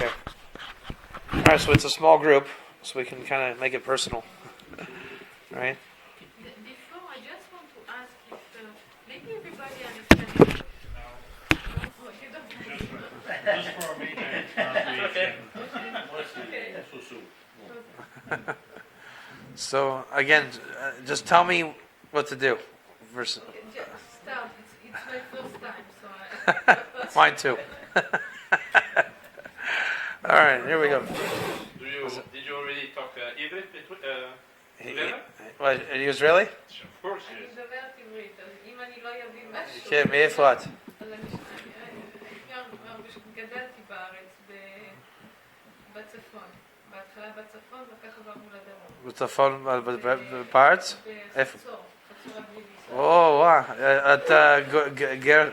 Okay. All right, so it's a small group, so we can kind of make it personal, right? Before, I just want to ask if maybe everybody understands. No, you don't. Just for a meeting. Okay. So again, just tell me what to do. Just start. It's my first time, so I. Mine too. All right, here we go. Did you already talk Hebrew together? What, are you Israeli? Of course, אני yes. מדברת עברית, אז אם אני לא אבין משהו... כן, מאיפה את? אז אני גדלתי בארץ, בצפון. בהתחלה בצפון, ואחר כך עברנו לדרום. בצפון, בארץ? איפה? בחצור הגלילי. או, וואו, את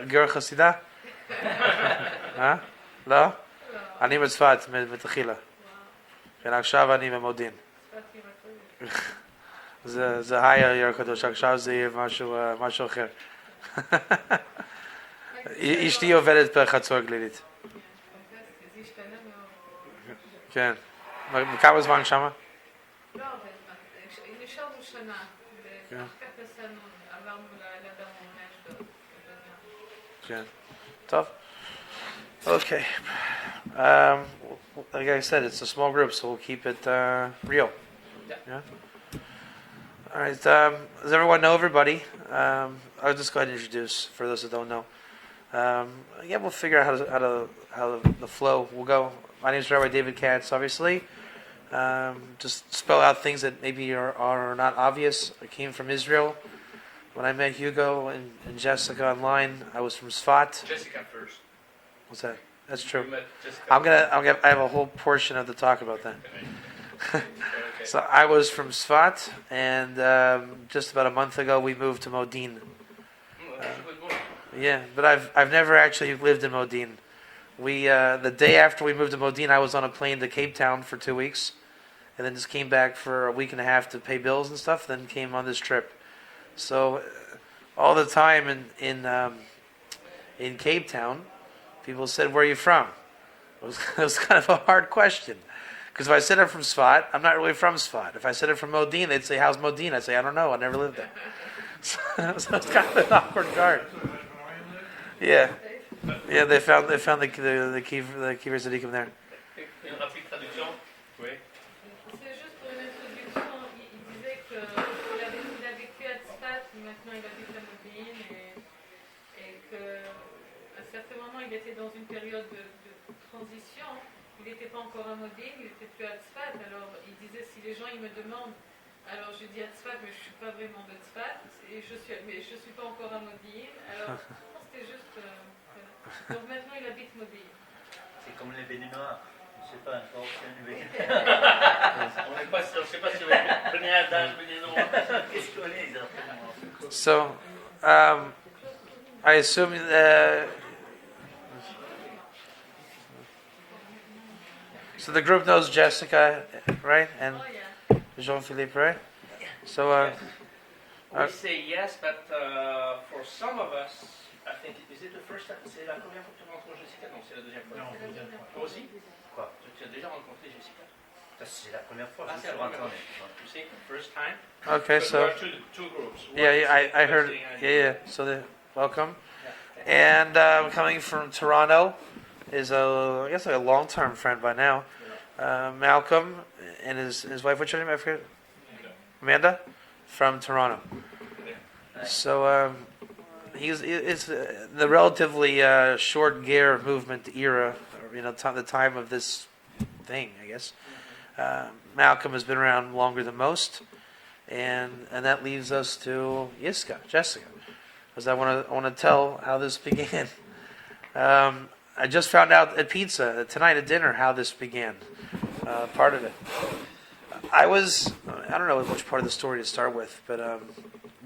גר חסידה? לא? אני מצפת, מתחילה. כן, עכשיו אני במודיעין. זה היה עיר הקדוש, עכשיו זה יהיה משהו אחר. אשתי עובדת בחצור הגלילית. זה השתנה מאוד. כן. כמה זמן שמה? לא, נשארנו שנה. ואחר כך עברנו לדרום, לאשדוד. כן. טוב. Okay. Like I said, it's a small group, so we'll keep it real. Yeah. All right. Does everyone know everybody? I'll just go ahead and introduce for those that don't know. Yeah, we'll figure out how the flow will go. My name is Rabbi David Katz. Obviously, just spell out things that maybe are not obvious. I came from Israel. When I met Hugo and Jessica online, I was from Sfat. Jessica first. What's that? That's true. You met Jessica. I have a whole portion of the talk about that. So I was from Sfat, and just about a month ago we moved to Modin. That's a good one. Yeah, but I've never actually lived in Modin. We the day after we moved to Modin, I was on a plane to Cape Town for 2 weeks, and then just came back for a week and a half to pay bills and stuff. Then came on this trip. So all the time in Cape Town, people said, "Where are you from?" It was kind of a hard question. Because if I said I'm from Sfat, I'm not really from Sfat. If I said I'm from Modin, they'd say, "How's Modin?" I'd say, "I don't know. I never lived there." So it's kind of an awkward guard. Yeah, They found the Kiver Tzadikim there. Une rapide traduction. Oui. C'est juste pour une introduction, il disait qu'il a vécu à Tzfat, maintenant il habite à Moudine, et qu'à un certain moment il était dans une période de transition, il n'était pas encore à Moudine, il n'était plus à Tzfat, alors il disait si les gens ils me demandent, alors je dis à Tzfat mais je ne suis pas vraiment de Tzfat, mais je ne suis pas encore à Moudine, alors c'était juste... Donc maintenant il habite Moudine. C'est comme les béninois. Je ne sais pas encore si on est On n'est pas sûr. Je ne sais pas si vous avez venu à l'âge béninois. Qu'est-ce qu'on est exactement? So, I assume so the group knows Jessica, right, and Oh yeah. Jean-Philippe, right? So, We say yes, but for some of us, I think, is it the first time? C'est la première fois que tu rencontres Jessica? Non, c'est la deuxième fois. Non, deuxième fois. Toi aussi? Quoi? Tu as déjà rencontré Jessica? Ça, c'est la première fois. Ah, Je c'est suis la première fois. rentré. You see, first time. okay, But so there are two groups. One yeah, is I heard, listening and- yeah. So welcome, Yeah. and coming from Toronto is I guess like a long-term friend by now, Malcolm and his wife. What's your name? I forget. Amanda, from Toronto. So it's the relatively short Ger movement era, the time of this thing, I guess. Malcolm has been around longer than most, and that leaves us to Jessica, because I want to tell how this began. I just found out at pizza tonight at dinner how this began. Part of it. I don't know which part of the story to start with, but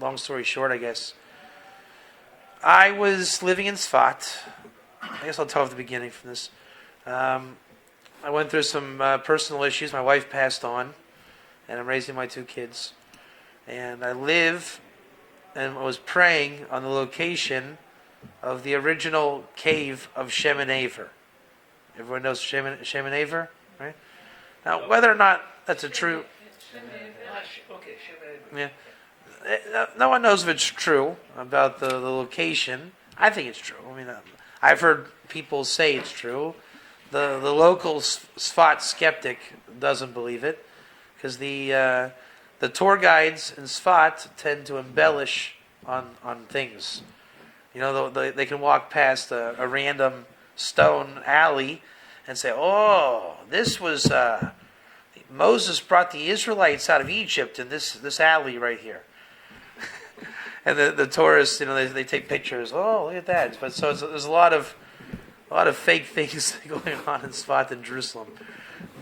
long story short, I guess. I was living in Sfat. I guess I'll tell at the beginning from this. I went through some personal issues. My wife passed on, and I'm raising my 2 kids. And I live and was praying on the location of the original cave of Shem and Aver Everyone knows Shem and Aver, right? Now, whether or not that's a true, Okay, yeah, no one knows if it's true about the location. I think it's true. I mean, I've heard people say it's true. The local Sfat skeptic doesn't believe it because the tour guides in Sfat tend to embellish on things. You know, they can walk past a random stone alley and say, "Oh, this was Moses brought the Israelites out of Egypt in this alley right here." And the tourists, you know, they take pictures. Oh, look at that! But so there's a lot of fake things going on in Sfat and Jerusalem.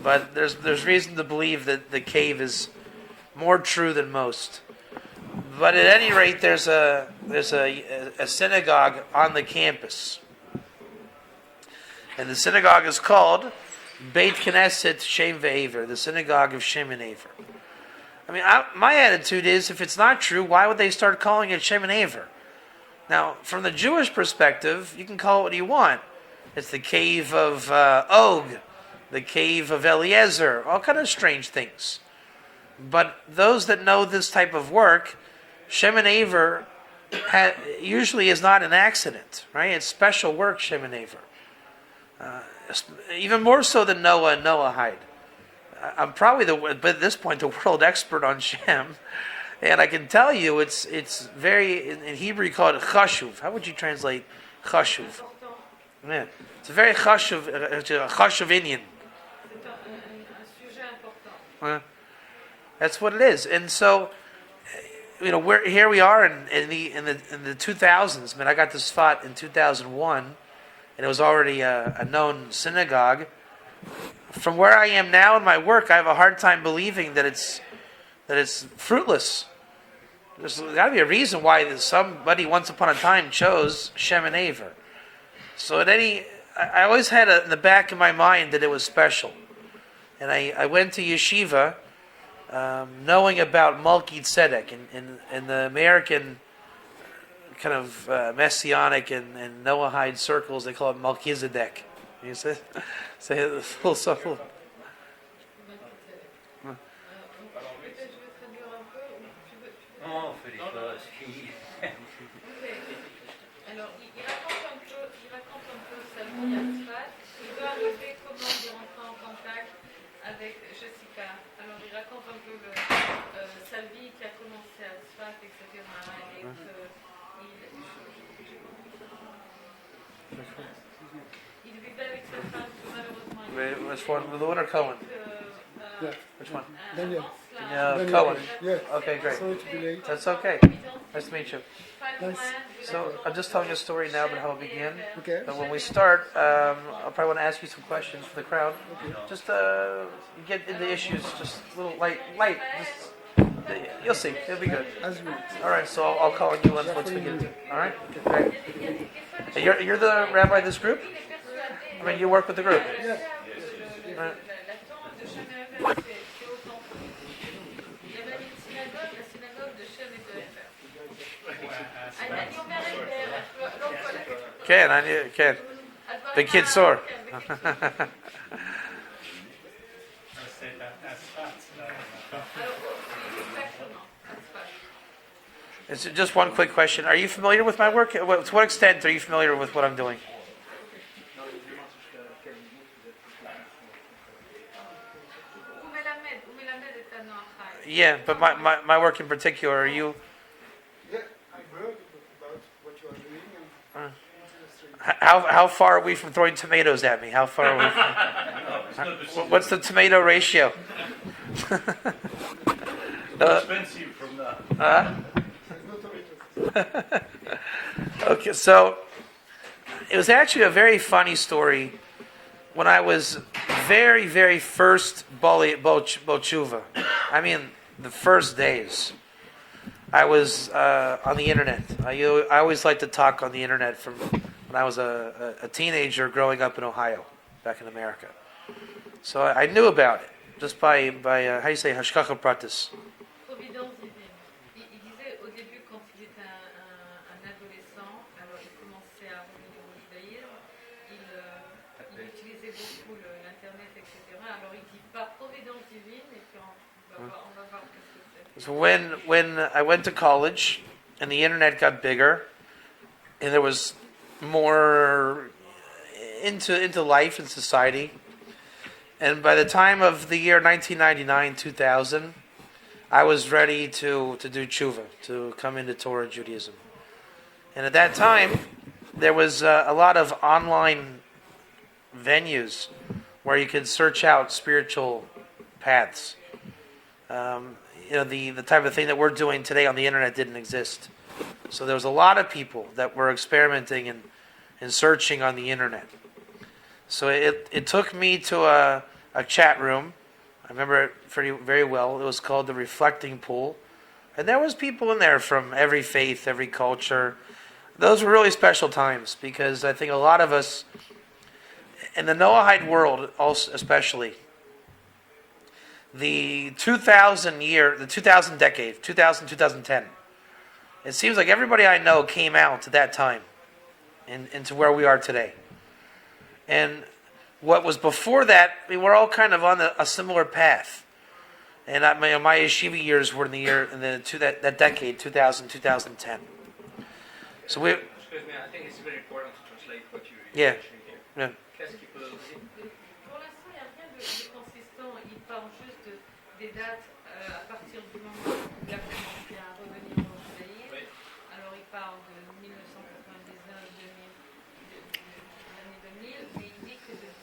But there's reason to believe that the cave is more true than most. But at any rate, there's a synagogue on the campus, and the synagogue is called Beit Knesset Shem ve'Aver, the synagogue of Shem and Aver. I mean, my attitude is, if it's not true, why would they start calling it Shem and Aver? Now, from the Jewish perspective, you can call it what you want. It's the cave of Og, the cave of Eliezer, all kind of strange things. But those that know this type of work, Shem and Aver usually is not an accident, right? It's special work, Shem and Aver. Even more so than Noah and Noahide. I'm probably at this point the world expert on Shem, and I can tell you it's very, in Hebrew you call it chashuv. How would you translate chashuv? Yeah, it's a very chashuv Indian. That's what it is, and so you know here we are in the 2000s. I mean, I got this spot in 2001, and it was already a known synagogue. From where I am now in my work, I have a hard time believing that it's fruitless. There's got to be a reason why somebody once upon a time chose Shem and Aver. So I always had in the back of my mind that it was special, and I went to yeshiva, knowing about Malki Tzedek in the American kind of messianic and Noahide circles. They call it Melchizedek. You say a little something. Non, on fait les choses. Alors, il raconte un peu sa vie à Sfat. Il veut arriver comment il rentre en contact avec Jessica. Alors, il raconte un peu sa vie qui a commencé à Sfat, etc. Et il vivait avec sa femme qui malheureusement... Which one? Lewin or Cohen? Yeah. Which one? Daniel. Yeah, Cohen. Yeah. Okay, great. Sorry to be late. That's okay. Nice to meet you. Nice. So I'm just telling a story now about how it began. Okay. But when we start, I'll probably want to ask you some questions for the crowd. Just get into issues, just a little light. Just, you'll see. It'll be good. As we. All right. So I'll call on you once we get into it. All right. Okay. Hey, you're the rabbi of this group. I mean, you work with the group. Yeah. All right. Ken. The kid sore. It's just one quick question. Are you familiar with my work? To what extent are you familiar with what I'm doing? Yeah, but my work in particular, are you... Yeah, I heard about what you are doing. How far are we from throwing tomatoes at me? How far are we from... What's the tomato ratio? Expensive from that. Okay, so it was actually a very funny story when I was very, very first Bol Tshuva. I mean, the first days. I was on the internet. I always liked to talk on the internet from when I was a teenager growing up in Ohio, back in America. So I knew about it, just by how do you say, hashkacha pratis. Providence divine. Il disait au début, quand il était un adolescent, alors il commençait à revenir au judaïsme, il utilisait beaucoup Internet, etc. Alors il dit pas providence divine, et puis on va voir qu'est-ce que c'est. So when I went to college and the internet got bigger and there was more into life and society, and by the time of the year 1999 2000, I was ready to do tshuva, to come into Torah Judaism. And at that time, there was a lot of online venues where you could search out spiritual paths. The type of thing that we're doing today on the internet didn't exist. So there was a lot of people that were experimenting and searching on the internet. So it took me to a chat room. I remember it very well. It was called the Reflecting Pool. And there was people in there from every faith, every culture. Those were really special times because I think a lot of us, in the Noahide world also especially, the 2000 decade, 2010, it seems like everybody I know came out at that time into where we are today. And what was before that, we were all kind of on a similar path. And my yeshiva years were that decade, 2000, 2010. So we. Excuse me, I think it's very important to translate what you Yeah. mentioned here. Yeah. Qu'est-ce qu'il peut dire? Pour l'instant, il n'y a rien de consistant. Il parle juste des dates à partir du moment où il a commencé à revenir au judaïsme. Oui. Alors, il parle de 1999, 2000, l'année 2000, mais il dit que de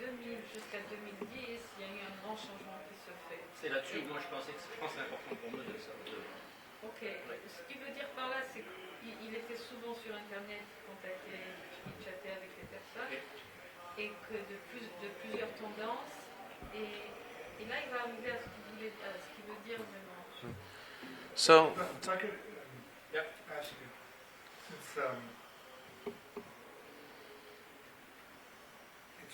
2000 jusqu'à 2010, il y a eu un grand changement qui se fait. C'est là-dessus que moi je pense que c'est important pour nous de savoir. Ok. Ce qu'il veut dire par là, c'est qu'il était souvent sur Internet, il contactait, il chattait avec les personnes, et que de plusieurs tendances. Et là, il va arriver à ce qu'il veut dire vraiment. So If I could Yep. ask you, since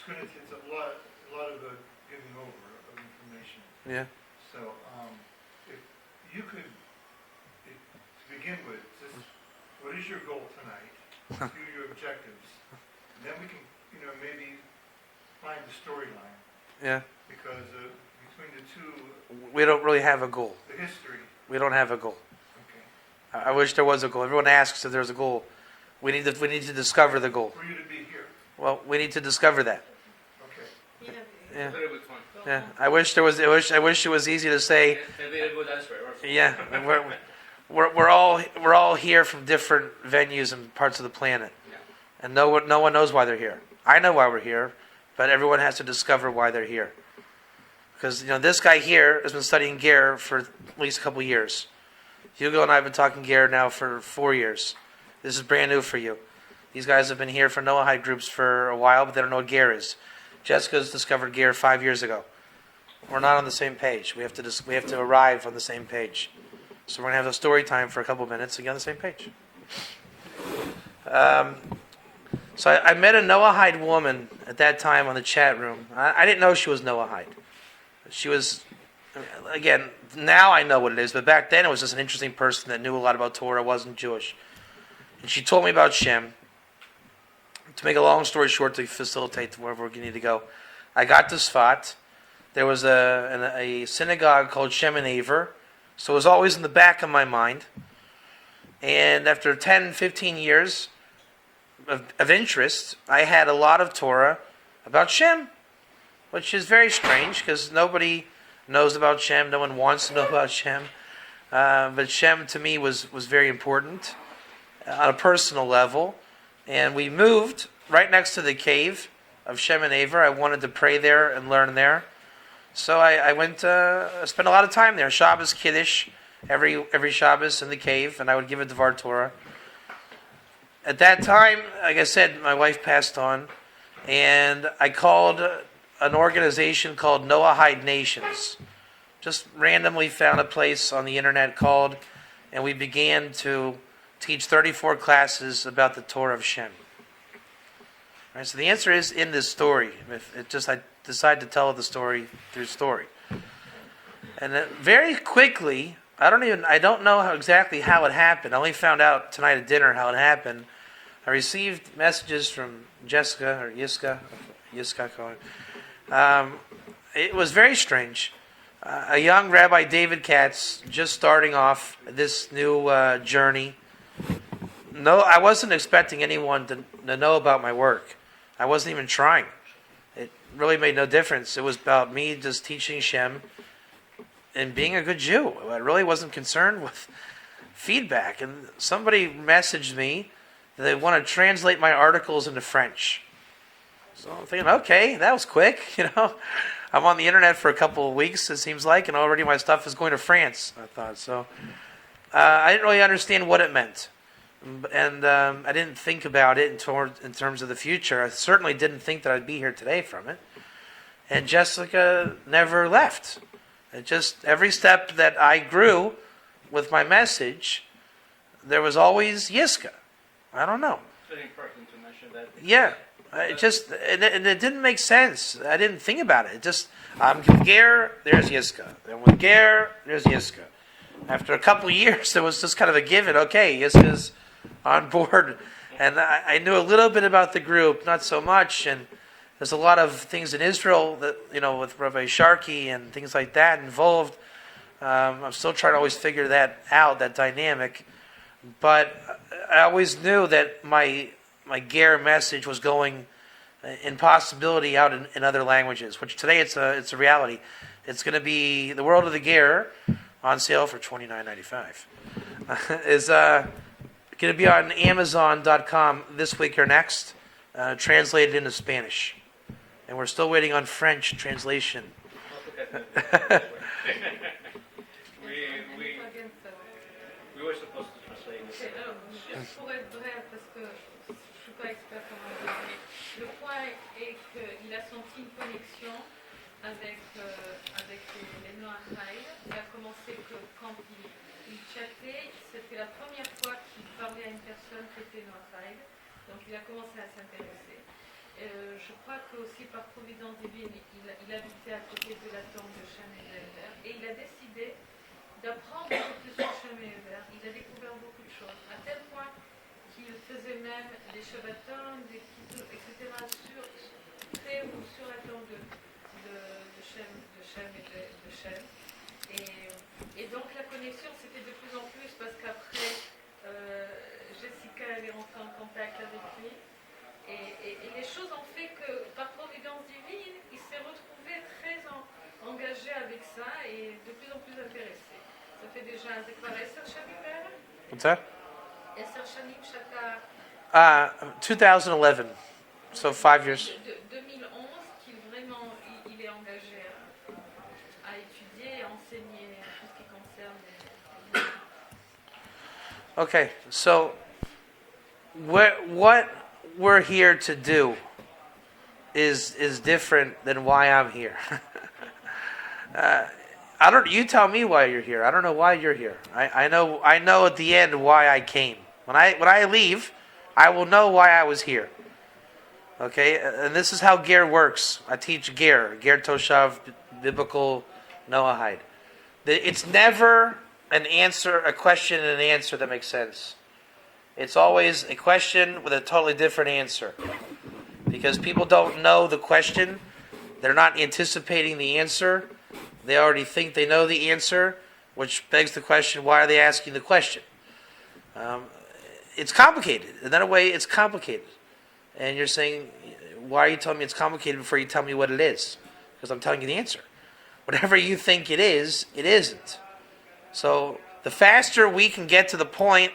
it's a lot of giving over of information. yeah. So if you could, to begin with, what is your goal tonight? What are your objectives? And then we can, maybe find the storyline. Yeah. Because between the two, We don't really have a goal. the history. We don't have a goal. Okay. I wish there was a goal. Everyone asks if there's a goal. We need to discover the goal. For you to be here. Well, we need to discover that. Okay. Il avait Yeah. Very good point. Yeah. I wish there was. I wish it was easy to say. A very good answer. Also. Yeah. We're all here from different venues and parts of the planet, Yeah. and no one knows why they're here. I know why we're here, but everyone has to discover why they're here. Because this guy here has been studying Ger for at least a couple years. Hugo and I have been talking Ger now for 4 years. This is brand new for you. These guys have been here for Noahide groups for a while, but they don't know what Ger is. Jessica's discovered Ger 5 years ago. We're not on the same page. We have to arrive on the same page. So we're going to have a story time for a couple minutes to get on the same page. So I met a Noahide woman at that time on the chat room. I didn't know she was Noahide. She was, again, now I know what it is, but back then it was just an interesting person that knew a lot about Torah, wasn't Jewish. And she told me about Shem. To make a long story short, to facilitate wherever we need to go, I got to Sfat. There was a synagogue called Shem and Aver, so it was always in the back of my mind. And after 10, 15 years of interest, I had a lot of Torah about Shem, which is very strange because nobody knows about Shem. No one wants to know about Shem. But Shem to me was very important on a personal level. And we moved right next to the cave of Shem and Aver. I wanted to pray there and learn there. So I went, spent a lot of time there. Shabbos, Kiddush, every Shabbos in the cave, and I would give a Dvar Torah. At that time, like I said, my wife passed on, and I called an organization called Noahide Nations. Just randomly found a place on the internet called, and we began to teach 34 classes about the Torah of Shem. All right, so the answer is in this story. I decided to tell the story through story. And then very quickly, I don't know exactly how it happened. I only found out tonight at dinner how it happened. I received messages from Jessica or Yiska, Yitzchak Cohen. It was very strange. A young Rabbi David Katz just starting off this new journey. No, I wasn't expecting anyone to know about my work. I wasn't even trying. It really made no difference. It was about me just teaching Shem and being a good Jew. I really wasn't concerned with feedback. And somebody messaged me that they want to translate my articles into French. So I'm thinking, okay, that was quick. I'm on the internet for a couple of weeks, it seems like, and already my stuff is going to France, I thought. So I didn't really understand what it meant. And I didn't think about it in terms of the future. I certainly didn't think that I'd be here today from it. And Jessica never left. It just, every step that I grew with my message, there was always Yiska. I don't know. It's very important to mention that. Yeah. It didn't make sense. I didn't think about it. It just, I'm with Ger, there's Yiska. And with Ger, there's Yiska. After a couple of years, there was just kind of a given. Okay, Yiska's on board. And I knew a little bit about the group, not so much. And there's a lot of things in Israel that, with Rabbi Sharkey and things like that involved. I'm still trying to always figure that out, that dynamic. But I always knew that my Ger message was going in possibility out in other languages, which today it's a reality. It's going to be The World of the Ger, on sale for $29.95. Is going to be on Amazon.com this week or next, translated into Spanish. And we're still waiting on French translation. We were supposed to translate this. Juste pour être bref, parce que je ne suis pas experte en anglais, mais le point est qu'il a senti une connexion avec les Noahide. Ça a commencé que quand il chattait, c'était la première fois qu'il parlait à une personne qui était Noahide. Donc il a commencé à s'intéresser. Je crois que aussi par providence divine, il habitait à côté de la tombe de Shem et Eber, et il a décidé d'apprendre beaucoup plus sur Shem et Eber. Il a découvert beaucoup de choses, à tel point qu'il faisait même des Shabbatons, des Kiddush, etc. près ou sur la tombe de Shem et de Shem. Et donc la connexion c'était de plus en plus, parce qu'après Jessica elle est rentrée en contact avec lui. Et les choses ont fait que, par providence divine, il s'est retrouvé très engagé avec ça et de plus en plus intéressé. Ça fait déjà, c'est quoi, 10 שנים בערך? What's that? 10 שנים שאתה... 2011, so 5 years. 2011, qu'il vraiment, il est engagé à étudier et à enseigner tout ce qui concerne les... Okay, so what we're here to do is different than why I'm here. You tell me why you're here. I don't know why you're here. I know at the end why I came. When I leave, I will know why I was here. Okay? And this is how Ger works. I teach Ger Toshav, biblical Noahide. It's never a question and an answer that makes sense. It's always a question with a totally different answer. Because people don't know the question. They're not anticipating the answer. They already think they know the answer, which begs the question, why are they asking the question? It's complicated. In that way, it's complicated. And you're saying, why are you telling me it's complicated before you tell me what it is? Because I'm telling you the answer. Whatever you think it is, it isn't. So the faster we can get to the point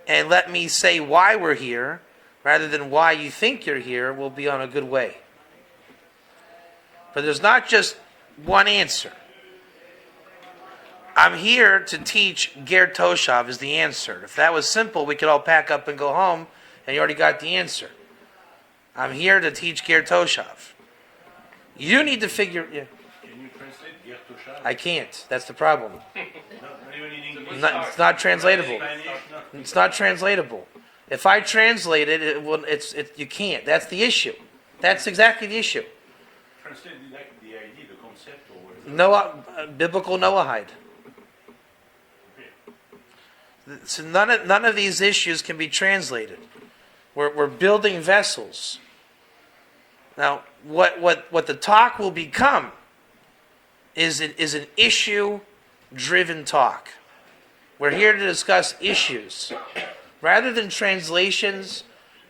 and let me say why we're here, rather than why you think you're here, we'll be on a good way. But there's not just one answer. I'm here to teach Ger Toshav is the answer. If that was simple, we could all pack up and go home, and you already got the answer. I'm here to teach Ger Toshav. You need to figure... Yeah. Can you translate Ger Toshav? I can't. That's the problem. Not even in English. It's not translatable. Spanish, no. It's not translatable. If I translate it, you can't. That's the issue. That's exactly the issue. Translate like the idea, the concept, or whatever. Biblical Noahide. So none of these issues can be translated. We're building vessels. Now, what the talk will become is an issue-driven talk. We're here to discuss issues, rather than translations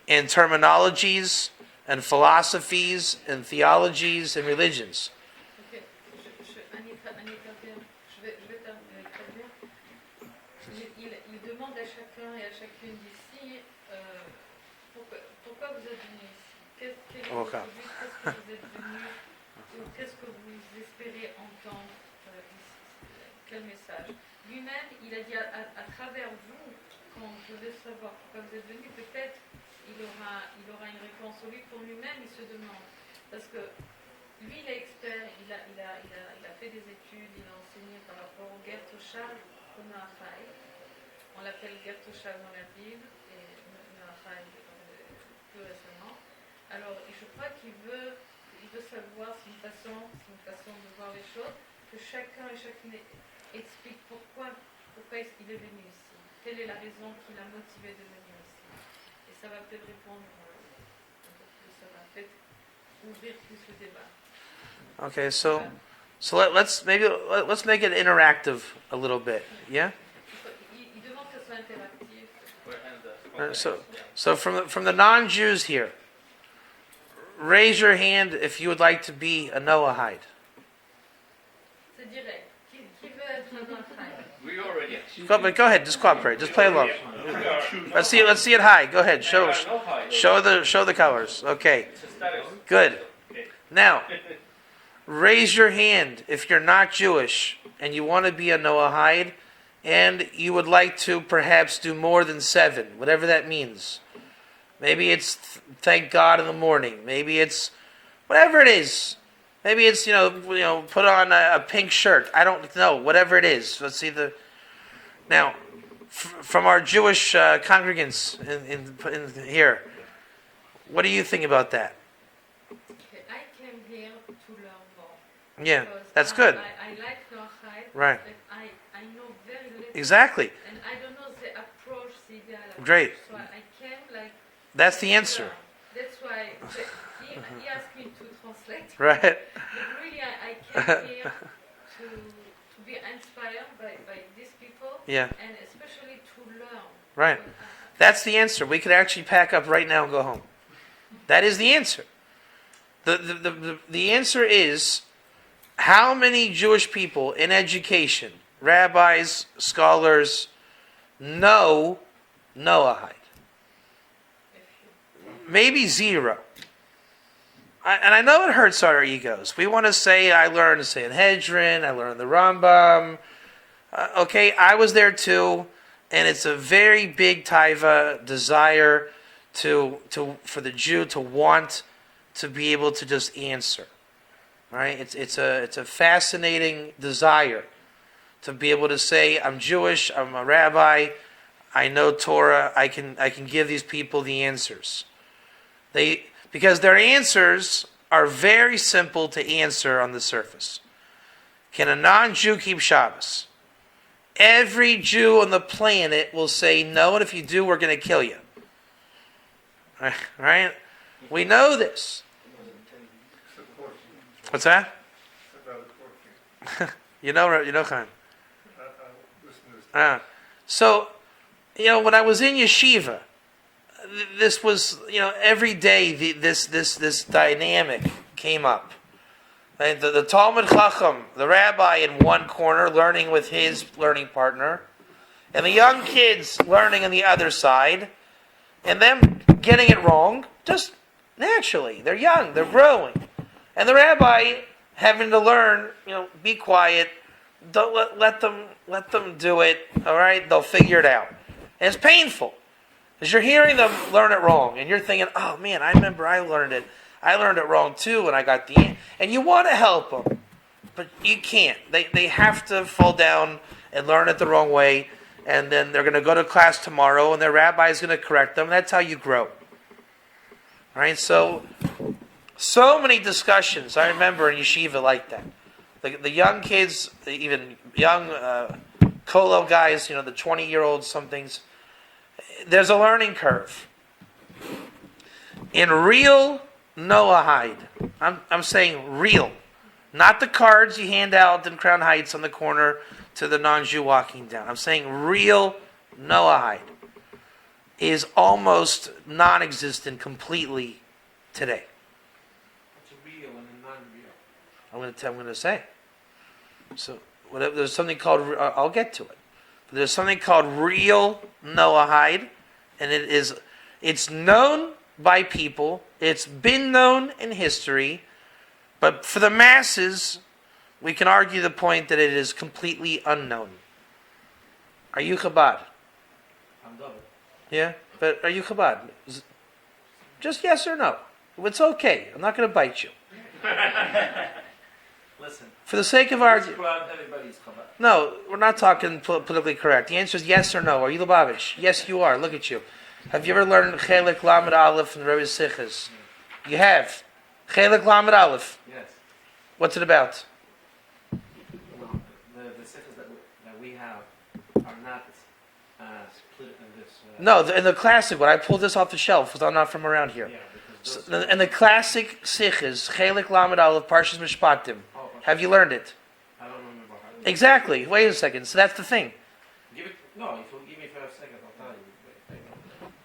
and terminologies and philosophies and theologies and religions. Ok, Annie Carter, je vais traduire. Il demande à chacun et à chacune d'ici pourquoi vous êtes venus ici. Quel est votre but, qu'est-ce que vous êtes venus, ou qu'est-ce que vous espérez entendre ici. Quel message. Lui-même, il a dit à travers vous, quand je veux savoir pourquoi vous êtes venus, peut-être il aura une réponse. Lui, pour lui-même, il se demande. Parce que lui, il est expert, il a fait des études, il a enseigné par rapport au Ger Tour au Noachai. On l'appelle Ger Tour dans la Bible, et Noachai plus récemment. Alors, je crois qu'il veut savoir, c'est une façon de voir les choses, que chacun et chacune explique pourquoi il est venu ici. Quelle est la raison qui l'a motivé de venir ici. Et ça va peut-être répondre un peu plus, ça va peut-être ouvrir plus le débat. Okay, so let's make it interactive a little bit, yeah. Il demande que ce soit interactif. So from the non-Jews here, raise your hand if you would like to be a Noahide. C'est direct. Qui veut être un Noachai? We already. Go ahead, just cooperate, just play along. Let's see it high. Go ahead, show the colors. Okay, good. Now, raise your hand if you're not Jewish and you want to be a Noahide, and you would like to perhaps do more than 7, whatever that means. Maybe it's thank God in the morning. Maybe it's whatever it is. Maybe it's put on a pink shirt. I don't know. Whatever it is. Let's see now from our Jewish congregants in here. What do you think about that? I came here to learn more. Yeah, that's good. I like Noachai, Right. but I know very little. Exactly. And I don't know the approach, the ideal. Great. So I came like. That's the answer. That's why he asked me to translate. Right. But really, I came here to be inspired by these people. Yeah. And especially to learn. Right. That's the answer. We could actually pack up right now and go home. That is the answer. The answer is, how many Jewish people in education, rabbis, scholars, know Noahide? Maybe 0. And I know it hurts our egos. We want to say, I learned Sanhedrin, I learned the Rambam. Okay, I was there too, and it's a very big taiva desire for the Jew to want to be able to just answer. Right? It's a fascinating desire to be able to say, I'm Jewish, I'm a rabbi, I know Torah, I can give these people the answers. Because their answers are very simple to answer on the surface. Can a non-Jew keep Shabbos? Every Jew on the planet will say no, and if you do, we're going to kill you. Right? We know this. What's that? you know, Chaim. So, when I was in yeshiva, this was, every day this dynamic came up. And the Talmud Chacham, the rabbi in one corner, learning with his learning partner, and the young kids learning on the other side, and them getting it wrong, just naturally. They're young, they're growing. And the rabbi having to learn, be quiet, don't let them do it, all right? They'll figure it out. And it's painful. Because you're hearing them learn it wrong, and you're thinking, oh man, I remember I learned it wrong too, and I got and you want to help them, but you can't. They have to fall down and learn it the wrong way, and then they're going to go to class tomorrow, and their rabbi is going to correct them. That's how you grow. All right, so many discussions I remember in yeshiva like that. The young kids, even young kolo guys, the 20-year-olds, somethings. There's a learning curve. In real Noahide. I'm saying real. Not the cards you hand out in Crown Heights on the corner to the non-Jew walking down. I'm saying real Noahide is almost non-existent completely today. It's real and non-real. I'm going to say. So there's something called. I'll get to it. But there's something called real Noahide, and it's known by people. It's been known in history, but for the masses, we can argue the point that it is completely unknown. Are you Chabad? I'm double. Yeah, but are you Chabad? Just yes or no. It's okay. I'm not going to bite you. Listen. For the sake of argument. Everybody's Chabad. No, we're not talking politically correct. The answer is yes or no. Are you Lubavitch? Yes, you are. Look at you. Have you ever learned Chelik Lamed Aleph in Rebbe's Sichos? You have. Chelik Lamed Aleph. Yes. What's it about? Well, the sikhs that we have are not split in this. No, in the classic one. I pulled this off the shelf because I'm not from around here. Yeah, because those. In the classic Sichos, Chelik Lamed Aleph, Parshas Mishpatim. Have you learned it? I don't remember how. Exactly. Wait a second. So that's the thing. Give it. No, if you give me for a second, I'll tell you.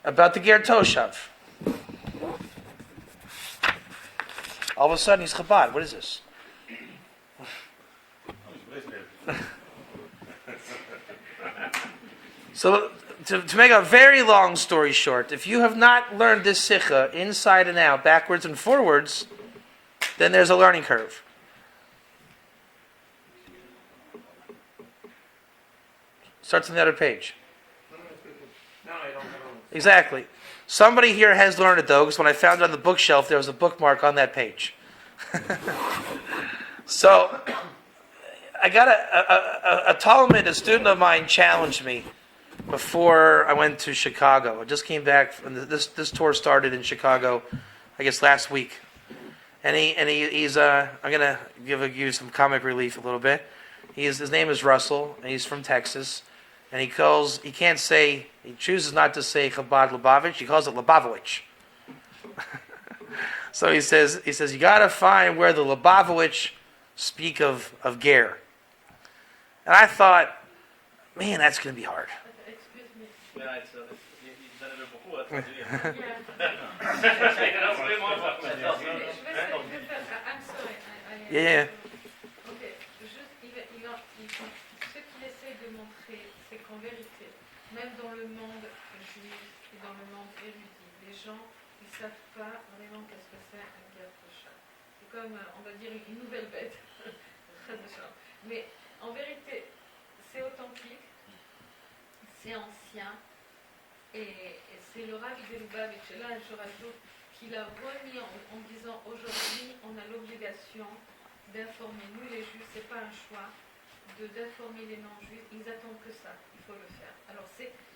About the Ger Toshav. All of a sudden he's Chabad. What is this? So, to make a very long story short, if you have not learned this Sikha inside and out, backwards and forwards, then there's a learning curve. Starts on the other page. No, I don't have one. Exactly. Somebody here has learned it though, because when I found it on the bookshelf, there was a bookmark on that page. So, I got a Talmud, a student of mine, challenged me before I went to Chicago. I just came back, and this tour started in Chicago, I guess last week. And he's I'm gonna give you some comic relief a little bit. His name is Russell, and he's from Texas. And he chooses not to say Chabad Lubavitch, he calls it Lubavitch. So he says, you gotta find where the Lubavitch speak of Ger. And I thought, man, that's gonna be hard. Excuse me. Yeah, it's done it before. Yeah. I'm sorry. Yeah. Ok, juste, ce qu'il essaie de montrer, c'est qu'en vérité, même dans le monde juif et dans le monde érudit, les gens, ils ne savent pas vraiment qu'est-ce que c'est un Ger Tour. C'est comme, on va dire, une nouvelle bête. Mais en vérité, c'est authentique, c'est ancien, et c'est le Rabbi de Lubavitch. Et là, je rajoute qu'il a remis en disant aujourd'hui, on a l'obligation d'informer. Nous, les Juifs, ce n'est pas un choix d'informer les non-Juifs. Ils attendent que ça. Il faut le faire. Alors,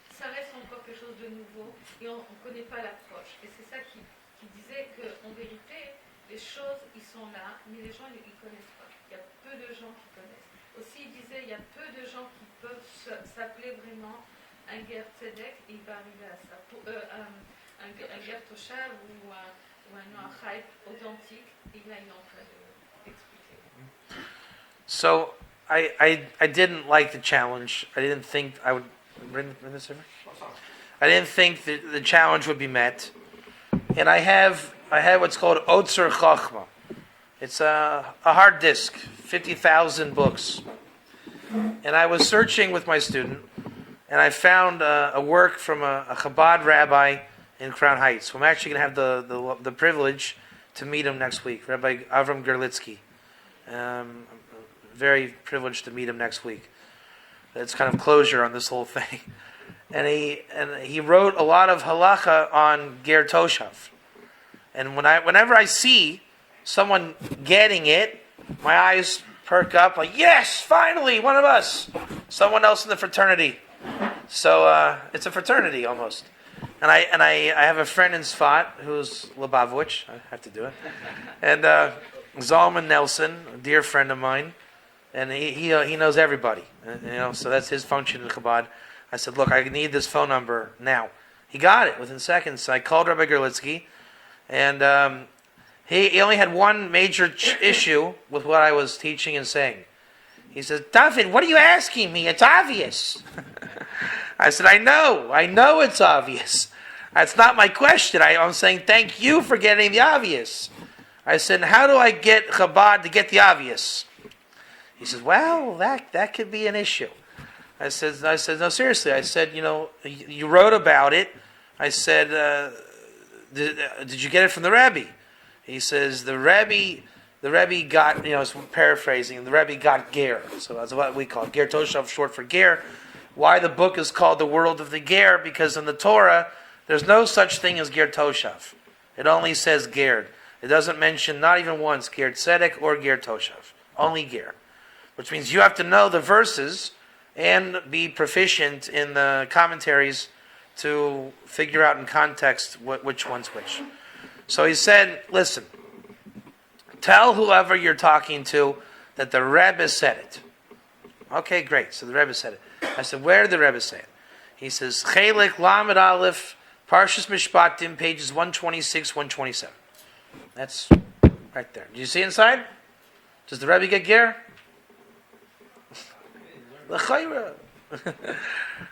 ça reste encore quelque chose de nouveau et on ne connaît pas l'approche. Et c'est ça qui disait qu'en vérité, les choses, ils sont là, mais les gens, ils ne connaissent pas. Il y a peu de gens qui connaissent. Aussi, il disait, il y a peu de gens qui peuvent s'appeler vraiment un Ger Tzedek, et il va arriver à ça. Un Ger Toshav ou un Noachai authentique, et là, il est en train d'expliquer. So I didn't like the challenge. I didn't think I would bring this over. I didn't think that the challenge would be met. And I have what's called Otzer Chachma. It's a hard disk, 50,000 books. And I was searching with my student, and I found a work from a Chabad rabbi in Crown Heights. So I'm actually going to have the privilege to meet him next week, Rabbi Avram Gerlitsky. Very privileged to meet him next week. It's kind of closure on this whole thing. And he wrote a lot of halacha on Ger Toshav. And whenever I see someone getting it, my eyes perk up like, yes, finally, one of us. Someone else in the fraternity. So it's a fraternity almost. And I have a friend in Sfat who's Lubavitch. I have to do it. And Zalman Nelson, a dear friend of mine. And he knows everybody, so that's his function in Chabad. I said, look, I need this phone number now. He got it within seconds. So I called Rabbi Gerlitsky, and He only had one major issue with what I was teaching and saying. He says, David, what are you asking me? It's obvious. I said, I know it's obvious. That's not my question. I'm saying thank you for getting the obvious. I said, how do I get Chabad to get the obvious? He says, well, that could be an issue. I said, no, seriously. I said, you wrote about it. I said, did you get it from the Rebbe? He says, the Rebbe got, it's paraphrasing, the Rebbe got Ger. So that's what we call it. Ger Toshav, short for Ger. Why the book is called The World of the Ger? Because in the Torah, there's no such thing as Ger Toshav. It only says Ger. It doesn't mention, not even once, Ger Tzedek or Ger Toshav. Only Ger. Which means you have to know the verses and be proficient in the commentaries to figure out in context which one's which. So he said, listen, tell whoever you're talking to that the Rebbe said it. Okay, great. So the Rebbe said it. I said, where did the Rebbe say it? He says, Chelik Lamed Aleph, Parshas Mishpatim, pages 126, 127. That's right there. Do you see inside? Does the Rebbe get Ger?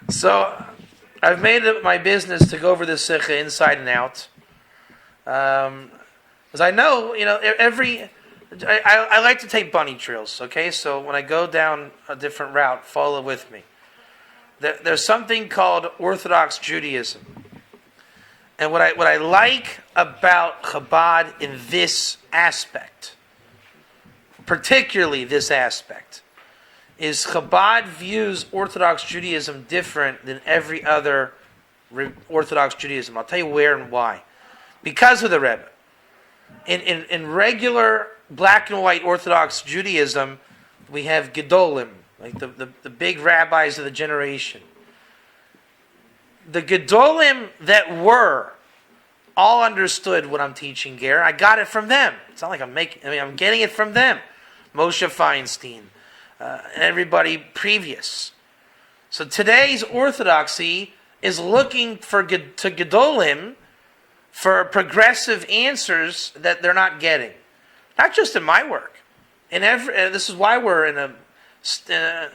So I've made it my business to go over this Sikha inside and out. Because I know, I like to take bunny trails, okay? So when I go down a different route, follow with me. There's something called Orthodox Judaism. And what I like about Chabad in this aspect, particularly this aspect, is Chabad views Orthodox Judaism different than every other Orthodox Judaism. I'll tell you where and why. Because of the Rebbe. In regular black and white Orthodox Judaism, we have Gedolim, like the big rabbis of the generation. The Gedolim that were all understood what I'm teaching Ger. I got it from them. It's not like I'm getting it from them. Moshe Feinstein, and everybody previous. So today's Orthodoxy is looking to Gedolim for progressive answers that they're not getting. Not just in my work. This is why we're in a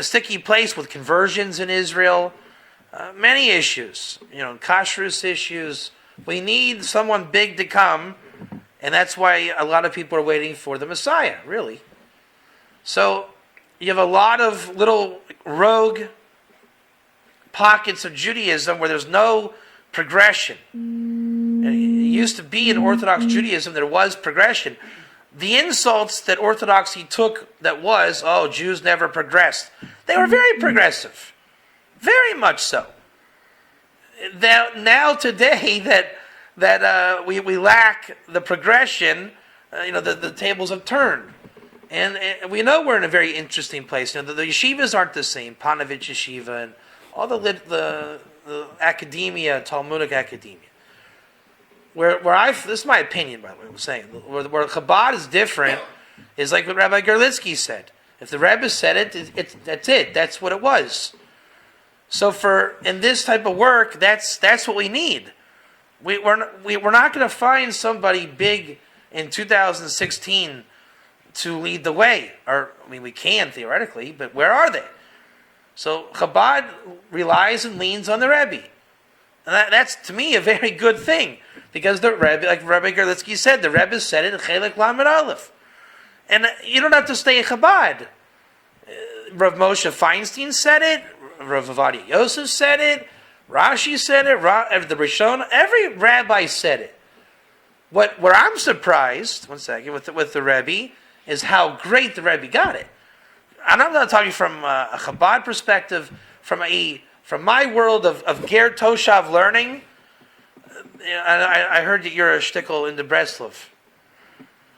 sticky place with conversions in Israel. Many issues, kashrus issues. We need someone big to come, and that's why a lot of people are waiting for the Messiah, really. So you have a lot of little rogue pockets of Judaism where there's no progression. It used to be in Orthodox Judaism there was progression. The insults that Orthodoxy took Jews never progressed. They were very progressive. Very much so. Now today that we lack the progression, the tables have turned. And we know we're in a very interesting place. The yeshivas aren't the same. Panovich Yeshiva and all the academia, Talmudic academia. This is my opinion, by the way, I'm saying. Where Chabad is different is like what Rabbi Gerlitsky said. If the Rebbe said it, that's it. That's what it was. So in this type of work, that's what we need. We're not going to find somebody big in 2016 to lead the way. We can theoretically, but where are they? So Chabad relies and leans on the Rebbe. And that's, to me, a very good thing. Because the Rebbe, like Rabbi Gerlitsky said, the Rebbe said it in Chelik Lamed Aleph. And you don't have to stay in Chabad. Rav Moshe Feinstein said it. Rav Avadia Yosef said it. Rashi said it. The Rishon, every rabbi said it. Where I'm surprised, one second, with the Rebbe, is how great the Rebbe got it. And I'm not talking from a Chabad perspective, from my world of Ger Toshav learning. I heard that you're a shtickle into Breslov.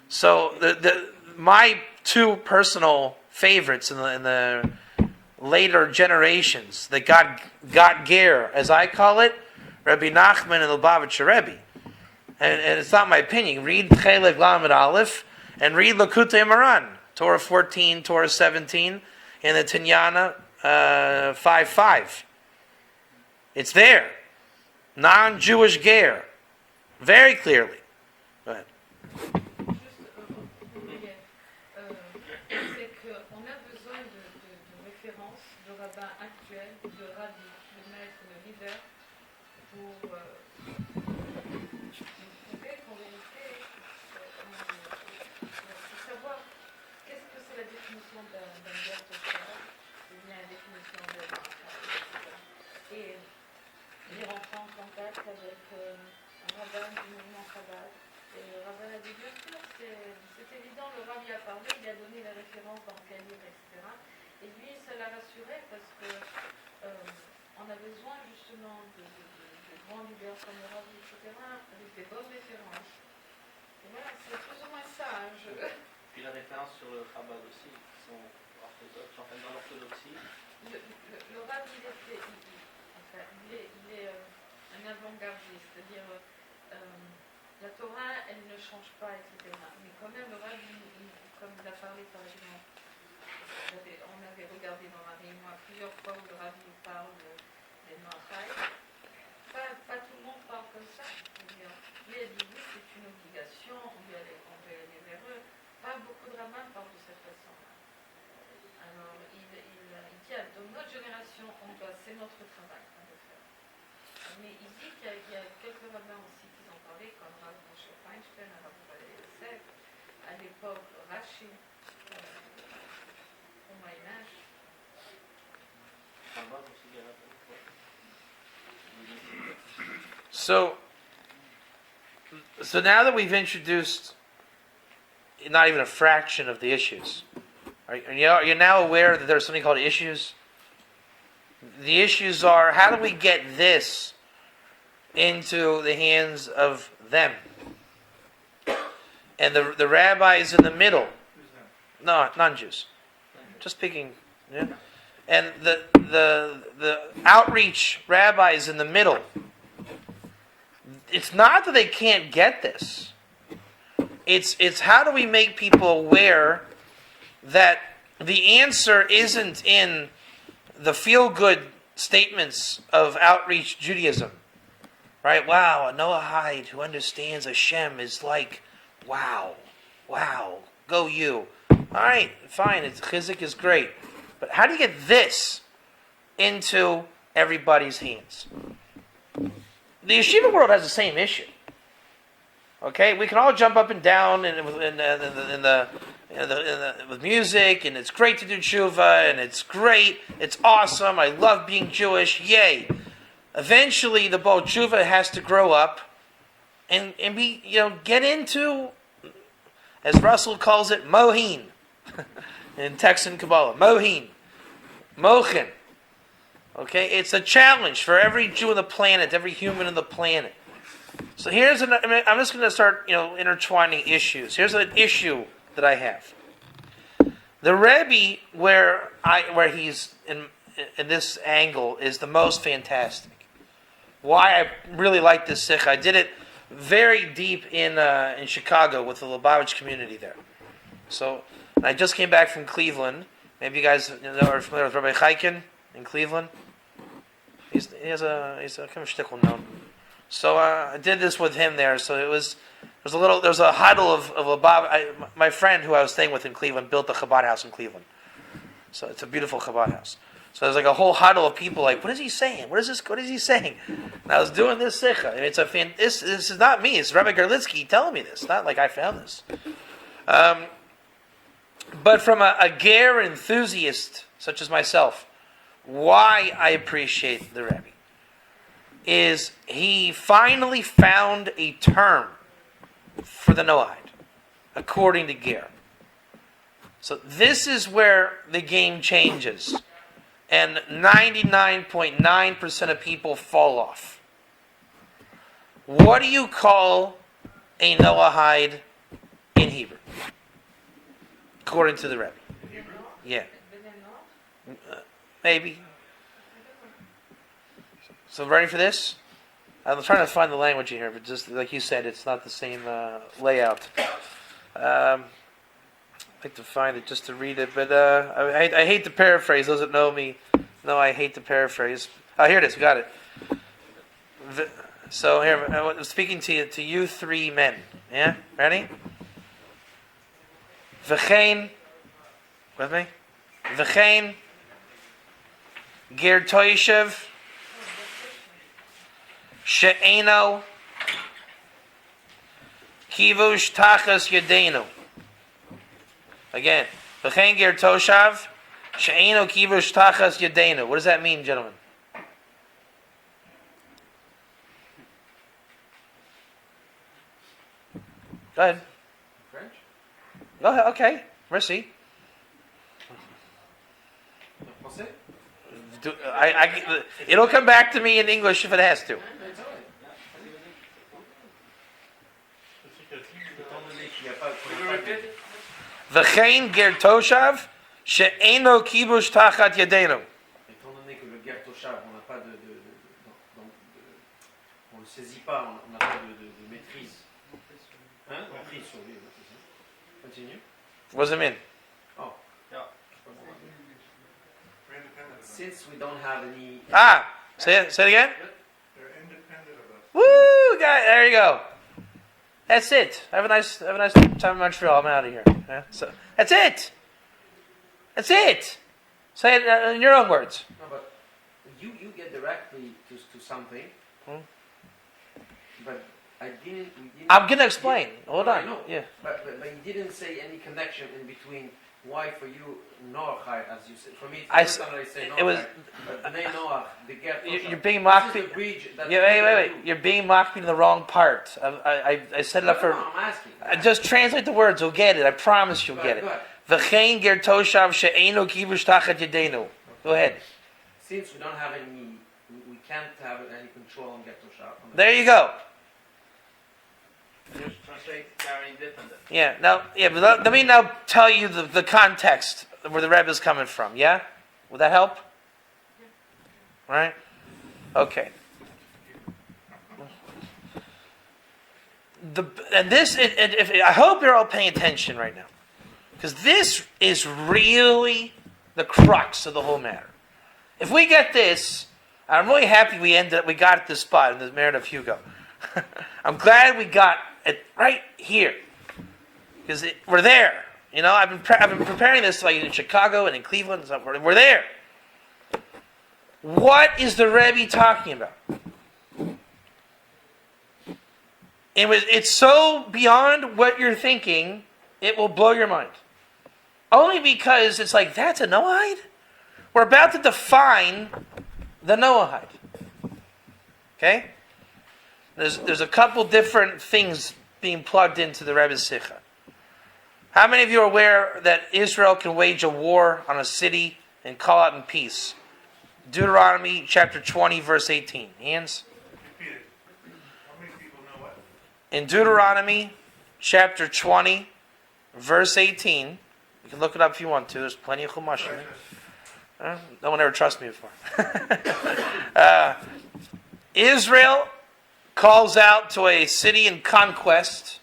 So my two personal favorites in the later generations that got Ger, as I call it, Rabbi Nachman and Lubavitcher Rebbe. And it's not my opinion. Read Chelik Lamed Aleph and read Lakutei Moharan, Torah 14, Torah 17, and the Tinyana 5:5. It's there. Non-Jewish Ger. Very clearly. Go ahead. dit bien sûr, c'est évident, le Rav y a parlé, il a donné les références dans quel livre, etc. Et lui, ça l'a rassuré parce que on a besoin justement de grands leaders comme le Rav, etc., avec des bonnes références. Et voilà, c'est plus ou moins ça. Puis la référence sur le Chabad aussi, qui sont orthodoxes, enfin dans l'orthodoxie. Le Rav, il est un avant-gardiste, c'est-à-dire la Torah, elle ne change pas, etc. Mais quand même, le Rav, comme il a parlé par exemple, on avait regardé dans la réunion à plusieurs fois où le Rav parle des Noachai. Pas tout le monde parle comme ça. Lui a dit oui, c'est une obligation, on doit aller vers eux. Pas beaucoup de rabbins parlent de cette façon-là. Alors, il dit, dans notre génération, c'est notre travail qu'on doit faire. Mais il dit qu'il y a quelques rabbins aussi qui ont parlé, comme Rav Moshe Feinstein, Rav Yosef, à l'époque Rashi, au Moyen-Âge. So now that we've introduced not even a fraction of the issues, you're now aware that there's something called issues? The issues are, how do we get this into the hands of them? And the rabbis in the middle, no, non-Jews, just speaking, yeah? And the outreach rabbis in the middle, it's not that they can't get this. It's how do we make people aware that the answer isn't in the feel-good statements of outreach Judaism. Right? Wow, a Noahide who understands Hashem is like, wow, go you. All right, fine, Chizik is great. But how do you get this into everybody's hands? The yeshiva world has the same issue. Okay, we can all jump up and down with music, and it's great to do tshuva, and it's great, it's awesome, I love being Jewish, yay. Eventually, the Baal Tshuva has to grow up and be, get into, as Russell calls it, mohin, in Texan Kabbalah, mohin, mochin. Okay, it's a challenge for every Jew on the planet, every human on the planet. So I'm just going to start, intertwining issues. Here's an issue that I have. The Rebbe, where he's in this angle, is the most fantastic. Why I really like this sikh, I did it very deep in Chicago with the Lubavitch community there. So I just came back from Cleveland. Maybe you guys are familiar with Rabbi Chaikin in Cleveland. He's a kind of shtickle known. So I did this with him there. So there was a huddle of Lubavitch. My friend who I was staying with in Cleveland built a Chabad house in Cleveland. So it's a beautiful Chabad house. So there's like a whole huddle of people like, what is he saying? What is he saying? And I was doing this sikha. And this is not me. It's Rabbi Gerlitsky telling me this. Not like I found this. But from a ger enthusiast such as myself, why I appreciate the Rebbe is he finally found a term for the Noahide, according to ger. So this is where the game changes. And 99.9% of people fall off. What do you call a Noahide in Hebrew? According to the Rebbe. Yeah. Maybe. So ready for this? I'm trying to find the language in here, but just like you said, it's not the same layout. I'd like to find it just to read it, but I hate to paraphrase. Those that know me know I hate to paraphrase. Oh, here it is. We got it. So here, I'm speaking to you three men. Yeah? Ready? V'chein. With me? V'chein. Ger Toishev. She'eno. Kivush Tachas Yedenu. Again, v'chein ger toshav, she'eno kivush tachas yedenu. What does that mean, gentlemen? Go ahead. French? Go ahead. Okay. Merci. Français? It'll come back to me in English if it has to. It's all right. Étant donné qu'il n'y a pas Will you repeat it? V'chein ger toshav she'eno kibush tachat yadenu. Étant donné que le Ger Tour, on n'a pas on ne le saisit pas, on n'a pas de maîtrise. Hein? Maîtrise sur lui. Continue. What does it mean? Oh. Yeah. We're independent of us. Since we don't have any. Say it again. They're independent of us. Woo, guy, there you go. That's it. Have a nice time in Montreal. I'm out of here. Yeah, so that's it. That's it. Say it in your own words. No, but you get directly to something. Hmm. But I didn't. We didn't I'm gonna explain. Hold No, on. I know. Yeah. But you didn't say any connection in between why for you Noachai, as you said. For me, it's the I first s- time I say it was- Noachai. But the name Noach, the Ger Tour. You're being mocked. This is the bridge that Yeah, wait. You're being mocked in the wrong part. I set it up for. No, I'm asking. Just translate the words. You'll get it. I promise you'll Go get ahead, it. go ahead. V'chein ger toshav she'eno kibush tachat yadenu. Go ahead. Since we don't have any, we can't have any control on Ger Tour. There you go. Just translate they are independent. Yeah. But let me now tell you the context where the Rebbe is coming from. Yeah. Would that help? Right. Okay. I hope you're all paying attention right now, because this is really the crux of the whole matter. If we get this, I'm really happy we got at this spot in the merit of Hugo. I'm glad we got it right here, because we're there. You know, I've been preparing this like in Chicago and in Cleveland and stuff. We're there. What is the Rebbe talking about? It's so beyond what you're thinking, it will blow your mind. Only because it's like, that's a Noahide? We're about to define the Noahide. Okay? There's a couple different things being plugged into the Rebbe's Sikha. How many of you are aware that Israel can wage a war on a city and call out in peace? Deuteronomy chapter 20, verse 18. Hands? Repeat it. How many people know what? In Deuteronomy chapter 20, verse 18, you can look it up if you want to. There's plenty of Chumash in there. No one ever trusted me before. Israel calls out to a city in conquest,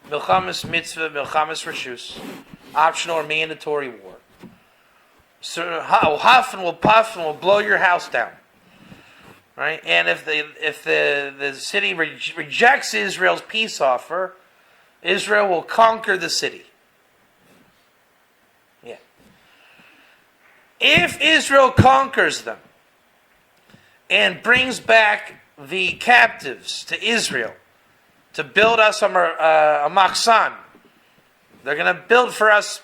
Milchamas Mitzvah, Milchamas Rishus, optional or mandatory war. So will huff and will puff and will blow your house down. Right? And if the city rejects Israel's peace offer, Israel will conquer the city. Yeah. If Israel conquers them and brings back the captives to Israel to build us a machsan, they're going to build for us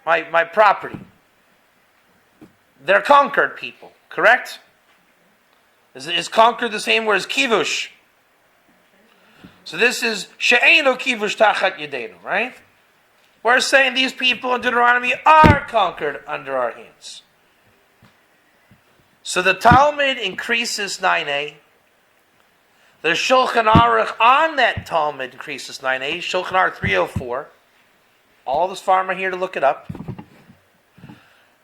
my property. They're conquered people, correct? Is conquered the same word as kivush? So this is she'eino kivush tachat yadenu, right? We're saying these people in Deuteronomy are conquered under our hands. So the Talmud increases 9a. The Shulchan Aruch on that Talmud increases 9a. Shulchan Aruch 304. All this farmer here to look it up.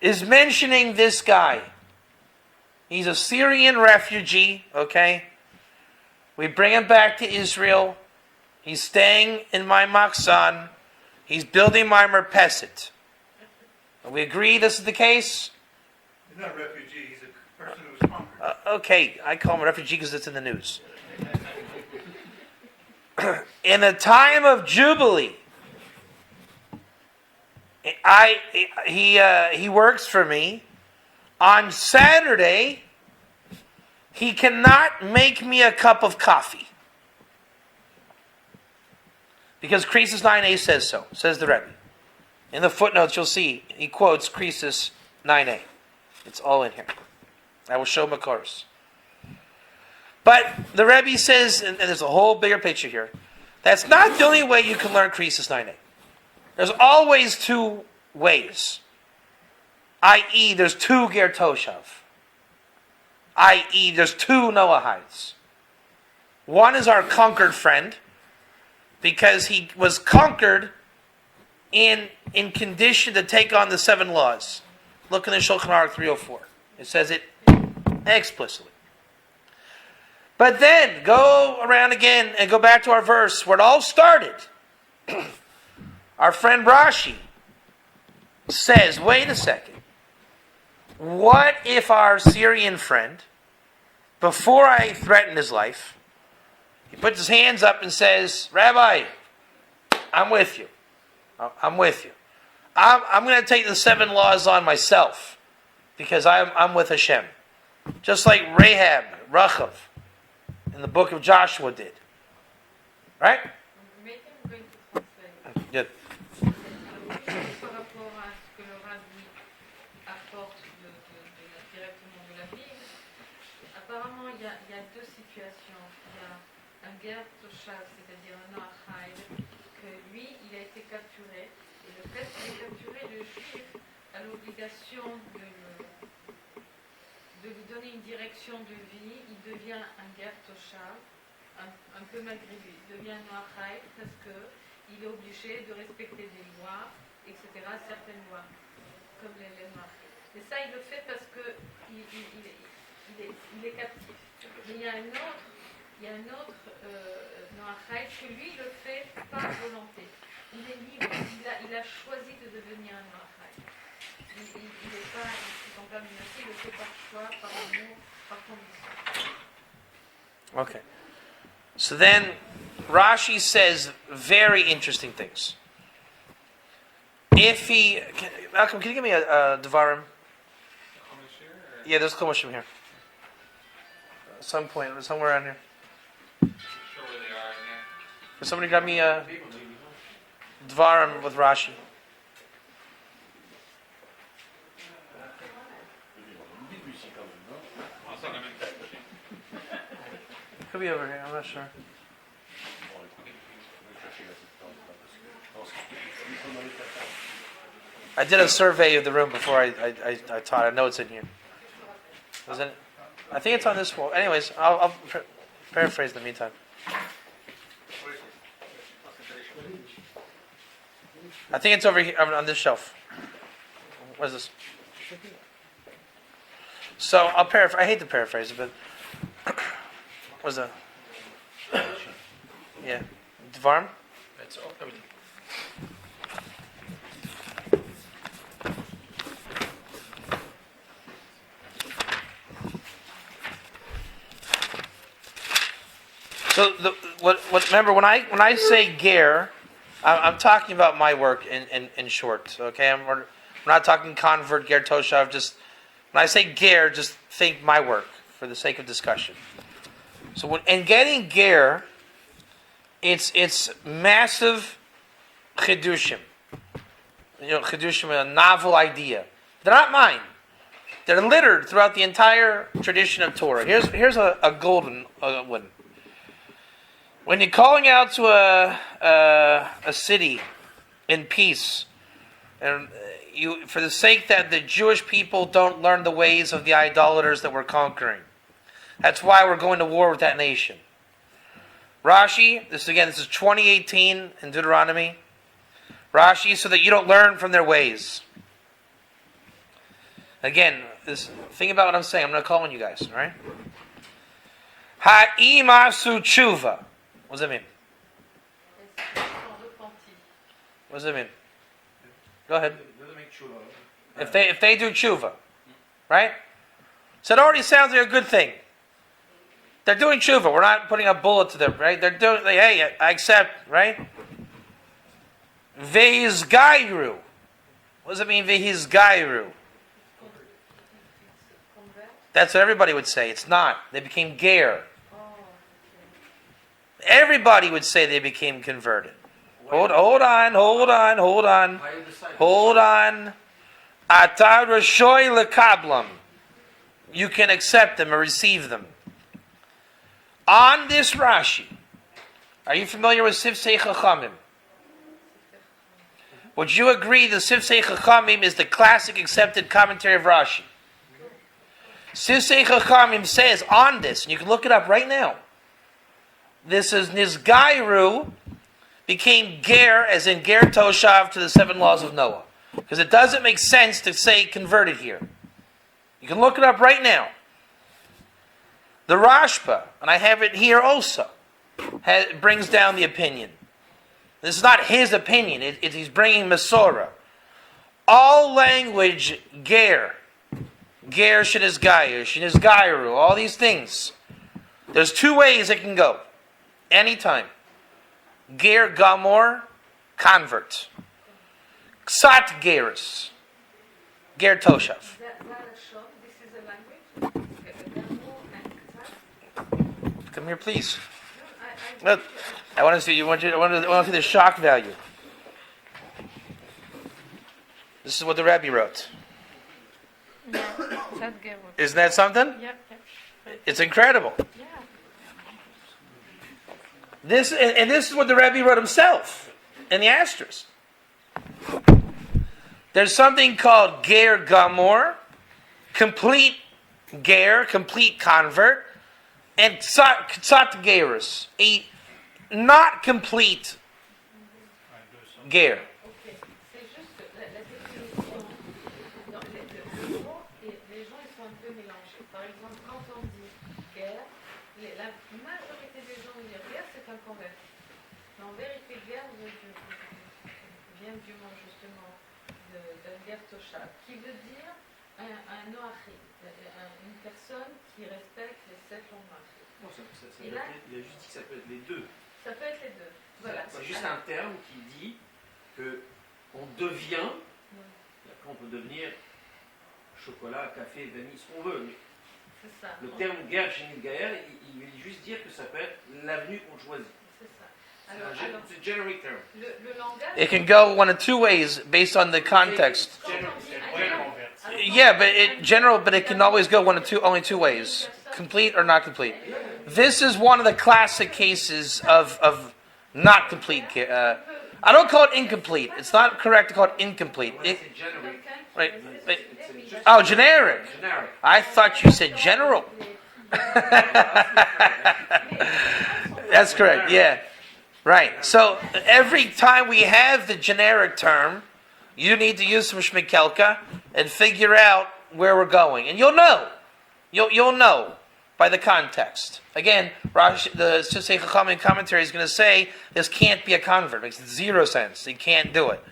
Is mentioning this guy. He's a Syrian refugee, okay? We bring him back to Israel. He's staying in my Machsan. He's building my Merpeset. We agree this is the case? He's not a refugee, he's a person who's conquered. Okay, I call him a refugee because it's in the news. In a time of Jubilee, he works for me. On Saturday, he cannot make me a cup of coffee. Because Creases 9a says so, says the Rebbe. In the footnotes, you'll see, he quotes Creases 9a. It's all in here. I will show Makoros. But the Rebbe says, and there's a whole bigger picture here, That's not the only way you can learn Krisis 9a. There's always two ways. I.e., there's two Ger Toshav. I.e., there's two Noahites. One is our conquered friend, because he was conquered in condition to take on the 7 laws. Look in the Shulchan Aruch 304. It says it explicitly. But then, go around again and go back to our verse where it all started. Our friend Rashi says, wait a second. What if our Syrian friend, before I threatened his life, he puts his hands up and says, Rabbi, I'm with you. I'm with you. I'm going to take the 7 laws on myself because I'm with Hashem. Just like Rahab, Rachav, in the book of Joshua did. Right? Maybe I'm going to translate. Good. Par rapport à ce que le rabbi apporte directement de la Bible, apparemment il y a deux situations. Il y a un Ger Toshav, c'est-à-dire un Noachide, que lui, il a été capturé. Et le fait qu'il est capturé, le juif a l'obligation de lui donner une direction de vie. Il devient un Ger Toshav, un peu malgré lui. Il devient un Noachide parce qu'il est obligé de respecter des lois, etc., certaines lois, comme les noirs. Et ça, il le fait parce qu'il est captif. Mais il y a un autre Noachide que lui, il le fait par volonté. Il est libre, il a choisi de devenir un Noachide. Il n'est pas menacé, il le fait par choix, par amour, par conviction. Okay. So then, Rashi says very interesting things. If he... Malcolm, can you give me a Devarim? Yeah, there's Chumashim here. At some point, somewhere around here. Sure where they are in there. Can somebody grab me a Devarim with Rashi? Also, I'm in touch with him. Could be over here, I'm not sure. I did a survey of the room before I taught. I know it's in here. Wasn't it? I think it's on this wall. Anyways, I'll paraphrase in the meantime. I think it's over here on this shelf. What is this? So I'll paraphrase. I hate to paraphrase it, but what's that? Yeah, Dvarm. It's all everything. So remember when I say ger, I'm talking about my work in short. Okay, we're not talking convert ger toshav. Just when I say ger, just think my work for the sake of discussion. So in getting ger, it's massive chidushim. Chidushim, a novel idea. They're not mine. They're littered throughout the entire tradition of Torah. Here's a golden one. When you're calling out to a city in peace, and you, for the sake that the Jewish people don't learn the ways of the idolaters that we're conquering, that's why we're going to war with that nation. Rashi, this is 2018 in Deuteronomy. Rashi, so that you don't learn from their ways. Again, think about what I'm saying. I'm not calling you guys, all right? Ha'imasu tshuva. What does that mean? What does that mean? Go ahead. If they do tshuva, right? So it already sounds like a good thing. They're doing tshuva. We're not putting a bullet to them, right? They're doing. Hey, I accept, right? Ve'izgayru. What does it mean? Ve'izgayru. That's what everybody would say. It's not. They became ger. Everybody would say they became converted. Hold on. Atar rashoy lekablam. You can accept them or receive them. On this Rashi, Are you familiar with Sifsei Chachamim? Would you agree the Sifsei Chachamim is the classic accepted commentary of Rashi? Sifsei Chachamim says on this, and you can look it up right now, this is Nizgairu became Ger, as in Ger Toshav, to the 7 laws of Noah. Because it doesn't make sense to say converted here. You can look it up right now. The Rashba, and I have it here also, brings down the opinion. This is not his opinion. He's bringing Masorah. All language, Ger, Shinizgairu, all these things. There's 2 ways it can go. Anytime. Ger Gamor, convert. Ksat Gerus, Ger Toshav. This is a language. Come here, please. No, Look, I want to see. I want to see the shock value. This is what the Rebbe wrote. Isn't that something? Yep. It's incredible. Yeah. This is what the Rebbe wrote himself in the asterisk. There's something called Ger Gamor, complete Ger, complete convert, and Ksat Gerus, a not complete Ger. Ok, c'est juste que la définition, dans le mot, les gens ils sont un peu mélangés. Par exemple, quand on dit guerre, la majorité des gens vont dire guerre, c'est un converti. Mais en vérité, guerre vient du mot justement d'un guerre tosha, qui veut dire un noachi, une personne qui respecte les 7 lois noachi. Non, Et là, il a juste dit que ça peut être les deux. ça peut être les deux. Voilà. C'est juste un terme qui dit que on devient, et après on peut devenir chocolat, café, vanille, ce qu'on veut. Mais C'est ça. le terme guerre chez Gaël, il veut juste dire que ça peut être l'avenue qu'on choisit. C'est ça. C'est Alors, un generic term. le langage. It can go one of 2 ways based on the context. Quand on dit un Yeah, but it can always go only two ways: complete or not complete. This is one of the classic cases of not complete. I don't call it incomplete. It's not correct to call it incomplete. When I say generic, Right. It's just Oh, generic. generic. I thought you said general. That's correct. Yeah. Right. So every time we have the generic term, you need to use some shmikelka and figure out where we're going, and you'll know. You'll know by the context. Again, the Sifsei Chachamim commentary is going to say this can't be a convert. It makes 0 sense. You can't do it.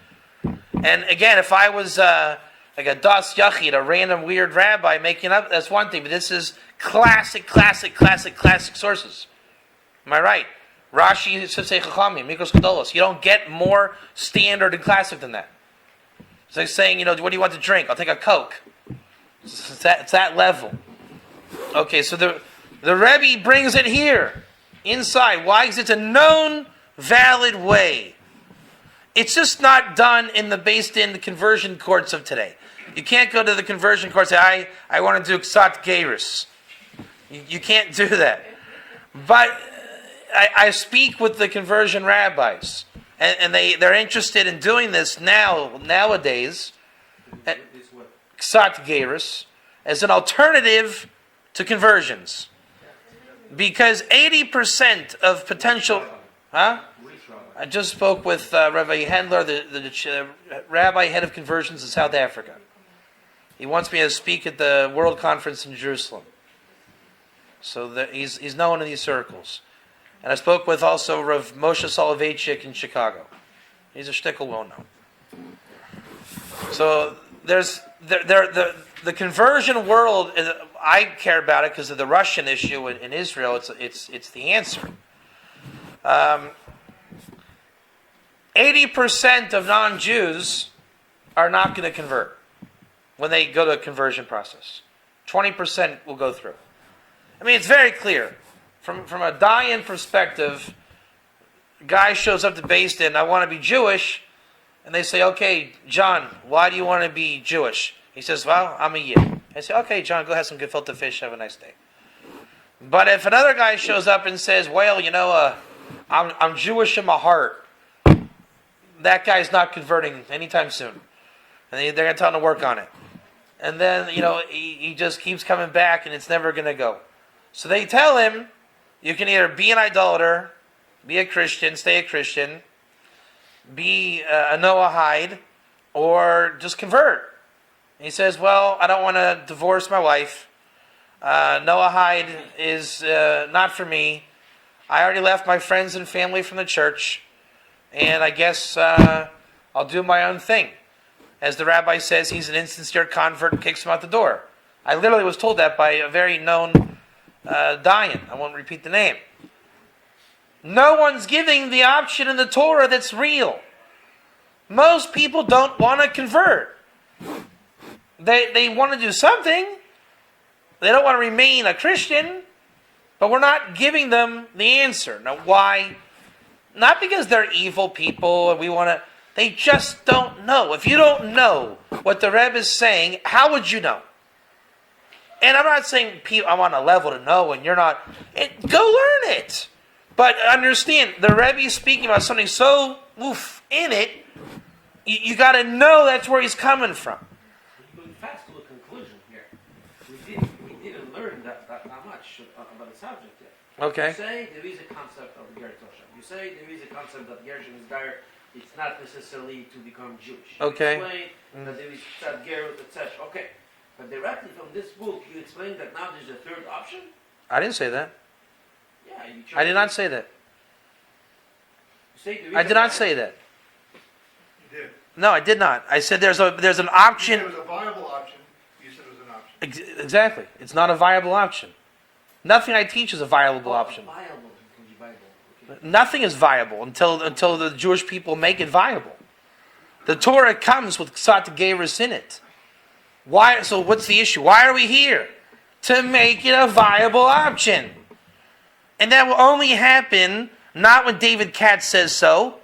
And again, if I was like a Das Yachid, a random weird rabbi making up, that's one thing. But this is classic sources. Am I right? Rashi, Sifsei Chachamim, Mikros Gedolos. You don't get more standard and classic than that. It's like saying, what do you want to drink? I'll take a Coke. It's that level. Okay, so the Rebbe brings it here, inside. Why? Because it's a known, valid way. It's just not done based in the conversion courts of today. You can't go to the conversion court and say, I want to do Ksat Gerus. You can't do that. But I speak with the conversion rabbis, and they're interested in doing this nowadays, Ksat Gerus, as an alternative to conversions. Because 80% of potential... Huh? I just spoke with Rabbi Handler, the rabbi head of conversions in South Africa. He wants me to speak at the World Conference in Jerusalem. So he's known in these circles. And I spoke with also Rav Moshe Soloveitchik in Chicago. He's a shtickle well-known. So there's the conversion world. I care about it because of the Russian issue in Israel. It's the answer. 80% of non-Jews are not going to convert when they go to a conversion process. 20% will go through. I mean, it's very clear. From a Dayan perspective, a guy shows up to Beis Din, I want to be Jewish, and they say, okay, John, why do you want to be Jewish? He says, well, I'm a Yid. I say, okay, John, go have some gefilte fish, have a nice day. But if another guy shows up and says, well, I'm Jewish in my heart. That guy's not converting anytime soon. And they're going to tell him to work on it. And then, he just keeps coming back and it's never going to go. So they tell him, you can either be an idolater, be a Christian, stay a Christian, be a Noahide, or just convert. And he says, well, I don't want to divorce my wife. Noahide is not for me. I already left my friends and family from the church, and I guess I'll do my own thing. As the rabbi says, he's an insincere convert and kicks him out the door. I literally was told that by a very known Dayan. I won't repeat the name. No one's giving the option in the Torah that's real. Most people don't want to convert. They want to do something. They don't want to remain a Christian. But we're not giving them the answer. Now, why? Not because they're evil people and we want to... They just don't know. If you don't know what the Rebbe is saying, how would you know? And I'm not saying I'm on a level to know and you're not. Go learn it. But understand, the Rebbe is speaking about something so in it, you got to know that's where he's coming from. We're going fast to a conclusion here. We didn't learn that much about the subject yet. Okay. You say there is a concept of Ger Tour. You say there is a concept that Gershon is there. It's not necessarily to become Jewish. Okay. You explain that there is Tzad Gerut, etc. Okay. But directly from this book, you explain that now there's a third option? I didn't say that. Yeah, you I did not say that. You say there is I did not say that. You did. No, I did not. I said there's an You said option. it was a viable option. You said it was an option. Exactly. It's not a viable option. Nothing I teach is a viable option. Viable can be viable. Okay. Nothing is viable until the Jewish people make it viable. The Torah comes with Ksat Geirus in it. Why? So what's the issue? Why are we here? To make it a viable option. And that will only happen not when David Katz says so,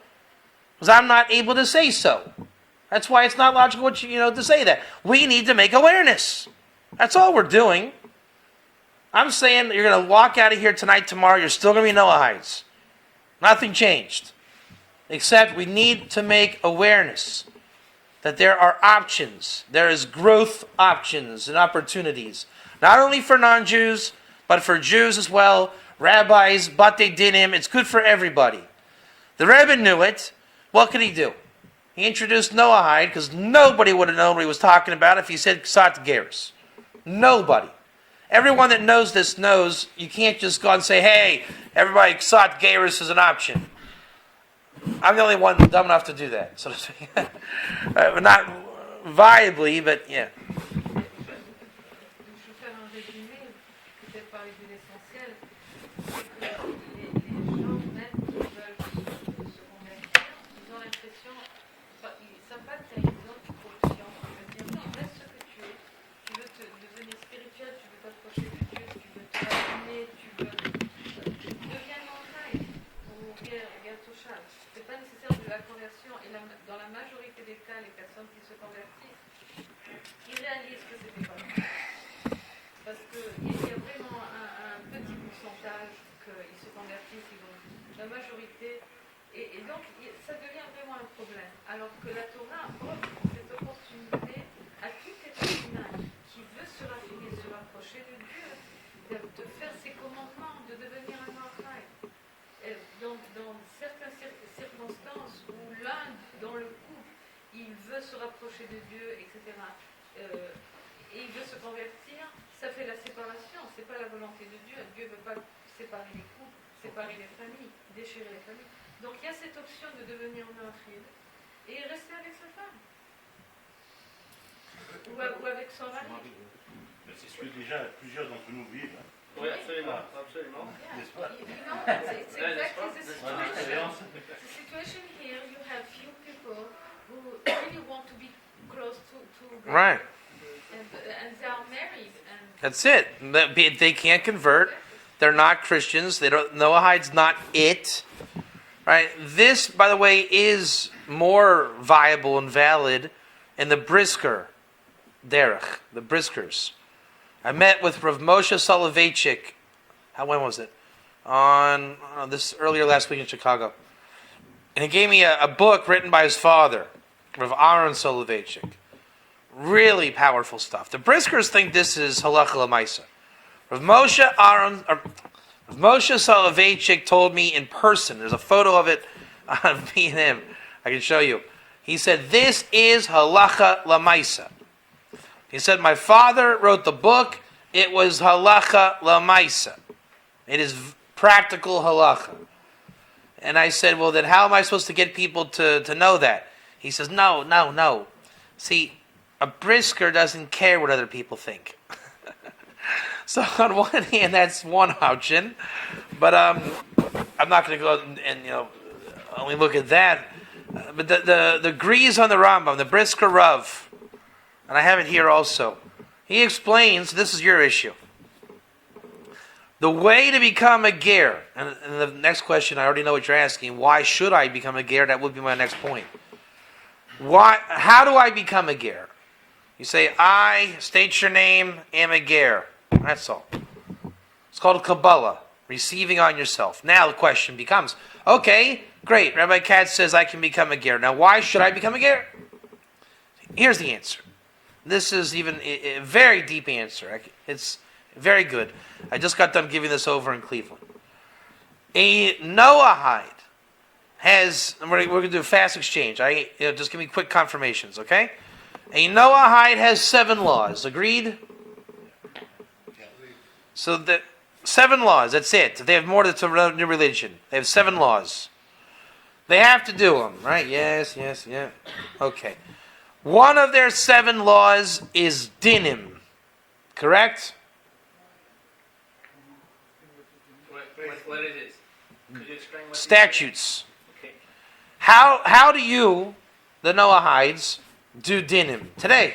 because I'm not able to say so. That's why it's not logical to say that. We need to make awareness. That's all we're doing. I'm saying you're going to walk out of here tonight, tomorrow, you're still going to be Noahides. Nothing changed. Except we need to make awareness that there are options. There is growth options and opportunities. Not only for non-Jews, but for Jews as well. Rabbis, Batei Dinim, it's good for everybody. The Rebbe knew it. What could he do? He introduced Noahide because nobody would have known what he was talking about if he said Ksat Geirus. Nobody. Everyone that knows this knows you can't just go and say, hey, everybody, Ksat Geirus is an option. I'm the only one dumb enough to do that, so to speak. Not viably, but yeah. Je vais faire un résumé, peut-être parler de l'essentiel. C'est que les gens, même qui veulent se convertir, ils ont l'impression, ils ne savent pas que tu as une autre option. Ils veulent dire, non, reste ce que tu es. Tu veux devenir spirituel, tu veux t'approcher de Dieu, tu veux te raffiner, tu veux... Deviens montagne ou Ger Tour. Ce n'est pas nécessaire de la conversion. Et dans la majorité des cas, les personnes qui se convertissent, ils réalisent que c'était pas vrai. Parce qu'il y a vraiment un petit pourcentage qu'ils se convertissent, la majorité, et donc ça devient vraiment un problème. Alors que la Torah offre cette opportunité à tout être humain qui veut se raffiner, se rapprocher de Dieu, de faire ses commandements, de devenir un Noachai. Dans certaines circonstances où l'un, dans le couple, il veut se rapprocher de Dieu, etc., et il veut se convertir, ça fait la séparation, c'est pas la volonté de Dieu. Dieu ne veut pas séparer les couples, séparer les familles, déchirer les familles. Donc il y a cette option de devenir Noachid et rester avec sa femme. Ou avec son mari. Mais c'est ce que déjà plusieurs d'entre nous vivent. Hein. Oui, absolument, absolument. Yeah. N'est-ce pas? It's exactly the situation. The situation here, you have few people who really want to be close to God. Right. And they are married. And That's it. They can't convert. They're not Christians. Noahide's not it. Right? This, by the way, is more viable and valid in the Brisker derech, the Briskers. I met with Rav Moshe Soloveitchik. When was it? on this earlier last week in Chicago. And he gave me a book written by his father, Rav Aaron Soloveitchik. Really powerful stuff. The Briskers think this is halacha l'maisa. Rav Moshe Soloveitchik told me in person. There's a photo of it on me and him. I can show you. He said, this is halacha l'maisa. He said, my father wrote the book. It was halacha l'maisa. It is practical halacha. And I said, well, then how am I supposed to get people to know that? He says, no. See, a brisker doesn't care what other people think. So on one hand, that's one option. But I'm not going to go and only look at that. But the Grease on the Rambam, the Brisker Rav, and I have it here also. He explains, this is your issue. The way to become a ger, and the next question, I already know what you're asking. Why should I become a ger? That would be my next point. How do I become a ger? You say, I, state your name, am a ger. That's all. It's called Kabbalah, receiving on yourself. Now the question becomes, okay, great. Rabbi Katz says I can become a ger. Now why should I become a ger? Here's the answer. This is even a very deep answer. It's very good. I just got done giving this over in Cleveland. A Noahide has, and we're going to do a fast exchange. Just give me quick confirmations, okay? A Noahide has 7 laws. Agreed? So the 7 laws, that's it. They have more to new religion. They have 7 laws. They have to do them, right? Yes, yeah. Okay. One of their 7 laws is dinim. Correct? What it is? Could you explain what Statutes. Okay. How do you, the Noahides, do dinim today?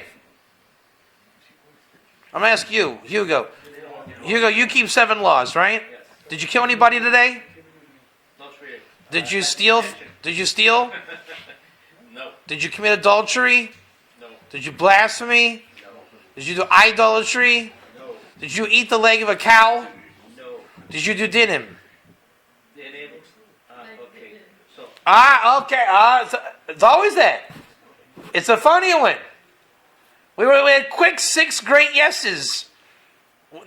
I'm going to ask you, Hugo. Hugo, you keep 7 laws, right? Yes. Did you kill anybody today? Not really. Did you steal? Did you steal? No. Did you commit adultery? No. Did you blasphemy? No. Did you do idolatry? No. Did you eat the leg of a cow? No. Did you do dinim? The enables. Okay. So. Okay. It's always that. It's a funny one. We had quick 6 great yeses.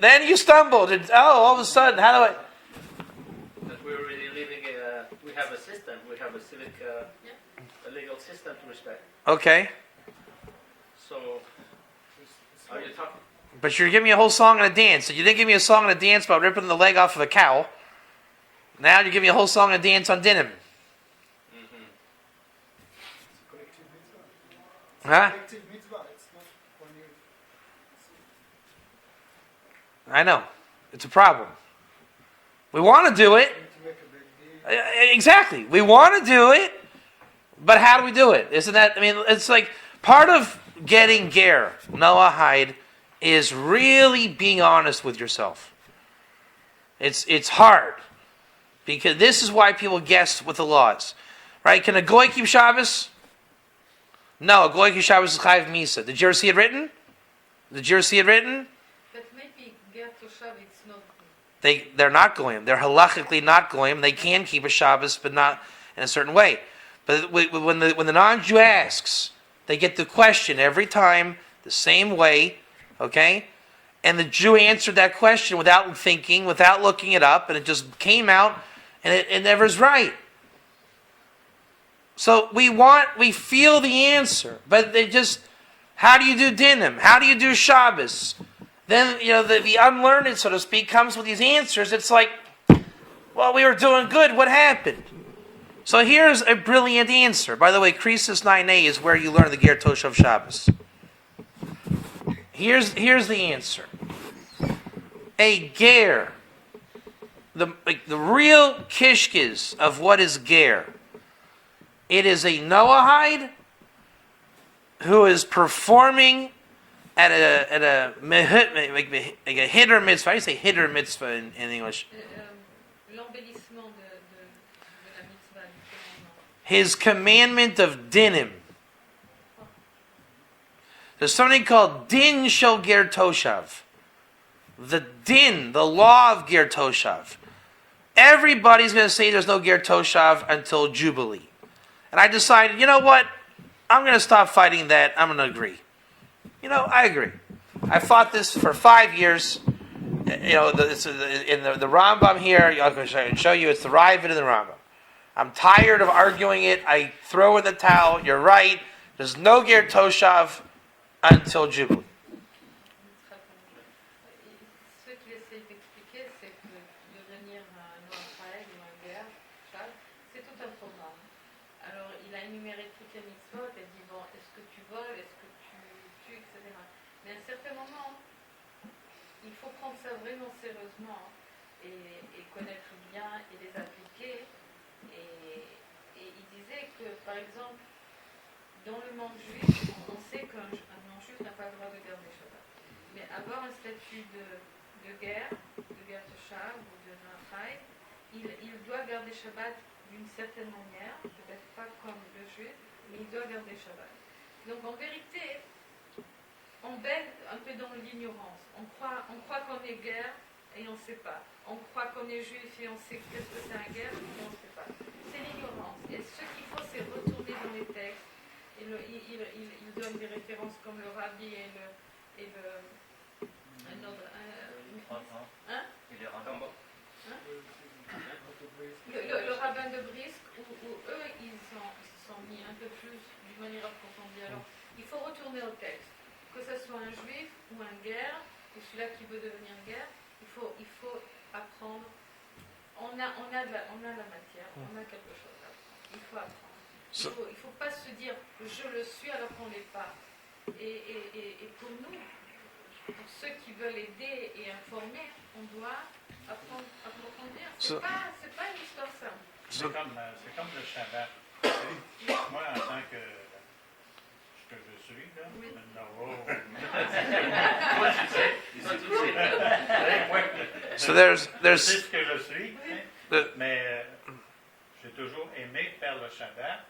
Then you stumbled, and all of a sudden, how do I? That we're really living we have a system. We have a civic, a legal system to respect. Okay. So, are you talking? But you're giving me a whole song and a dance. So you didn't give me a song and a dance about ripping the leg off of a cow. Now you're giving me a whole song and a dance on dinim. Huh? I know. It's a problem. We want to do it. Exactly. We want to do it, but how do we do it? Isn't that, it's like part of getting ger, Noahide, is really being honest with yourself. It's hard. Because this is why people guess with the laws. Right? Can a goy keep Shabbos? No, a goy keep Shabbos is chayiv misa. Did you ever see it written? But maybe Ger Toshav, it's not. They're not goyim. They're halachically not goyim. They can keep a Shabbos, but not in a certain way. But when the non-Jew asks, they get the question every time the same way, okay? And the Jew answered that question without thinking, without looking it up, and it just came out, and it never is right. So we feel the answer, but they just, how do you do dinim? How do you do Shabbos? Then, the unlearned, so to speak, comes with these answers. It's like, well, we were doing good. What happened? So here's a brilliant answer. By the way, Krisis 9a is where you learn the Ger Tour of Shabbos. Here's the answer. A ger, the real kishkis of what is ger, it is a Noahide who is performing at a hitter mitzvah. How do you say hitter mitzvah in English? L'embellissement de la mitzvah, du commandement. His commandment of dinim. There's something called din shel ger toshav. The din, the law of ger toshav. everybody's going to say there's no Ger Toshav until Jubilee. And I decided, you know what? I'm going to stop fighting that. I'm going to agree. I agree. I fought this for 5 years. It's in the Rambam here. I can show you. It's the Ravid in the Rambam. I'm tired of arguing it. I throw in the towel. You're right. There's no Ger Toshav until Jubilee. Ce qu'il essaie d'expliquer, c'est que devenir un Noachaï ou un Ger, c'est tout un programme. Alors, il a énuméré toutes les mitzvot et dit, bon, est-ce que tu voles, est-ce que tu tues, etc. Mais à un certain moment, il faut prendre ça vraiment sérieusement et connaître bien et les appliquer. Et il disait que, par exemple, dans le monde juif, on sait qu'un non-juif n'a pas le droit de garder Shabbat. Mais avoir un statut de guerre Toshav ou de Noachaï, il doit garder Shabbat d'une certaine manière, peut-être pas comme le juif, mais il doit garder Shabbat. Donc en vérité, on baigne un peu dans l'ignorance. On croit qu'on est guerre et on ne sait pas. On croit qu'on est juif et on sait qu'est-ce que c'est un guerre et on ne sait pas. C'est l'ignorance. Et ce qu'il faut, c'est retourner dans les textes. Et il donne des références comme le Rabbi et un autre. Hein? Le rabbin de Brisk, où eux, ils se sont mis un peu plus d'une manière approfondie. Alors, il faut retourner au texte. Que ce soit un juif ou un guerre, ou celui-là qui veut devenir guerre, il faut apprendre. On a la matière, on a quelque chose à apprendre. Il faut apprendre. Il ne faut pas se dire je le suis alors qu'on ne l'est pas. Et pour nous, pour ceux qui veulent aider et informer, on doit approfondir. C'est pas une histoire simple. C'est comme le Shabbat. Moi, en tant que je suis, là, Oui. So there's Je sais ce que je suis, mais j'ai toujours aimé faire le Shabbat.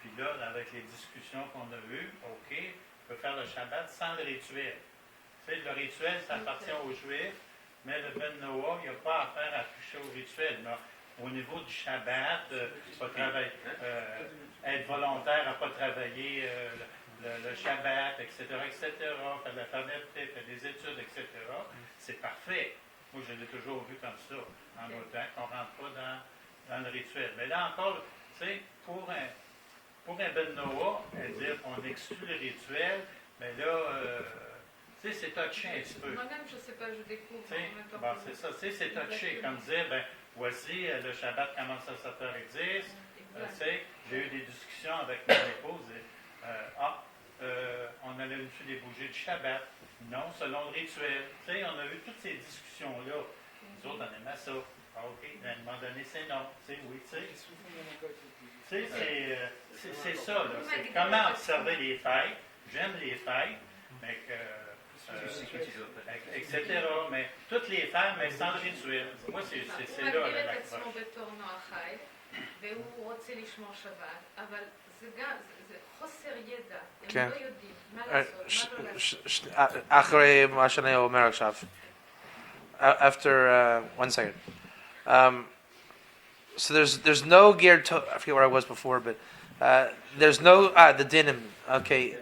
Puis là, avec les discussions qu'on a eues, OK, on peut faire le Shabbat sans le rituel. Tu sais, le rituel, ça appartient aux Juifs, mais le Ben Noah, il n'y a pas affaire à toucher au rituel. Mais au niveau du Shabbat, être volontaire à ne pas travailler le Shabbat, etc., faire de la famille, faire des études, etc., c'est parfait. Moi, je l'ai toujours vu comme ça, en autant qu'on ne rentre pas dans le rituel. Mais là encore, tu sais, pour un Ben Noah, dire qu'on exclut le rituel, mais là, tu sais, c'est touché un petit peu. Moi-même, je ne sais pas, je découvre. Bon, c'est ça, tu sais, c'est touché. Comme dire, ben, voici, le Shabbat commence à 7h10. Tu sais, j'ai eu des discussions avec mon épouse. On allume-tu les bougies du Shabbat? Non, selon le rituel. Tu sais, on a eu toutes ces discussions-là. Nous autres, on aimait ça. OK, à un moment donné, c'est non. Tu sais, oui, tu sais. Tu sais, c'est ça, là. C'est comment observer les fêtes. J'aime les fêtes, mais etc. Mais toutes les fêtes, mais sans le rituel. Moi, c'est là l'approche. והוא רוצה לשמור שבת, אבל זה חוסר ידע, כן. הם לא יודעים מה לעשות, מה לא לעשות. אחרי מה שאני אומר עכשיו. After 1 second. So there's no Ger Toshav. I forget where I was before, but there's no the dinim. Okay,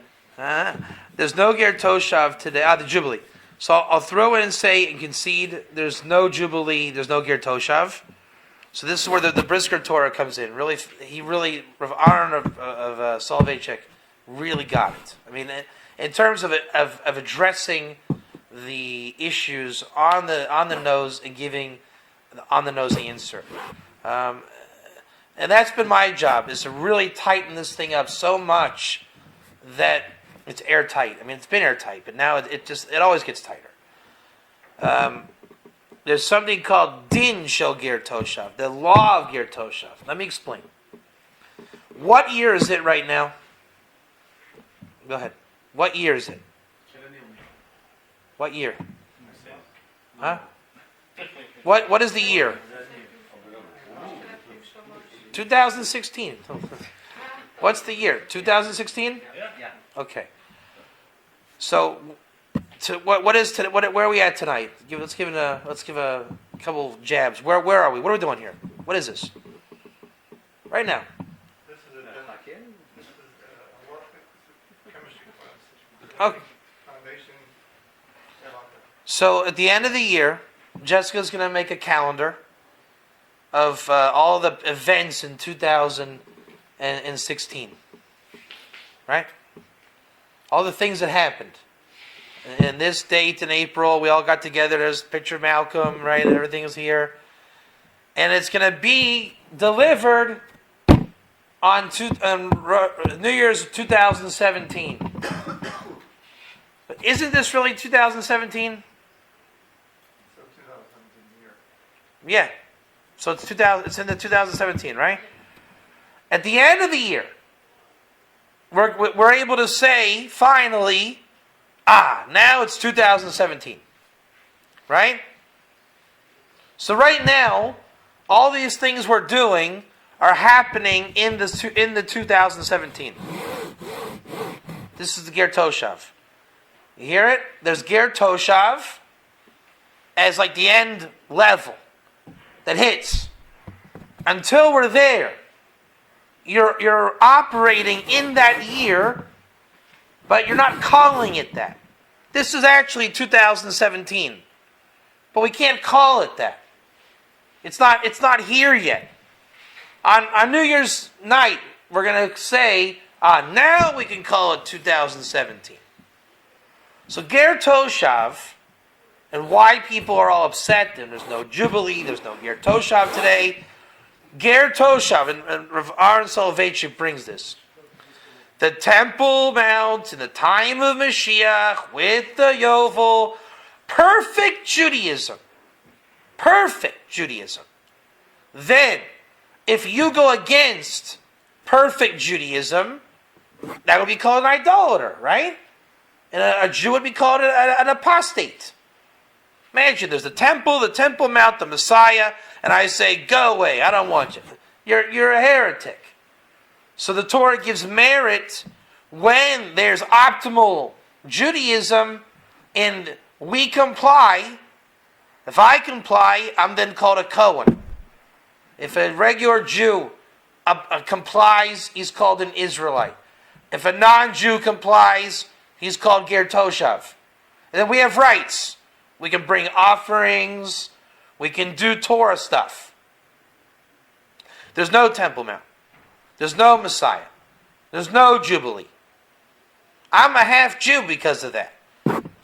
there's no Ger Toshav today. The Jubilee. So I'll throw in and say and concede. There's no Jubilee. There's no Ger Toshav. So this is where the Brisker Torah comes in. Really, Rav Aaron of Soloveitchik really got it. I mean, in terms of addressing the issues on the nose and giving on the nose answer. And that's been my job, is to really tighten this thing up so much that it's airtight. I mean, it's been airtight, but now it always gets tighter. There's something called Din Shel Ger Toshav, the law of Ger Toshav. Let me explain. What year is it right now? Go ahead. What year is it? What year? Huh? What is the year? 2016. What's the year? 2016? Yeah. Okay. So what is today? Where are we at tonight? Let's give a couple jabs. Where are we? What are we doing here? What is this? Right now. This is a work chemistry class. Okay. Foundation. So at the end of the year, Jessica's going to make a calendar of all the events in 2016. Right? All the things that happened. And this date in April, we all got together. There's a picture of Malcolm, right? Everything is here. And it's going to be delivered on New Year's 2017. But isn't this really 2017? So 2017 year. Yeah. So it's 2000. It's in the 2017, right? At the end of the year, we're able to say finally, now it's 2017, right? So right now, all these things we're doing are happening in the 2017. This is the Ger Toshav. You hear it? There's Ger Toshav as like the end level that hits. Until we're there, you're operating in that year, but you're not calling it that. This is actually 2017, but we can't call it that. It's not here yet. On New Year's night, we're going to say, now we can call it 2017. So Ger Toshav, and why people are all upset, and there's no Jubilee, there's no Ger Toshav today. Ger Toshav, and Rav Aaron Soloveitchik brings this. The Temple Mount in the time of Mashiach with the Yovel, perfect Judaism. Perfect Judaism. Then, if you go against perfect Judaism, that would be called an idolater, right? And a Jew would be called an apostate. Imagine there's the Temple Mount, the Messiah, and I say, go away, I don't want you. You're a heretic. So the Torah gives merit when there's optimal Judaism and we comply. If I comply, I'm then called a Cohen. If a regular Jew complies, he's called an Israelite. If a non-Jew complies, he's called Ger Toshav. And then we have rights. We can bring offerings. We can do Torah stuff. There's no Temple Mount. There's no Messiah. There's no Jubilee. I'm a half Jew because of that.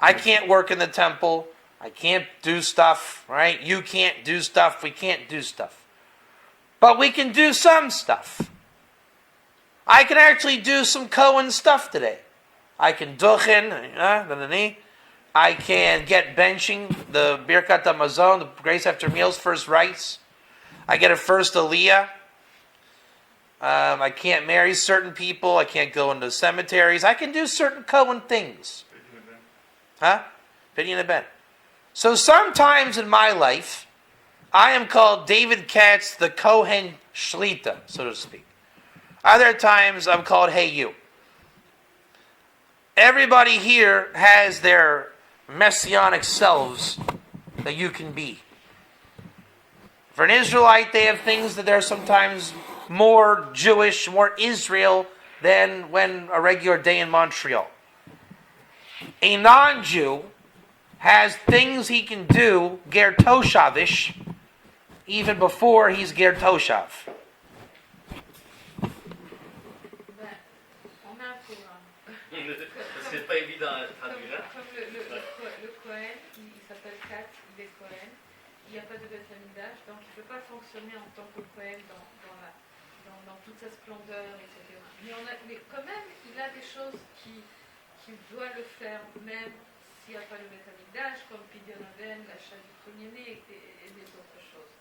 I can't work in the temple. I can't do stuff, right? You can't do stuff. We can't do stuff. But we can do some stuff. I can actually do some Cohen stuff today. I can duchen, I can get benching, the Birkat HaMazon, the grace after meals, first rites. I get a first aliyah. I can't marry certain people. I can't go into cemeteries. I can do certain Cohen things. Pidyon Ben. So sometimes in my life, I am called David Katz, the Kohen Shlita, so to speak. Other times I'm called Hey You. Everybody here has their messianic selves that you can be. For an Israelite, they have things that they're sometimes more Jewish, more Israel than when a regular day in Montreal. A non-Jew has things he can do, Ger Toshavish, even before he's Ger Toshav. C'est pas évident à traduire. Comme le Cohen, il s'appelle Katz, il est Cohen. Il n'y a pas de Beth Amikdash, donc il ne peut pas fonctionner en tant que Cohen dans toute sa splendeur, etc. Mais quand même, il a des choses qu'il doit le faire, même s'il n'y a pas le Beth Amikdash, comme Pidyon Ben, l'achat du premier-né et des autres choses.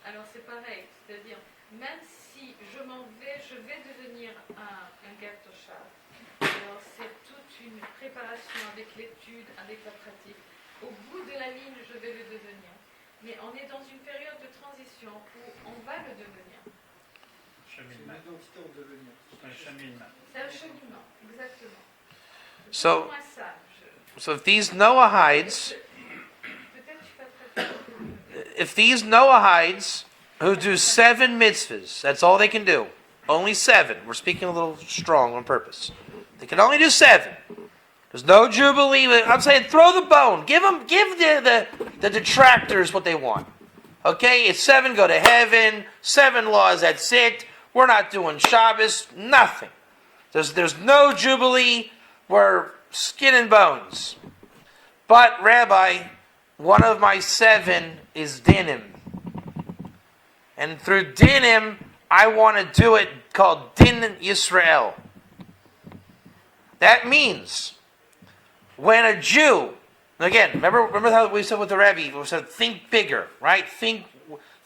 Alors c'est pareil, c'est-à-dire, même si je vais devenir un Ger Toshav. Alors c'est toute une préparation avec l'étude, avec la pratique. Au bout de la ligne, je vais le devenir. Mais on est dans une période de transition où on va le devenir. Cheminement. C'est un cheminement. C'est un cheminement, exactement. So, Moi, ça, So if these Noahides, Peut-être je suis pas très sûre. if these Noahides who do 7 mitzvahs, that's all they can do. Only 7. We're speaking a little strong on purpose. They can only do 7. There's no jubilee. I'm saying throw the bone. Give the detractors what they want. Okay, it's 7 go to heaven. 7 laws. That's it. We're not doing Shabbos. Nothing. There's no jubilee. We're skin and bones. But Rabbi, one of my 7 is dinim, and through dinim, I want to do it called din Yisrael. That means when a Jew, again, remember how we said with the Rebbe, we said think bigger, right? Think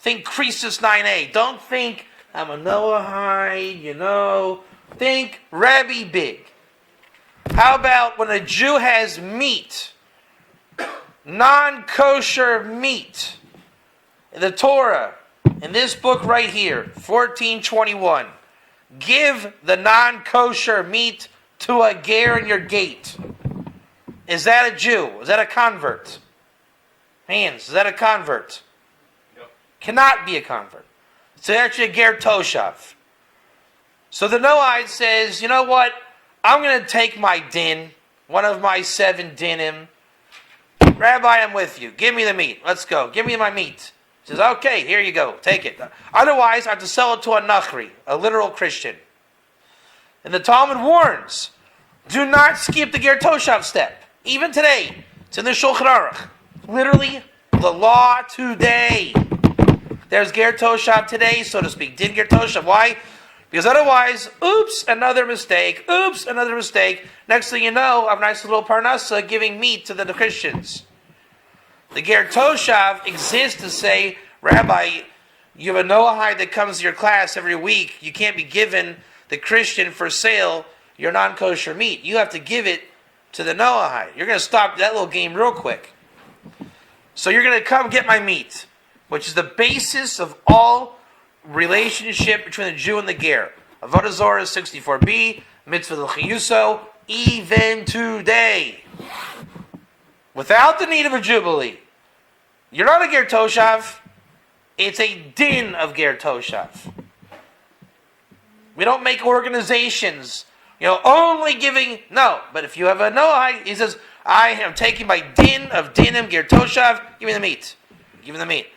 Croesus 9a. Don't think I'm a Noahide, Think Rebbe big. How about when a Jew has meat, non-kosher meat, the Torah, in this book right here, 14:21, give the non-kosher meat to a ger in your gate. Is that a Jew? Is that a convert? Hands, is that a convert? Yep. Cannot be a convert. It's actually a ger toshav. So the Noahide says, you know what? I'm going to take my din, one of my 7 dinim. Rabbi, I'm with you. Give me the meat. Let's go. Give me my meat. He says, okay, here you go. Take it. Otherwise, I have to sell it to a nachri, a literal Christian. And the Talmud warns, do not skip the ger toshav step. Even today, it's in the Shulchan Aruch. Literally, the law today. There's ger toshav today, so to speak. Din ger toshav. Why? Because otherwise, oops, another mistake. Oops, another mistake. Next thing you know, I have a nice little parnasa giving meat to the Christians. The ger toshav exists to say, Rabbi, you have a Noahide that comes to your class every week. You can't be given the Christian for sale your non-kosher meat. You have to give it to the Noahide. You're going to stop that little game real quick. So you're going to come get my meat, which is the basis of all relationship between the Jew and the ger. Avodah Zorah 64b, mitzvah l'chiyuso, even today. Without the need of a jubilee. You're not a ger toshav. It's a din of ger toshav. We don't make organizations, only giving. No, but if you have a Noahide, he says, I am taking my din of dinim ger toshav. Give me the meat. Give me the meat.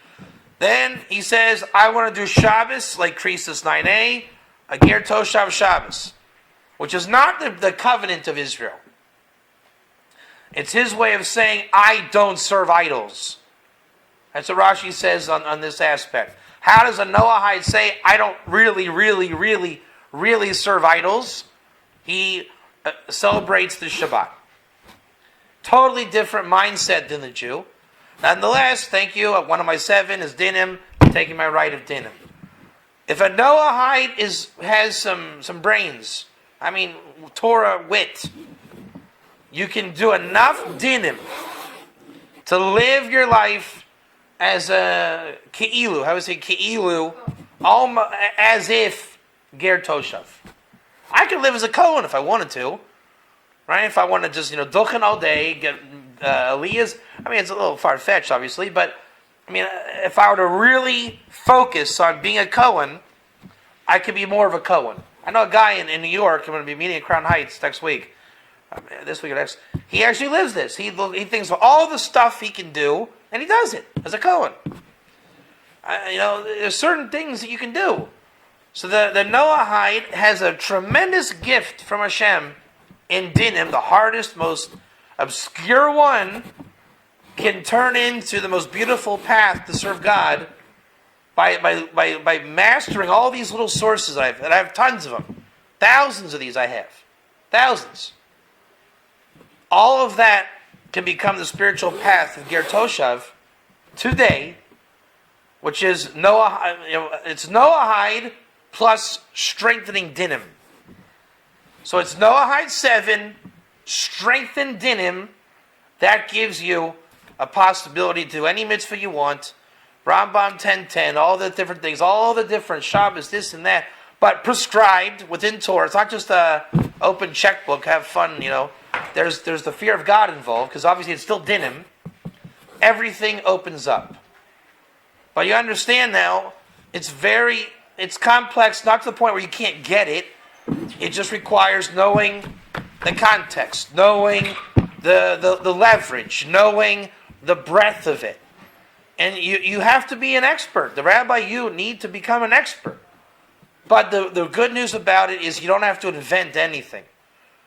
Then he says, I want to do Shabbos like Croesus 9a, a ger toshav Shabbos, which is not the covenant of Israel. It's his way of saying, I don't serve idols. That's what Rashi says on this aspect. How does a Noahide say, I don't really serve idols? He celebrates the Shabbat. Totally different mindset than the Jew. Nonetheless, thank you. One of my 7 is dinim. I'm taking my right of dinim. If a Noahide has some brains, Torah wit, you can do enough dinim to live your life as a ke'ilu. How would I say ke'ilu? As if ger toshav. I could live as a Kohen if I wanted to. Right? If I want to just, duchen all day, get aliyahs. It's a little far-fetched, obviously, but, if I were to really focus on being a Kohen, I could be more of a Kohen. I know a guy in New York, I'm going to be meeting at Crown Heights next week, this week or next. He actually lives this. He thinks of all the stuff he can do, and he does it as a Kohen. There's certain things that you can do. So the Noahide has a tremendous gift from Hashem in dinim, the hardest, most obscure one, can turn into the most beautiful path to serve God by mastering all these little sources I have tons of them. Thousands of these I have. Thousands. All of that can become the spiritual path of ger toshav today, which is it's Noahide plus strengthening dinim. So it's Noahide 7, strengthen dinim. That gives you a possibility to do any mitzvah you want. Rambam 10:10, all the different things, all the different Shabbos, this and that, but prescribed within Torah. It's not just a open checkbook, have fun, there's the fear of God involved, because obviously it's still dinim, everything opens up. But you understand now, it's complex, not to the point where you can't get it. It just requires knowing the context, knowing the leverage, knowing the breadth of it. And you have to be an expert. The rabbi, you need to become an expert. But the good news about it is you don't have to invent anything.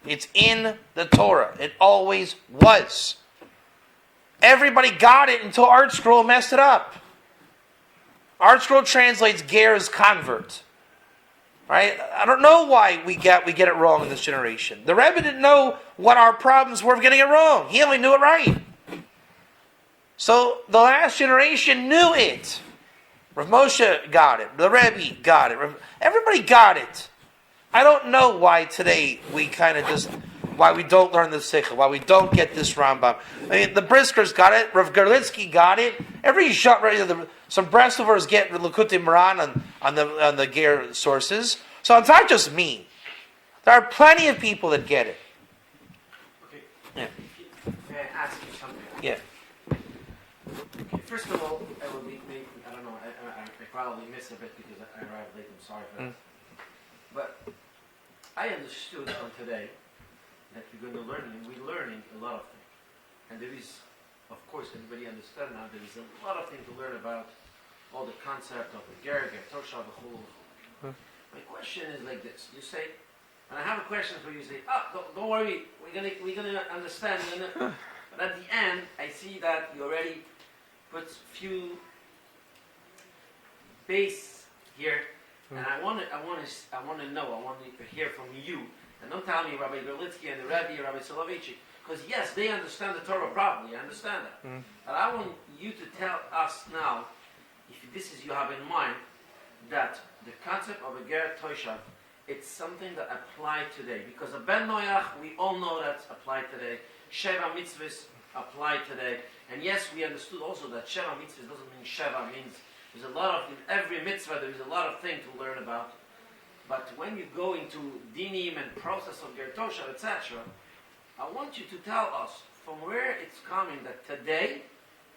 It's in the Torah. It always was. Everybody got it until Art Scroll messed it up. Art Scroll translates ger as convert. Right? I don't know why we get it wrong in this generation. The Rebbe didn't know what our problems were of getting it wrong. He only knew it right. So the last generation knew it. Rav Moshe got it. The Rebbe got it. Everybody got it. I don't know why today we why we don't learn the Sikha, why we don't get this Rambam. I mean, the Briskers got it. Rav Gerlitsky got it. Some Breslovers get Likutei Moran on the Ger sources. So it's not just me. There are plenty of people that get it. Okay. Yeah. May I ask you something? Yeah. Okay, first of all, I will be, I don't know, I probably missed a bit because I arrived late. I'm sorry for that. But I understood from today that we're going to learn, and we're learning a lot of things. And there is, of course, everybody understands now, there is a lot of things to learn about all the concept of the Ger Toshav, the whole. My question is like this. You say, and I have a question for you, you say, don't worry, we're gonna understand. But at the end, I see that you already put few base here, and I want to know, I want to hear from you. And don't tell me Rabbi Berlitsky and the Rebbe, Rabbi Soloveitchik, because yes, they understand the Torah properly. I understand that. But I want you to tell us now, if this is you have in mind, that the concept of a Ger Toshav, it's something that applies today. Because a Ben Noach, we all know that's applied today. Sheva mitzvahs apply today. And yes, we understood also that Sheva mitzvahs doesn't mean Sheva, means there's a lot of, in every mitzvah there is a lot of things to learn about. But when you go into dinim and process of Ger Toshav, etc., I want you to tell us from where it's coming that today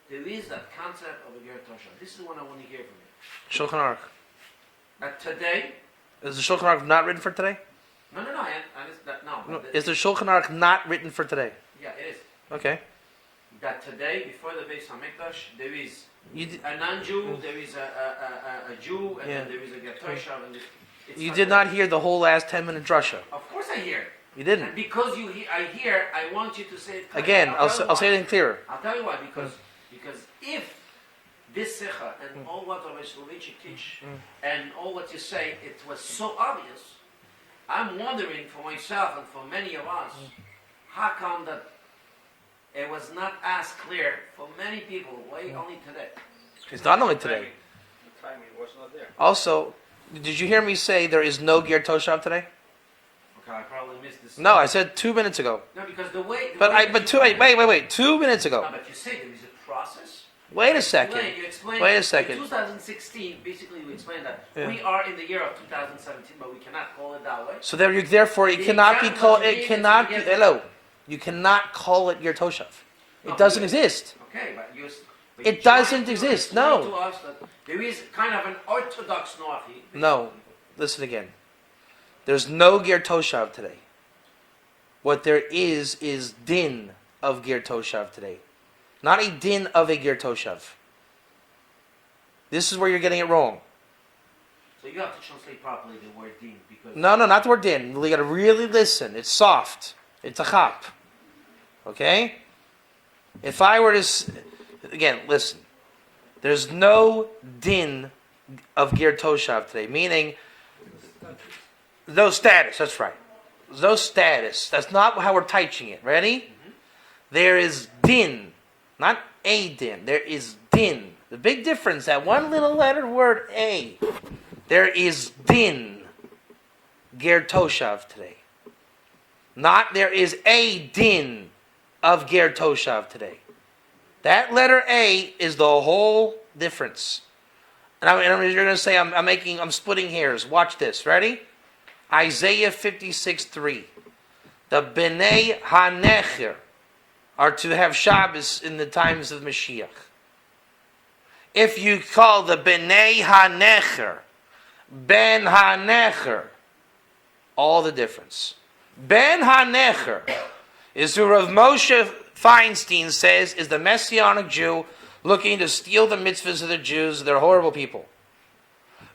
there is that concept of a Ger Toshav. This is what I want to hear from you. Shulchan Aruch. That today... Is the Shulchan Aruch not written for today? No. No. Is the Shulchan Aruch not written for today? Yeah, it is. Okay. That today, before the Beis HaMikdash, there is a non-Jew, there is a Jew, and then there is a Ger Toshav. You did not hear the whole last 10-minute drasha. Of course I hear. You didn't. And because I hear, I want you to say it. Again, I'll say it clearer. I'll tell you why. Because if this Sikha and all what Rabbi Soloveitchik teach and all what you say, it was so obvious, I'm wondering for myself and for many of us, how come that it was not as clear for many people, why only today? It's not only today. The timing was not there. Also, did you hear me say there is no Ger Toshav today? Okay, I probably missed this. No, I said 2 minutes ago. No, because the way... Wait, 2 minutes ago. No, but you say there is a process. Wait a second. You explained Wait a second. In 2016, basically you explained that Yeah. we are in the year of 2017, but we cannot call it that way. So therefore, it cannot be called. It cannot be. Hello, you cannot call it Ger Toshav. It doesn't exist. Okay, but It doesn't exist. No. To us that there is kind of an orthodox Noachi. No. Listen again. There's no Ger Toshav today. What there is din of Ger Toshav today. Not a din of a Ger Toshav. This is where you're getting it wrong. So you have to translate properly the word din because... No, not the word din. You got to really listen. It's soft. It's a chap. Okay? If I were to... Again, listen. There's no din of Ger Toshav today. Meaning, no status. That's right. There's no status. That's not how we're teaching it. Ready? There is din. Not a din. There is din. The big difference, that one little letter word a. There is din. Ger Toshav today. Not there is a din of Ger Toshav today. That letter A is the whole difference. And you're going to say I'm splitting hairs. Watch this. Ready? Isaiah 56:3. the Bnei HaNecher are to have Shabbos in the times of Mashiach. If you call the Bnei HaNecher Ben HaNecher, all the difference. Ben HaNecher is who Rav Moshe Feinstein says is the Messianic Jew looking to steal the mitzvahs of the Jews. They're horrible people.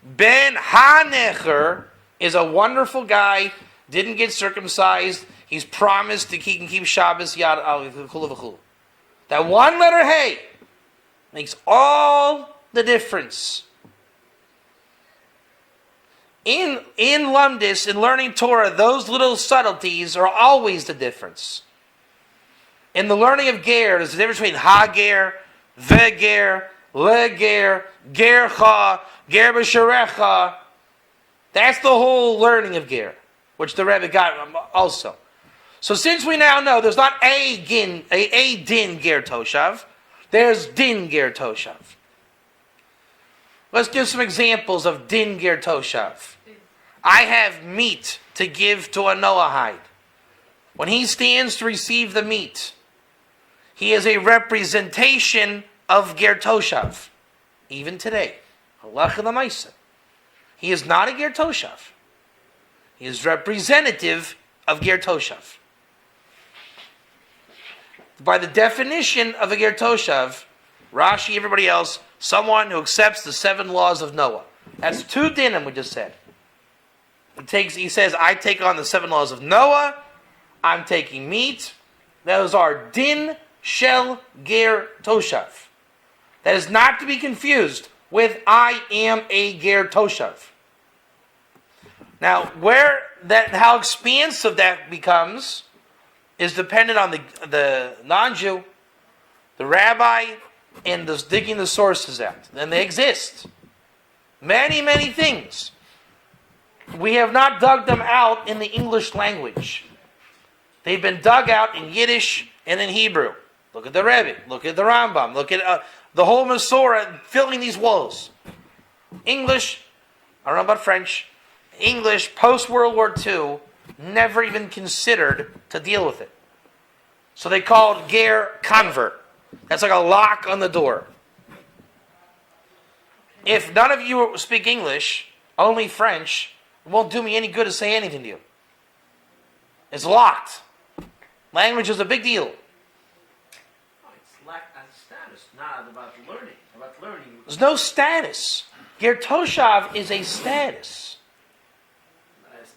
Ben HaNecher is a wonderful guy, didn't get circumcised, he's promised that he can keep Shabbos, yada, v'chulu v'chulu. That one letter hey makes all the difference. In Lumdis, in learning Torah, those little subtleties are always the difference. In the learning of Ger, there's a difference between Ha-Ger, Ve-Ger, Le-Ger, Ger-Cha, Ger B'Sharecha. That's the whole learning of Ger, which the Rebbe got also. So since we now know there's not a din Ger Toshav, there's din Ger Toshav. Let's give some examples of din Ger Toshav. I have meat to give to a Noahide. When he stands to receive the meat, he is a representation of Ger Toshav. Even today. Halacha l'maisa. He is not a Ger Toshav. He is representative of Ger Toshav. By the definition of a Ger Toshav, Rashi, everybody else, someone who accepts the 7 laws of Noah. That's 2 dinim we just said. He says, I take on the 7 laws of Noah, I'm taking meat. Those are din shel ger toshav. That is not to be confused with I am a ger toshav. Now, how expansive that becomes is dependent on the non-Jew, the rabbi, and digging the sources out. And they exist. Many, many things. We have not dug them out in the English language. They've been dug out in Yiddish and in Hebrew. Look at the Rebbe. Look at the Rambam. Look at the whole Masorah filling these walls. English, I don't know about French, English post-World War II never even considered to deal with it. So they called ger convert. That's like a lock on the door. If none of you speak English, only French, it won't do me any good to say anything to you. It's locked. Language is a big deal. Oh, it's lack of status, not about learning. About learning. There's no status. Ger Toshav is a status.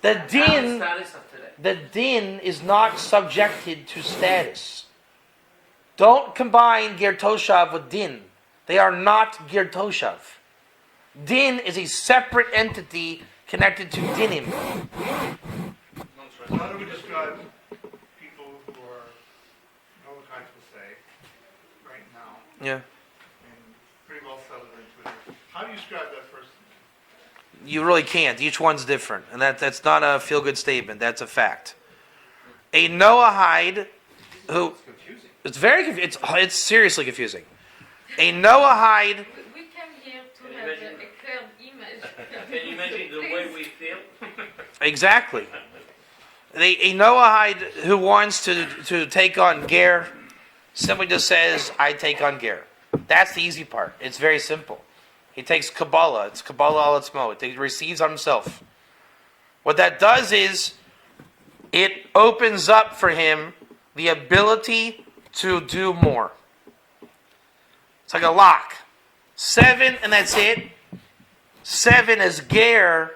The din is not subjected to status. Don't combine Ger Toshav with din. They are not Ger Toshav. Din is a separate entity connected to dinim. How do we describe people who are, Noachites will say, right now, Yeah. and pretty well settled into it? How do you describe that person? You really can't. Each one's different. And that's not a feel-good statement. That's a fact. A Noahide who... It's confusing. It's very confusing. It's seriously confusing. A Noahide... We came here to have a clear image. Can you imagine the way we feel? Exactly. A Noahide who wants to take on Ger simply just says, I take on Ger. That's the easy part. It's very simple. He takes Kabbalah. It's Kabbalah al atzmo. He receives on himself. What that does is, it opens up for him the ability to do more. It's like a lock. 7 and that's it. 7 as Ger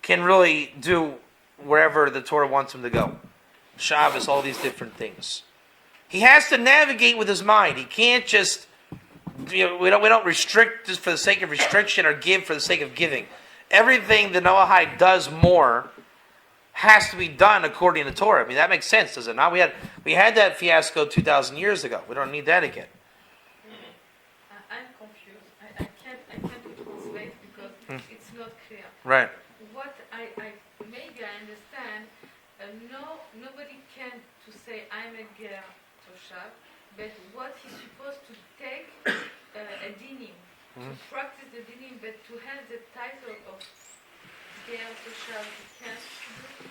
can really do wherever the Torah wants him to go. Shabbos, all these different things. He has to navigate with his mind. He can't just, we don't restrict just for the sake of restriction or give for the sake of giving. Everything the Noahide does more has to be done according to Torah. I mean, that makes sense, does it not? We had that fiasco 2,000 years ago. We don't need that again. I'm confused. I can't translate because it's not clear. Right. What I maybe I understand, nobody can to say I'm a ger toshav, but what he's supposed to take a dinim, to practice the dinim, but to have the title of ger toshav, he can't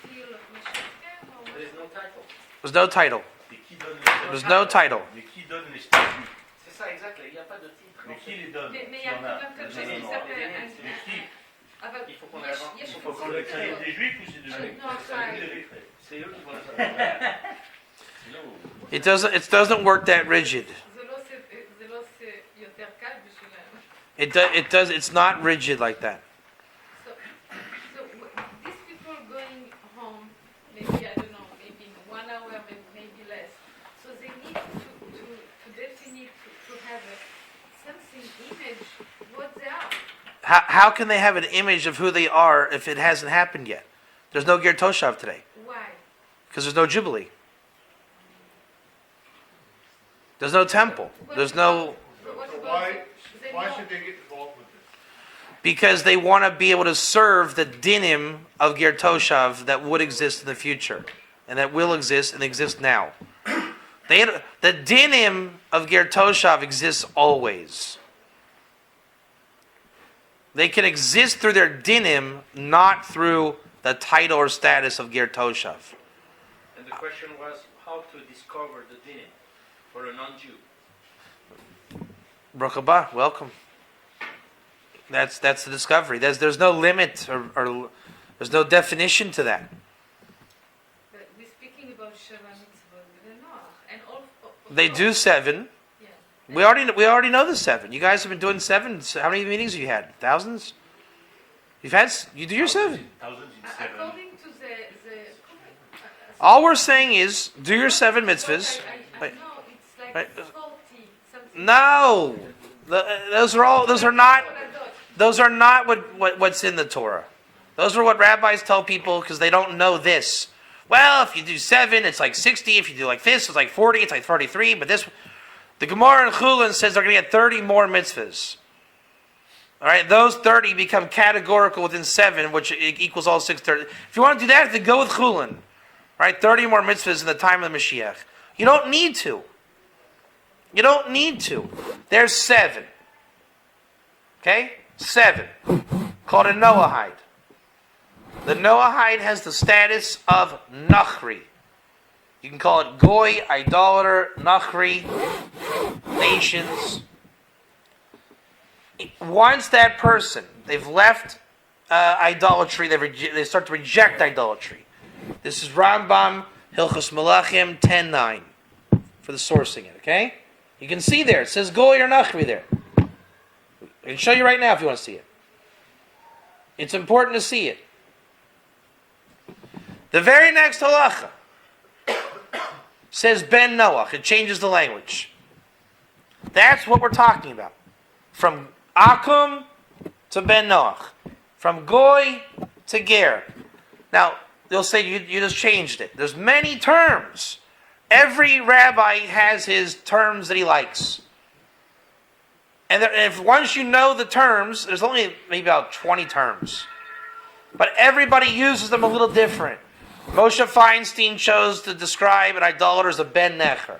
feel Mashiach, or There is no title. There's no title. Et qui donne There's no title. Mais qui donne les statuts? C'est ça, exact. Il n'y a pas de titre. Mais qui les donne? Mais il y S'il a en quand a. même quelque chose Non, qui non, s'appelle Mais qui? Il faut qu'on les rende. Il faut qu'on le crée des juifs ou c'est des juifs? Non, sorry. C'est eux qui vont le faire. It doesn't work that rigid. זה לא יותר קל בשבילם. It's not rigid like that. So these people going home, maybe, I don't know, maybe in 1 hour, maybe less. So they need to definitely to have something image what they are. How can they have an image of who they are if it hasn't happened yet? There's no Ger Toshav today Why? because there's no Jubilee. There's no temple. There's no So what So about they why know- should they get involved with this? because they want to be able to serve the dinim of Ger Toshav that would exist in the future and that will exist and exist now. The dinim of Ger Toshav exists always. They can exist through their dinim, not through the title or status of Ger Toshav. And the question was how to discover the dinim for a non-Jew. Baruch haba, welcome. That's the discovery. There's no limit or there's no definition to that. But we're speaking about Sheva Mitzvot with the Noach. And all They do 7. Yeah. We already know the 7. You guys have been doing 7. How many meetings have you had? Thousands? You do your 7. Thousands in 7. According to the All we're saying is do your 7 mitzvahs. I Wait. know it's like Wait. 40 something. No, those are not what's in the Torah. Those are what rabbis tell people because they don't know this. Well, if you do 7, it's like 60. If you do like this, it's like 40. It's like 33. But the Gemara in Chulin says they're going to get 30 more mitzvahs. All right, those 30 become categorical within 7, which equals all 630. If you want to do that, then go with Chulin. All right, 30 more mitzvahs in the time of the Mashiach. You don't need to. You don't need to. There's 7. Okay? 7. Called a Noahide. The Noahide has the status of Nachri. You can call it Goy, idolater, Nachri, nations. Once that person, they've left idolatry, they start to reject idolatry. This is Rambam, Hilchos Melachim 10:9 for the sourcing it, okay? You can see there, it says Goy or Nachri there. I can show you right now if you want to see it. It's important to see it. The very next halacha says Ben Noach. It changes the language. That's what we're talking about. From Akum to Ben Noach. From Goy to Ger. Now, they'll say you just changed it. There's many terms. Every rabbi has his terms that he likes. And if once you know the terms, there's only maybe about 20 terms. But everybody uses them a little different. Moshe Feinstein chose to describe an idolater as a Ben Necher.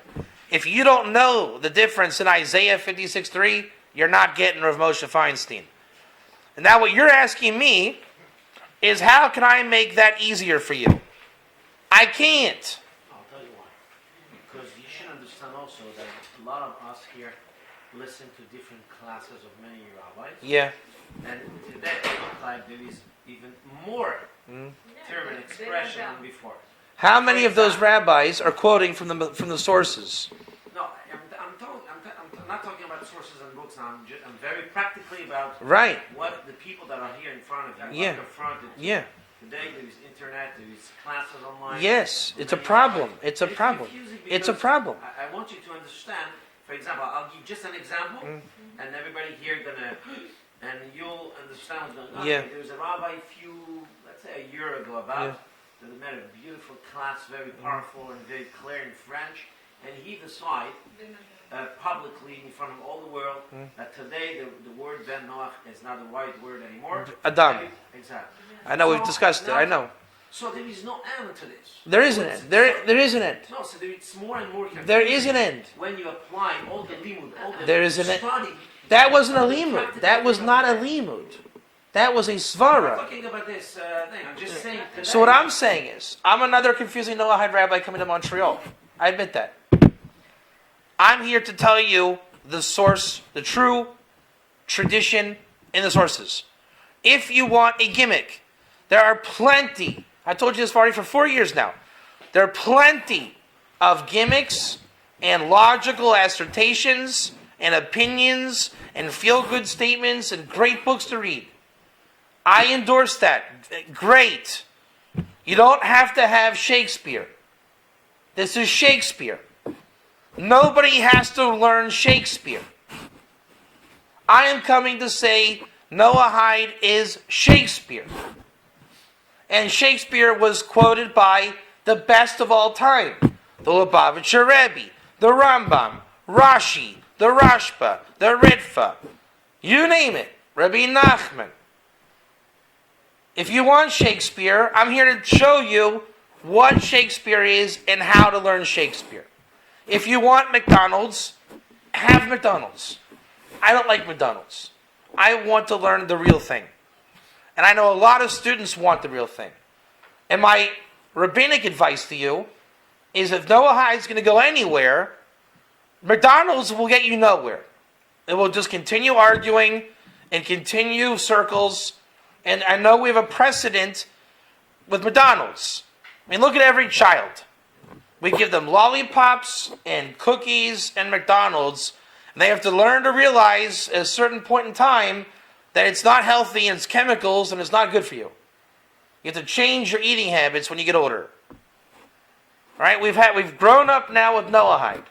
If you don't know the difference in Isaiah 56:3, you're not getting Rav Moshe Feinstein. And now what you're asking me is how can I make that easier for you? I can't. I'll tell you why. Because you should understand also that a lot of us here listen to different classes of many rabbis. Yeah. And today, like, there is even more term and expression than before. How many of those rabbis are quoting from the sources? No, I'm not talking about sources and books now. I'm very practically about Right. what the people that are here in front of you Yeah. are confronted to. Yeah. Today there is internet, there is classes online. Yes, it's a Many problem. rabbis. It's a problem. confusing It's a because problem. I want you to understand. For example, I'll give just an example, and everybody here gonna, and you'll understand what's going on. Yeah. There was a rabbi let's say a year ago, that made a beautiful class, very powerful and very clear in French, and he decided publicly in front of all the world that today the word Ben Noach is not the right word anymore. Adam. Exactly. I know we've discussed it. I know. So there is no end to this. There is an end. There is an end. No, so it's more and more confusing. There is an end. When you apply all the limud, all the There is an end. study. That wasn't a limud. That was not a limud. That was a I'm svara. not talking about this thing. I'm just saying today. So what I'm saying is, I'm another confusing Noahide rabbi coming to Montreal. I admit that. I'm here to tell you the source, the true tradition in the sources. If you want a gimmick, there are plenty. I told you this already for 4 years now. There are plenty of gimmicks and logical assertions and opinions and feel-good statements and great books to read. I endorse that. Great. You don't have to have Shakespeare. This is Shakespeare. Nobody has to learn Shakespeare. I am coming to say Noahide is Shakespeare. And Shakespeare was quoted by the best of all time. The Lubavitcher Rebbe, the Rambam, Rashi, the Rashba, the Ritva. You name it. Rabbi Nachman. If you want Shakespeare, I'm here to show you what Shakespeare is and how to learn Shakespeare. If you want McDonald's, have McDonald's. I don't like McDonald's. I want to learn the real thing. And I know a lot of students want the real thing. And my rabbinic advice to you is if Noahide is going to go anywhere, McDonald's will get you nowhere. It will just continue arguing and continue circles. And I know we have a precedent with McDonald's. I mean, look at every child. We give them lollipops and cookies and McDonald's. And they have to learn to realize at a certain point in time that it's not healthy and it's chemicals and it's not good for you. You have to change your eating habits when you get older. All right, we've grown up now with Noahide.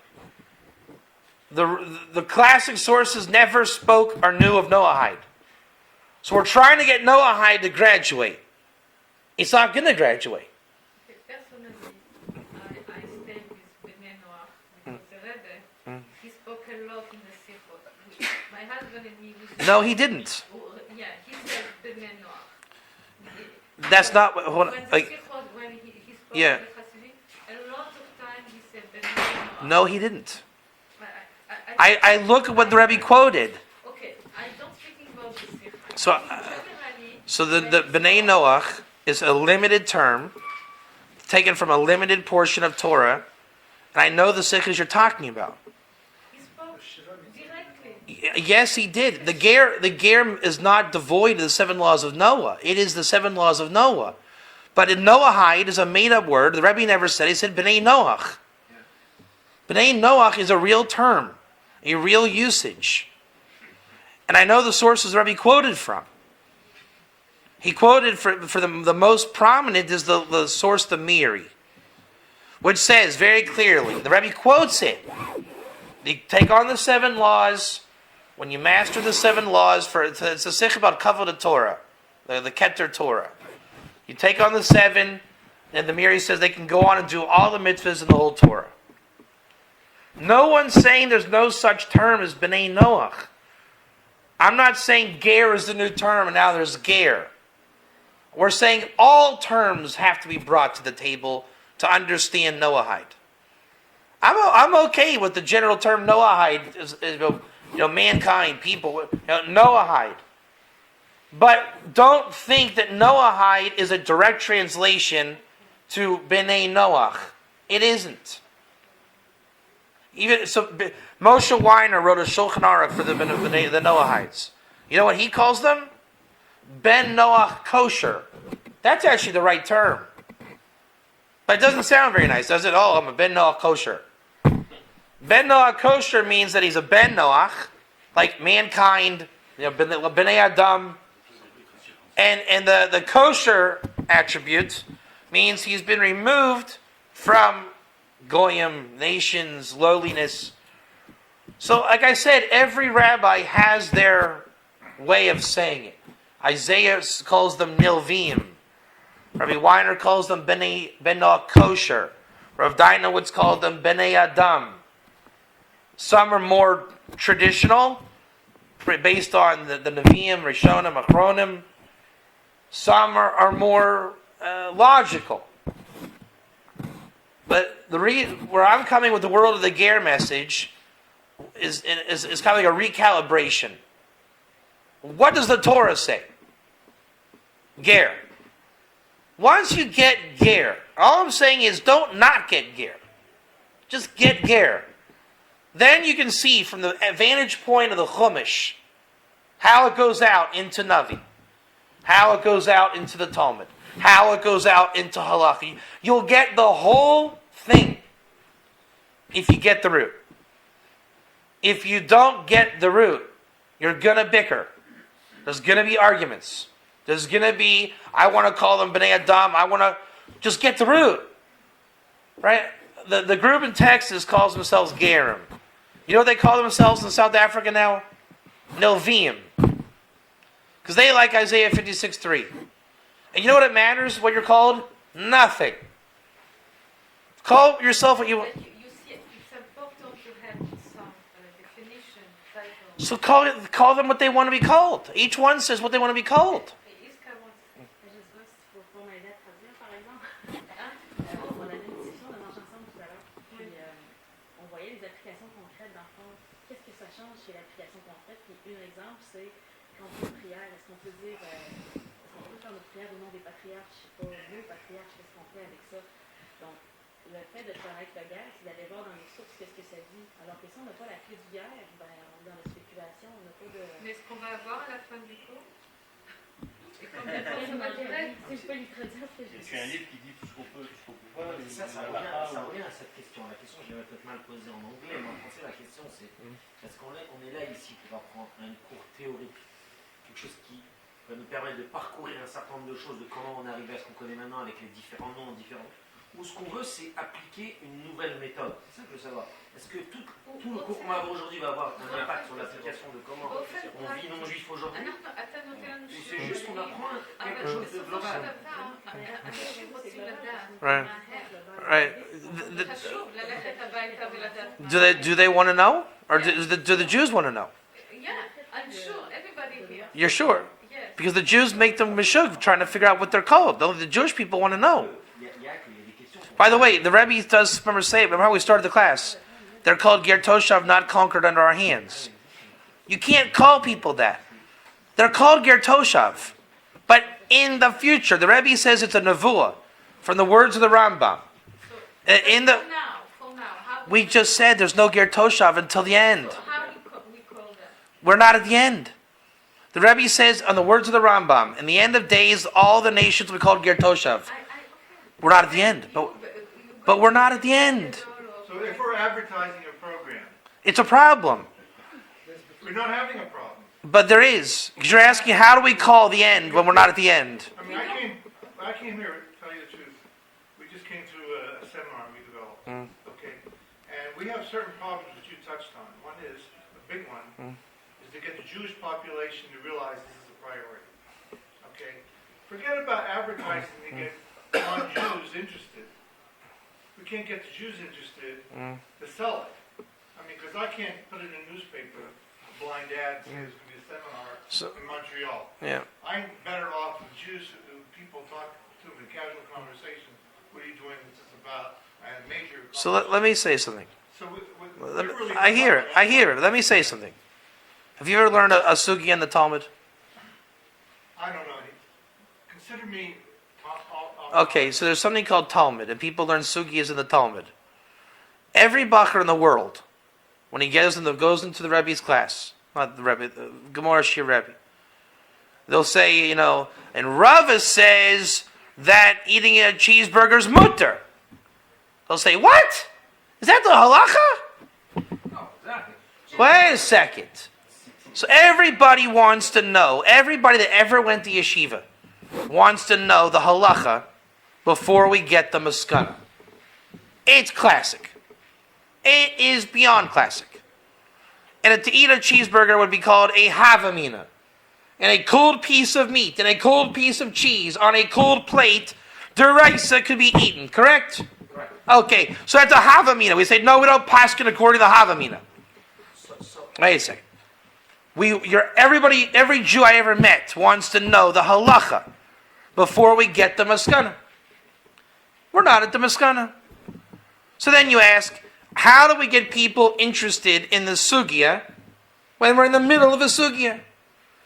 The classic sources never spoke or knew of Noahide. So we're trying to get Noahide to graduate. It's not going to graduate. Personally, I stayed with Bnei Noach because the Rebbe, he spoke a lot in the Sichot. My husband and me, No, he didn't. yeah, he said Bnei Noach. That's not what. When the Sichot, when he spoke Yeah. to the Hasidim, a lot of time he said Bnei Noach. No, he didn't. I I look at what the Rebbe quoted. okay, I don't speaking about the Sichot. So, so the Bnei Noach is a limited term, taken from a limited portion of Torah, and I know the sikhs you're talking about. He spoke directly. Yes, he did. The Ger is not devoid of the 7 laws of Noah. It is the 7 laws of Noah. But in Noahide is a made-up word. The Rebbe never said. He said Bnei Noach. Bnei Noach is a real term, a real usage. And I know the sources the Rebbe quoted from. He quoted for the most prominent is the source, the Miri, which says very clearly, the Rebbe quotes it. You take on the 7 laws. When you master the 7 laws, it's a sikh about kavod Torah, the Keter Torah. You take on the 7, and the Miri says they can go on and do all the mitzvahs in the whole Torah. No one's saying there's no such term as Bnei Noach. I'm not saying Ger is the new term and now there's Ger. We're saying all terms have to be brought to the table to understand Noahide. I'm okay with the general term Noahide, mankind, people, Noahide. But don't think that Noahide is a direct translation to Bnei Noach. It isn't. Even so, Moshe Weiner wrote a Shulchan Aruch for the Noahides. You know what he calls them? Ben Noach kosher. That's actually the right term. But it doesn't sound very nice, does it? Oh, I'm a Ben Noach kosher. Ben Noach kosher means that he's a Ben Noach, like mankind, Bnei Adam. And the kosher attribute means he's been removed from Goyim, nations, lowliness. So, like I said, every rabbi has their way of saying it. Isaiah calls them Nilvim. Rabbi Weiner calls them Ben Noach kosher. Rav Deinowitz called them Bnei Adam. Some are more traditional, based on the Nevi'im, Rishonim, Achronim. Some are more logical. But where I'm coming with the world of the Ger message is kind of like a recalibration. What does the Torah say? Ger. Once you get Ger, all I'm saying is don't not get Ger. Just get Ger. Then you can see from the vantage point of the Chumash how it goes out into Navi, how it goes out into the Talmud, how it goes out into Halakha. You'll get the whole thing if you get the root. If you don't get the root, you're going to bicker. There's going to be arguments. There's going to be, I want to call them B'nai Adam, I want to just get the root. Right? The group in Texas calls themselves Gerim. You know what they call themselves in South Africa now? Novim. Because they like Isaiah 56:3. And you know what it matters what you're called? Nothing. Call yourself what you want. But you see, it's important to have some definition, title. So call them what they want to be called. Each one says what they want to be called. Et est-ce qu'avant, Je sais pas si tu vas pouvoir m'aider à traduire, par exemple. On avait une discussion de marche ensemble tout à l'heure. Puis on voyait les applications concrètes dans le fond. Qu'est-ce que ça change chez l'application concrète? Puis un exemple, c'est quand on fait une prière, est-ce qu'on peut dire, est-ce qu'on peut faire notre prière au nom des patriarches? Je sais pas, nos patriarches, qu'est-ce qu'on fait avec ça? Donc, le fait de connaître le guerre, c'est d'aller voir dans les sources qu'est-ce que ça dit. Alors que si on n'a pas la clé du guerre, ben, on est dans la spéculation, on n'a pas de... mais est-ce qu'on va avoir à la fin du cours? Et combien de temps Si ça va durer? je peux lui traduire ce que je Et dis. tu as un livre qui dit tout ce qu'on peut, tout ce qu'on peut pas. Ça revient à cette question. La question, je vais peut-être mal poser en anglais, mais en français, la question c'est est-ce qu'on est là ici pour apprendre un cours théorique, quelque chose qui va nous permettre de parcourir un certain nombre de choses, de comment on est arrivé à ce qu'on connaît maintenant avec les différents noms différents, ou ce qu'on veut, c'est appliquer une nouvelle méthode. C'est ça que je veux savoir. Est-ce que tout le cours qu'on va avoir aujourd'hui va avoir un impact sur l'application de comment on vit non-juif aujourd'hui, ou c'est juste qu'on apprend quelque chose de global? Right. Right. Do they want to know? Or do the Jews want to know? Yeah, I'm sure everybody here. You're sure? Yes. Because the Jews make them meshug, trying to figure out what they're called. Only the Jewish people want to know. By the way, the Rebbe does remember how we started the class? They're called Ger Toshav, not conquered under our hands. You can't call people that. They're called Ger Toshav. But in the future, the Rebbe says it's a nevuah from the words of the Rambam. In the, For now, how we just said there's no Ger Toshav until the end. how we call that? We're not at the end. The Rebbe says on the words of the Rambam, in the end of days, all the nations will be called Ger Toshav. We're not at the end. But we're not at the end. So if we're advertising a program, It's a problem. we're not having a problem. But there is. Because you're asking, how do we call the end when we're not at the end? I mean, I came here, to tell you the truth, we just came through a seminar we developed, okay? And we have certain problems that you touched on. One is, a big one, is to get the Jewish population to realize this is a priority, okay? Forget about advertising to get non-Jews interested. We can't get the Jews interested to sell it. I mean, because I can't put it in a newspaper, a blind ad, say there's going to be a seminar in Montreal. Yeah. I'm better off with Jews who people talk to in casual conversation. What are you doing? What's this about? I had a major. So let me say something. So I hear it. I hear it. Let me say something. Have you ever learned a sugi in the Talmud? I don't know. Consider me. Okay, so there's something called Talmud, and people learn sugiyas in the Talmud. Every bacher in the world, when he goes into the Rebbe's class, not the Rebbe, the Gemara Shir Rebbe, they'll say, and Rava says that eating a cheeseburger is mutter. They'll say, what? Is that the halacha? No, exactly. Wait a second. So everybody wants to know, everybody that ever went to yeshiva wants to know the halacha before we get the maskana. It's classic. It is beyond classic. And to eat a cheeseburger would be called a havamina. And a cold piece of meat and a cold piece of cheese on a cold plate, deraisa could be eaten, correct? Correct. Okay, so that's a havamina. We say, no, we don't paskin according to the havamina. Wait a second. Every Jew I ever met wants to know the halacha before we get the maskana. We're not at the maskana. So then you ask, how do we get people interested in the sugya when we're in the middle of a sugya?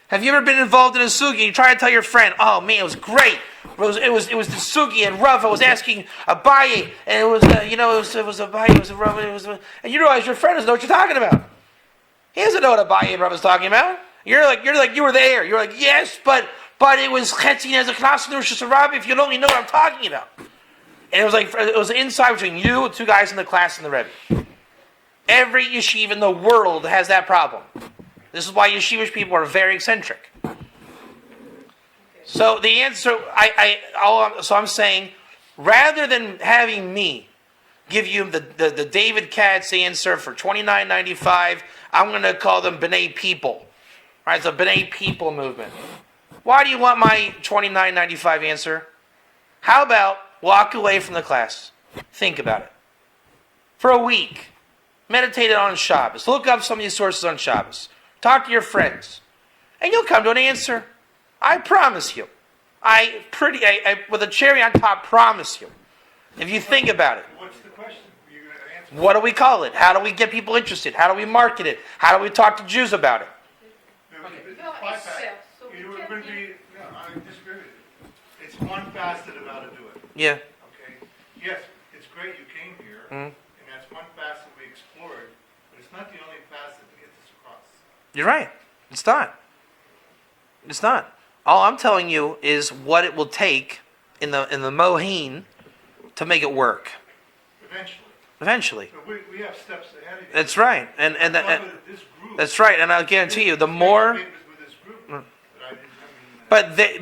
Have you ever been involved in a sugi? You try to tell your friend, "Oh man, it was great. It was the sugi and Rav. I was asking Abaye, and it was it was Abaye, it was a Rav, and you realize your friend doesn't know what you're talking about. He doesn't know what Abaye and Rav is talking about. You're like you were there. You're like, yes, but it was Chetzin as a class and just a Rabbi. If you only know what I'm talking about. And it was inside between you, two guys in the class, and the Rebbe. Every yeshiva in the world has that problem. This is why yeshivish people are very eccentric. So the answer, I'm saying, rather than having me give you the David Katz answer for $29.95, I'm going to call them B'nai People. Right? It's a B'nai People movement. Why do you want my $29.95 answer? How about walk away from the class? Think about it. For a week. Meditate on Shabbos. Look up some of these sources on Shabbos. Talk to your friends. And you'll come to an answer. I promise you. I with a cherry on top, promise you. If you think about it. What's the question? You're going to answer. What do we call it? How do we get people interested? How do we market it? How do we talk to Jews about it? You're going to be, no, I disagree with you. It's one facet of how to do it. Yeah. Okay? Yes, it's great you came here, and that's one facet we explored, but it's not the only facet that gets us across. You're right. It's not. It's not. All I'm telling you is what it will take in the Mohin to make it work. Eventually. But we have steps ahead of you. That's right. And This group, that's right. And I'll guarantee you, the more. papers with this group, But they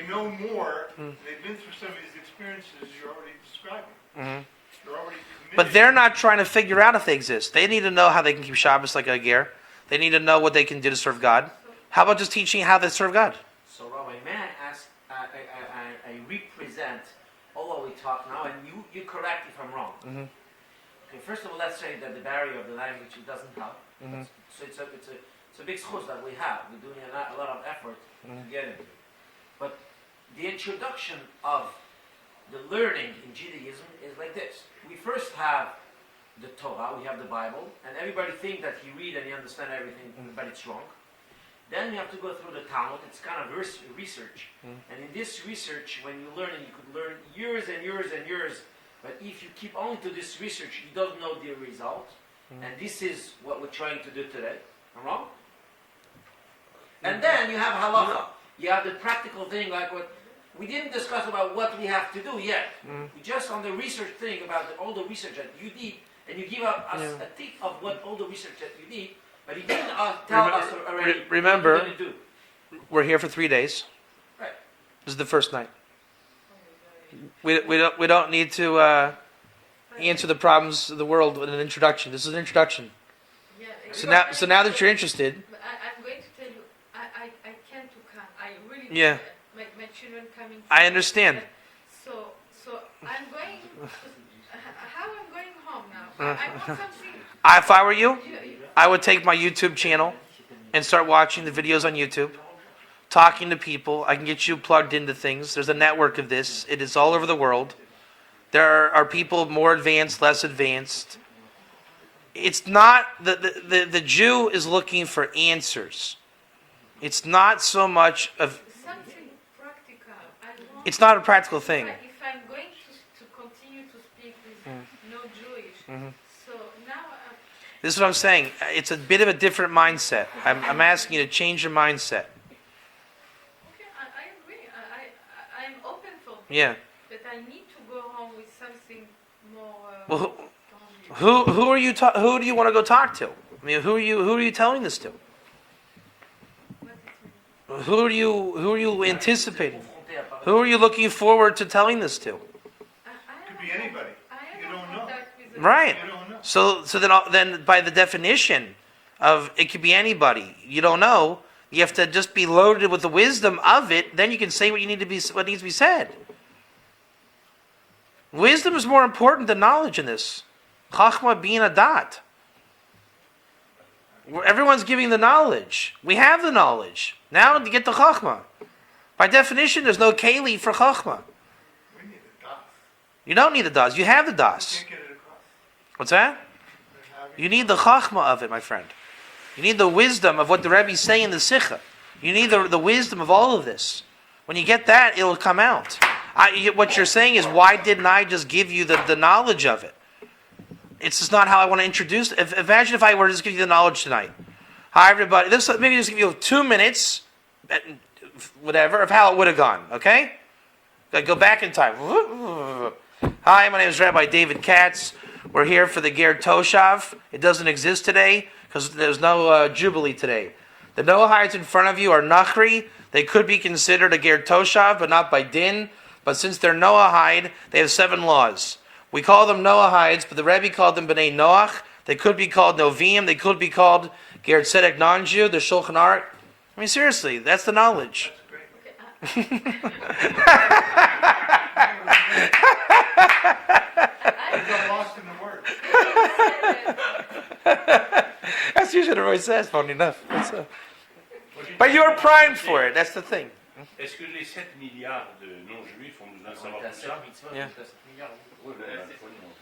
know more. They've been through some of these experiences you're already describing. They're already committed. But they're not trying to figure out if they exist. They need to know how they can keep Shabbos like a ger. They need to know what they can do to serve God. How about just teaching how they serve God? So, Rabbi, may I ask, I represent all what we talk now, and you correct if I'm wrong. Okay, first of all, let's say that the barrier of the language it doesn't help. So it's a big schus that we have. We're doing a lot of effort to get into it. But the introduction of the learning in Judaism is like this. We first have the Torah, we have the Bible, and everybody thinks that he read and he understand everything, but it's wrong. Then you have to go through the Talmud. It's kind of research. And in this research, when you learn it, you could learn years and years and years. But if you keep on to this research, you don't know the result. And this is what we're trying to do today. Am I wrong? And then you have halacha. You have the practical thing, like what we didn't discuss about what we have to do yet. We just on the research thing about all the research that you did, and you give us a tip of what all the research that you did. But he didn't tell us already remember, what we're going to do. We're here for 3 days. Right. This is the first night. We don't need to answer the problems of the world with an introduction. This is an introduction. Yeah, So now that you're interested, I'm going to tell you, I can't to come. I really Yeah. my children coming. I understand. So I'm going. How I'm going home now? I want something. If I were you, I would take my YouTube channel and start watching the videos on YouTube, talking to people. I can get you plugged into things. There's a network of this. It is all over the world. There are people more advanced, less advanced. It's not the Jew is looking for answers. It's not so much of. Something practical. It's not a practical thing. If I'm going to continue to speak with no Jewish, so now. This is what I'm saying. It's a bit of a different mindset. I'm asking you to change your mindset. Okay, I agree. I'm open for this. Yeah. But I need to go home with something more. Well, who are you? Who do you want to go talk to? I mean, who are you telling this to? Who are you anticipating? Who are you looking forward to telling this to? Could be anybody. You don't know. Right. You don't know. So then by the definition of it could be anybody. You don't know. You have to just be loaded with the wisdom of it. Then you can say what needs to be said. Wisdom is more important than knowledge in this. Chachma being a dot. Everyone's giving the knowledge. We have the knowledge. Now to get the Chachma. By definition, there's no Keli for Chachma. We need a das. You don't need the das. You have the We das. can't get it across. What's that? You need the Chachma of it, my friend. You need the wisdom of what the Rebbe is saying in the Sikha. You need the wisdom of all of this. When you get that, it'll come out. What you're saying is, why didn't I just give you the knowledge of it? It's just not how I want to introduce it. Imagine if I were to just give you the knowledge tonight. Hi, everybody. Maybe just give you 2 minutes, whatever, of how it would have gone. Okay? Go back in time. Hi, my name is Rabbi David Katz. We're here for the Ger Toshav. It doesn't exist today because there's no Jubilee today. The Noahites in front of you are Nachri. They could be considered a Ger Toshav, but not by Din. But since they're Noahide, they have 7 laws. We call them Noahides, but the Rebbe called them B'nai Noach. They could be called Novim. They could be called Ger Tzedek non-Jew, the Shulchan Aruch. I mean, seriously, that's the knowledge. I got lost in the words. That's usually what everybody says, funny enough. But you were primed for it, that's the thing. Est-ce que les 7 milliards de non-juifs ont besoin de savoir tout ça? Yeah. Oui, on a le pognon.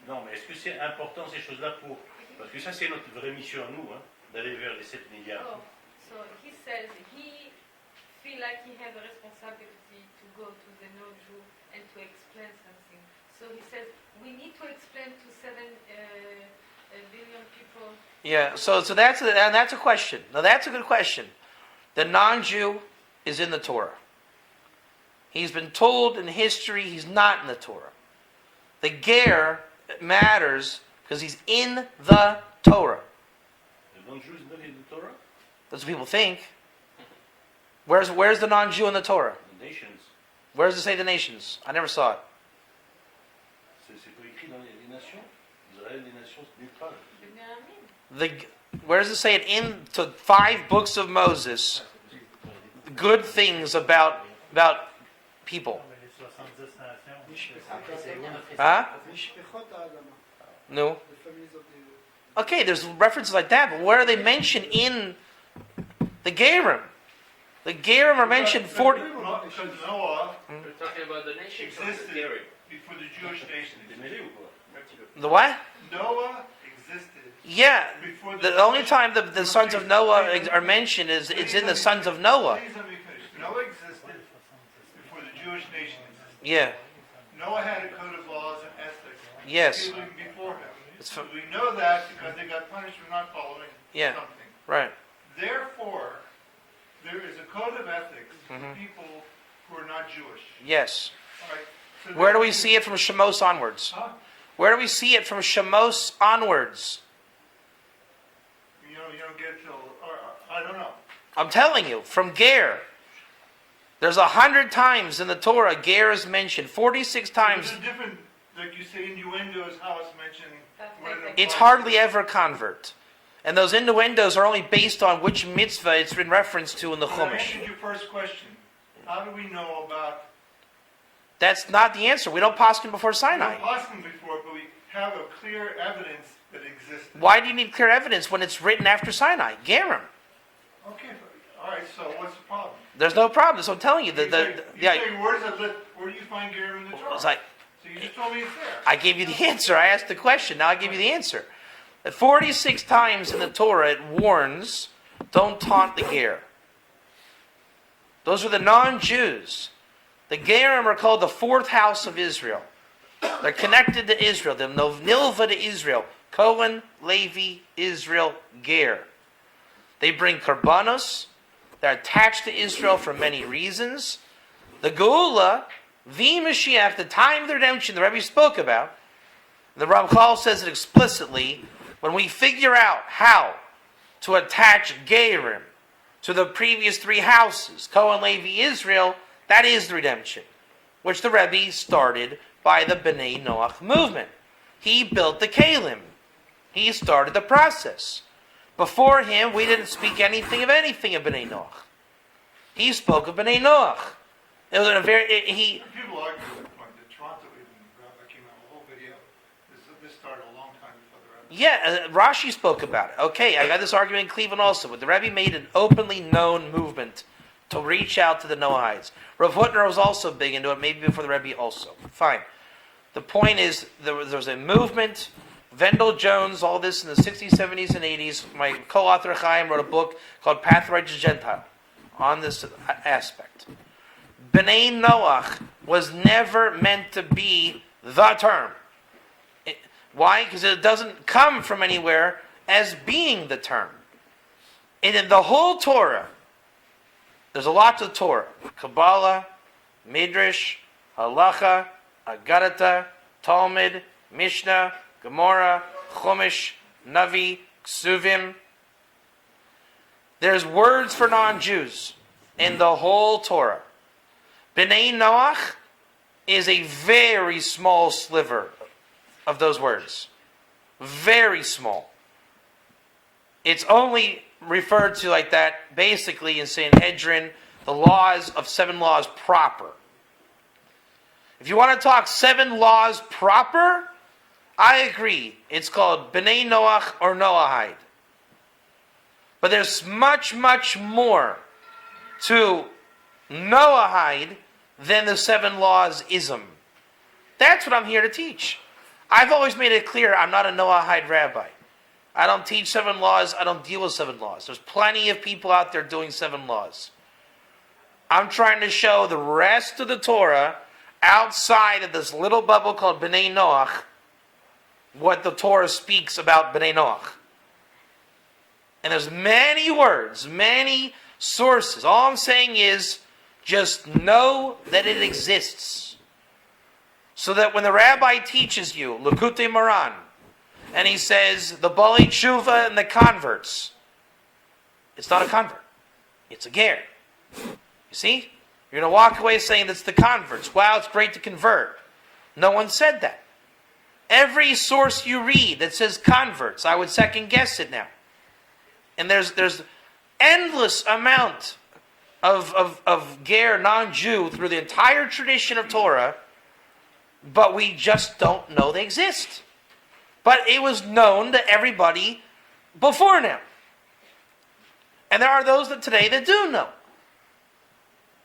Non, mais est-ce que c'est important ces choses-là pour... Parce que ça, c'est notre vraie mission à nous, hein, d'aller vers les 7 milliards. Oh, so he says he feel like he has a responsibility to go to the no-Jew and to explain something. So he says we need to explain to 7 billion people. Yeah, so that's a question. Now that's a good question. The non-Jew is in the Torah. He's been told in history he's not in the Torah. The Ger matters because he's in the Torah. The non-Jew is not in the Torah? That's what people think. Where's the non-Jew in the Torah? The nations. Where does it say the nations? I never saw it. C'est pas écrit dans les nations? Israël, les nations, nulle part. Where does it say it in to 5 books of Moses? Good things about people. Huh? No. Okay, there's references like that, but where are they mentioned in the Gerim? The Gerim are mentioned 40. Because Noah We're talking about the nation. existed before the Jewish nation existed. The what? Noah existed Yeah. before The only time the sons of Noah are mentioned is it's in the sons of Noah. Please let me finish. Noah existed before the Jewish nation existed. Yeah. Noah had a code of laws and ethics. Yes. People even before him. It's So we know that because they got punished for not following Yeah. something. Right. Therefore, there is a code of ethics for Mhm. people who are not Jewish. Yes. All right. So Where do we that- see it from Shemos onwards? Huh? Where do we see it from Shemos onwards? You don't get till, or, I don't know. I'm telling you, from Ger. There's 100 times in the Torah Ger is mentioned. 46 times. There's a different, like you say, innuendos, how it's mentioned. what it It's implies. hardly ever convert. And those innuendos are only based on which mitzvah it's been referenced to in the So I Chumash. answered your first question. How do we know about, That's not the answer. We don't poskin before we Sinai. don't poskim before, but we have a clear evidence that existed. Why do you need clear evidence when it's written after Sinai? Gerim. Okay, all right, so what's the problem? There's no problem. So I'm telling you. You say, Yeah, where do you find Gerim in the Torah? it's like, So you just told me it's there. I gave you the answer. I asked the question. Now I give you the answer. 46 times in the Torah it warns, don't taunt the Ger. Those are the non-Jews. The Gerim are called the 4th house of Israel. They're connected to Israel. They're Nilva to Israel. Cohen, Levi, Israel, Ger. They bring karbanos. They're attached to Israel for many reasons. The Geula, the Mashiach, the time of the redemption the Rebbe spoke about, the Ramchal says it explicitly, when we figure out how to attach Gerim to the previous 3 houses, Cohen, Levi, Israel, that is the redemption, which the Rebbe started by the B'nai Noach movement. He built the Kalim. He started the process. Before him, we didn't speak anything of B'nai Noach. He spoke of B'nai Noach. It was a very People argue that point. The Toronto even came out a whole video. This started a long time before the Rebbe. Yeah, Rashi spoke about it. Okay, I got this argument in Cleveland also, but the Rebbe made an openly known movement to reach out to the Noahites. Rav Hutner was also big into it, maybe before the Rebbe also. Fine. The point is, there was a movement Vendell Jones, all this in the 60s, 70s, and 80s. My co-author Chaim wrote a book called Path Righteous Gentile on this aspect. B'nai Noach was never meant to be the term. Why? Because it doesn't come from anywhere as being the term. And in the whole Torah, there's a lot to Torah. Kabbalah, Midrash, Halacha, Agadata, Talmud, Mishnah, Gemara, Chumash, Navi, Ksuvim. There's words for non-Jews in the whole Torah. B'nai Noach is a very small sliver of those words. Very small. It's only referred to like that basically in Sanhedrin, the laws of 7 laws proper. If you want to talk 7 laws proper, I agree. It's called B'nai Noach or Noahide. But there's much, much more to Noahide than the 7 laws ism. That's what I'm here to teach. I've always made it clear I'm not a Noahide rabbi. I don't teach 7 laws. I don't deal with 7 laws. There's plenty of people out there doing 7 laws. I'm trying to show the rest of the Torah outside of this little bubble called B'nai Noach what the Torah speaks about B'nai Noach. And there's many words, many sources. All I'm saying is just know that it exists. So that when the rabbi teaches you, Likutei Moran, and he says, the Balei Tshuva and the converts, it's not a convert. It's a ger. You see? You're going to walk away saying that's the converts. Wow, it's great to convert. No one said that. Every source you read that says converts, I would second guess it now. And there's endless amount of ger, non-Jew, through the entire tradition of Torah, but we just don't know they exist. But it was known to everybody before now. And there are those that today that do know.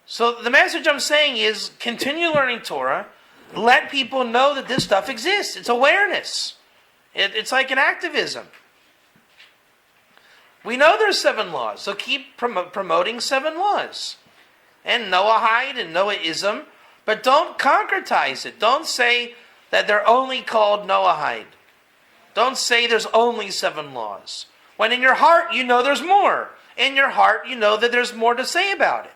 So the message I'm saying is continue learning Torah. Let people know that this stuff exists. It's awareness. It's like an activism. We know there's 7 laws, so keep promoting 7 laws. And Noahide and Noahism, but don't concretize it. Don't say that they're only called Noahide. Don't say there's only 7 laws. When in your heart you know there's more. In your heart you know that there's more to say about it.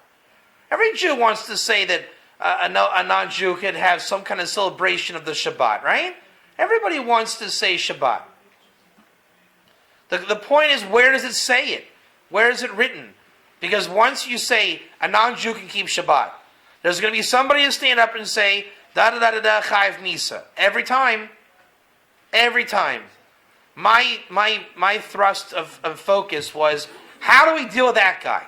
Every Jew wants to say that a non-Jew could have some kind of celebration of the Shabbat, right? Everybody wants to say Shabbat. The point is, where does it say it? Where is it written? Because once you say a non-Jew can keep Shabbat, there's going to be somebody to stand up and say, da-da-da-da-da, chayv misa. Every time. Every time. My thrust of focus was, how do we deal with that guy?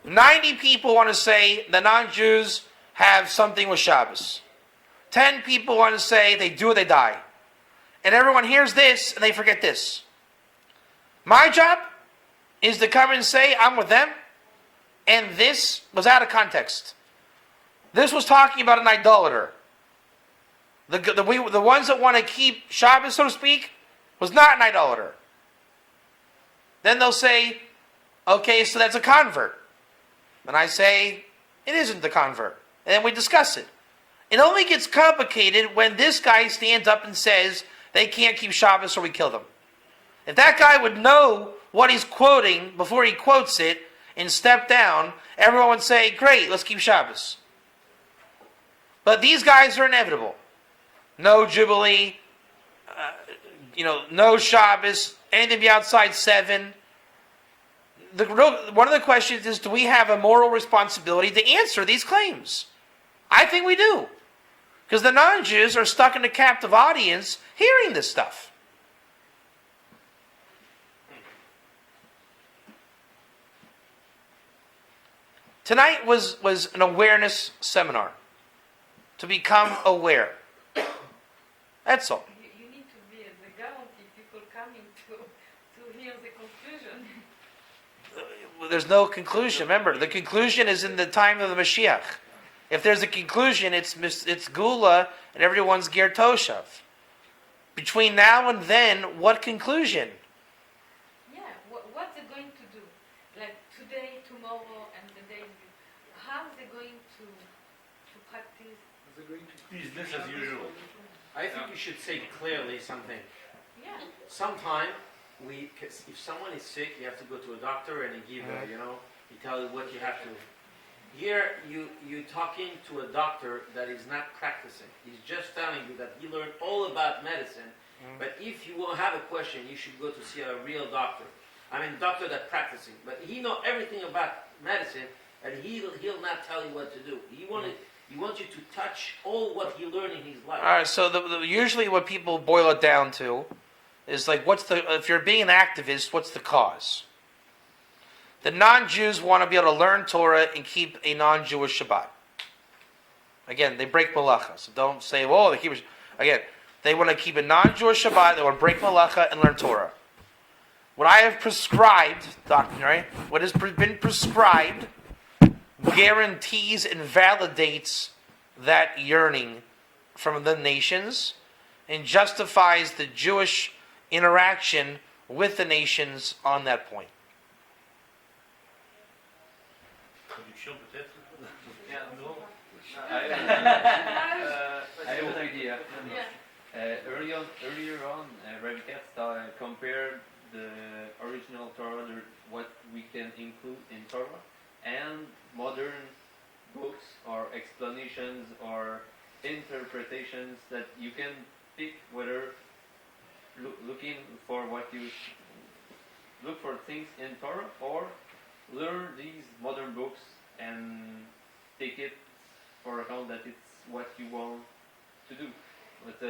90 people want to say the non-Jews have something with Shabbos. 10 people want to say they do or they die. And everyone hears this and they forget this. My job is to come and say I'm with them, and this was out of context. This was talking about an idolater. The ones that want to keep Shabbos, so to speak, was not an idolater. Then they'll say, okay, so that's a convert. And I say, it isn't the convert. And then we discuss it. It only gets complicated when this guy stands up and says they can't keep Shabbos or we kill them. If that guy would know what he's quoting before he quotes it and step down, everyone would say, great, let's keep Shabbos. But these guys are inevitable. No Jubilee, no Shabbos, anything be outside 7. One of the questions is, do we have a moral responsibility to answer these claims? I think we do. Because the non-Jews are stuck in a captive audience hearing this stuff. Tonight was an awareness seminar. To become aware. That's all. You need to be the guarantee people coming to hear the conclusion. There's no conclusion. Remember, the conclusion is in the time of the Mashiach. If there's a conclusion, it's Gula and everyone's Ger Toshav. between now and then, what conclusion? Yeah, what they're going to do, like today, tomorrow, and the day, how they're going to practice. Business as usual. I think you should say clearly something. Yeah. Sometime if someone is sick, you have to go to a doctor and he give he tell you what you have to. Here you talking to a doctor that is not practicing. He's just telling you that he learned all about medicine. But if you will have a question, you should go to see a real doctor. I mean, doctor that practicing. But he know everything about medicine, and he'll not tell you what to do. He wants you to touch all what he learned in his life. All right. So usually, what people boil it down to is like, if you're being an activist, what's the cause? The non-Jews want to be able to learn Torah and keep a non-Jewish Shabbat. Again, they break malacha. So don't say, "Well, they keep." Again, they want to keep a non-Jewish Shabbat. They want to break malacha and learn Torah. What I have prescribed, doctor, right? What has been prescribed guarantees and validates that yearning from the nations and justifies the Jewish interaction with the nations on that point. Traduction peut-être. Yeah, no. I have an idea. Yeah. Earlier on, Rabbi Katz compared the original Torah, what we can include in Torah, and modern books or explanations or interpretations that you can pick whether looking for what you look for things in Torah or learn these modern books and take it for account that it's what you want to do. But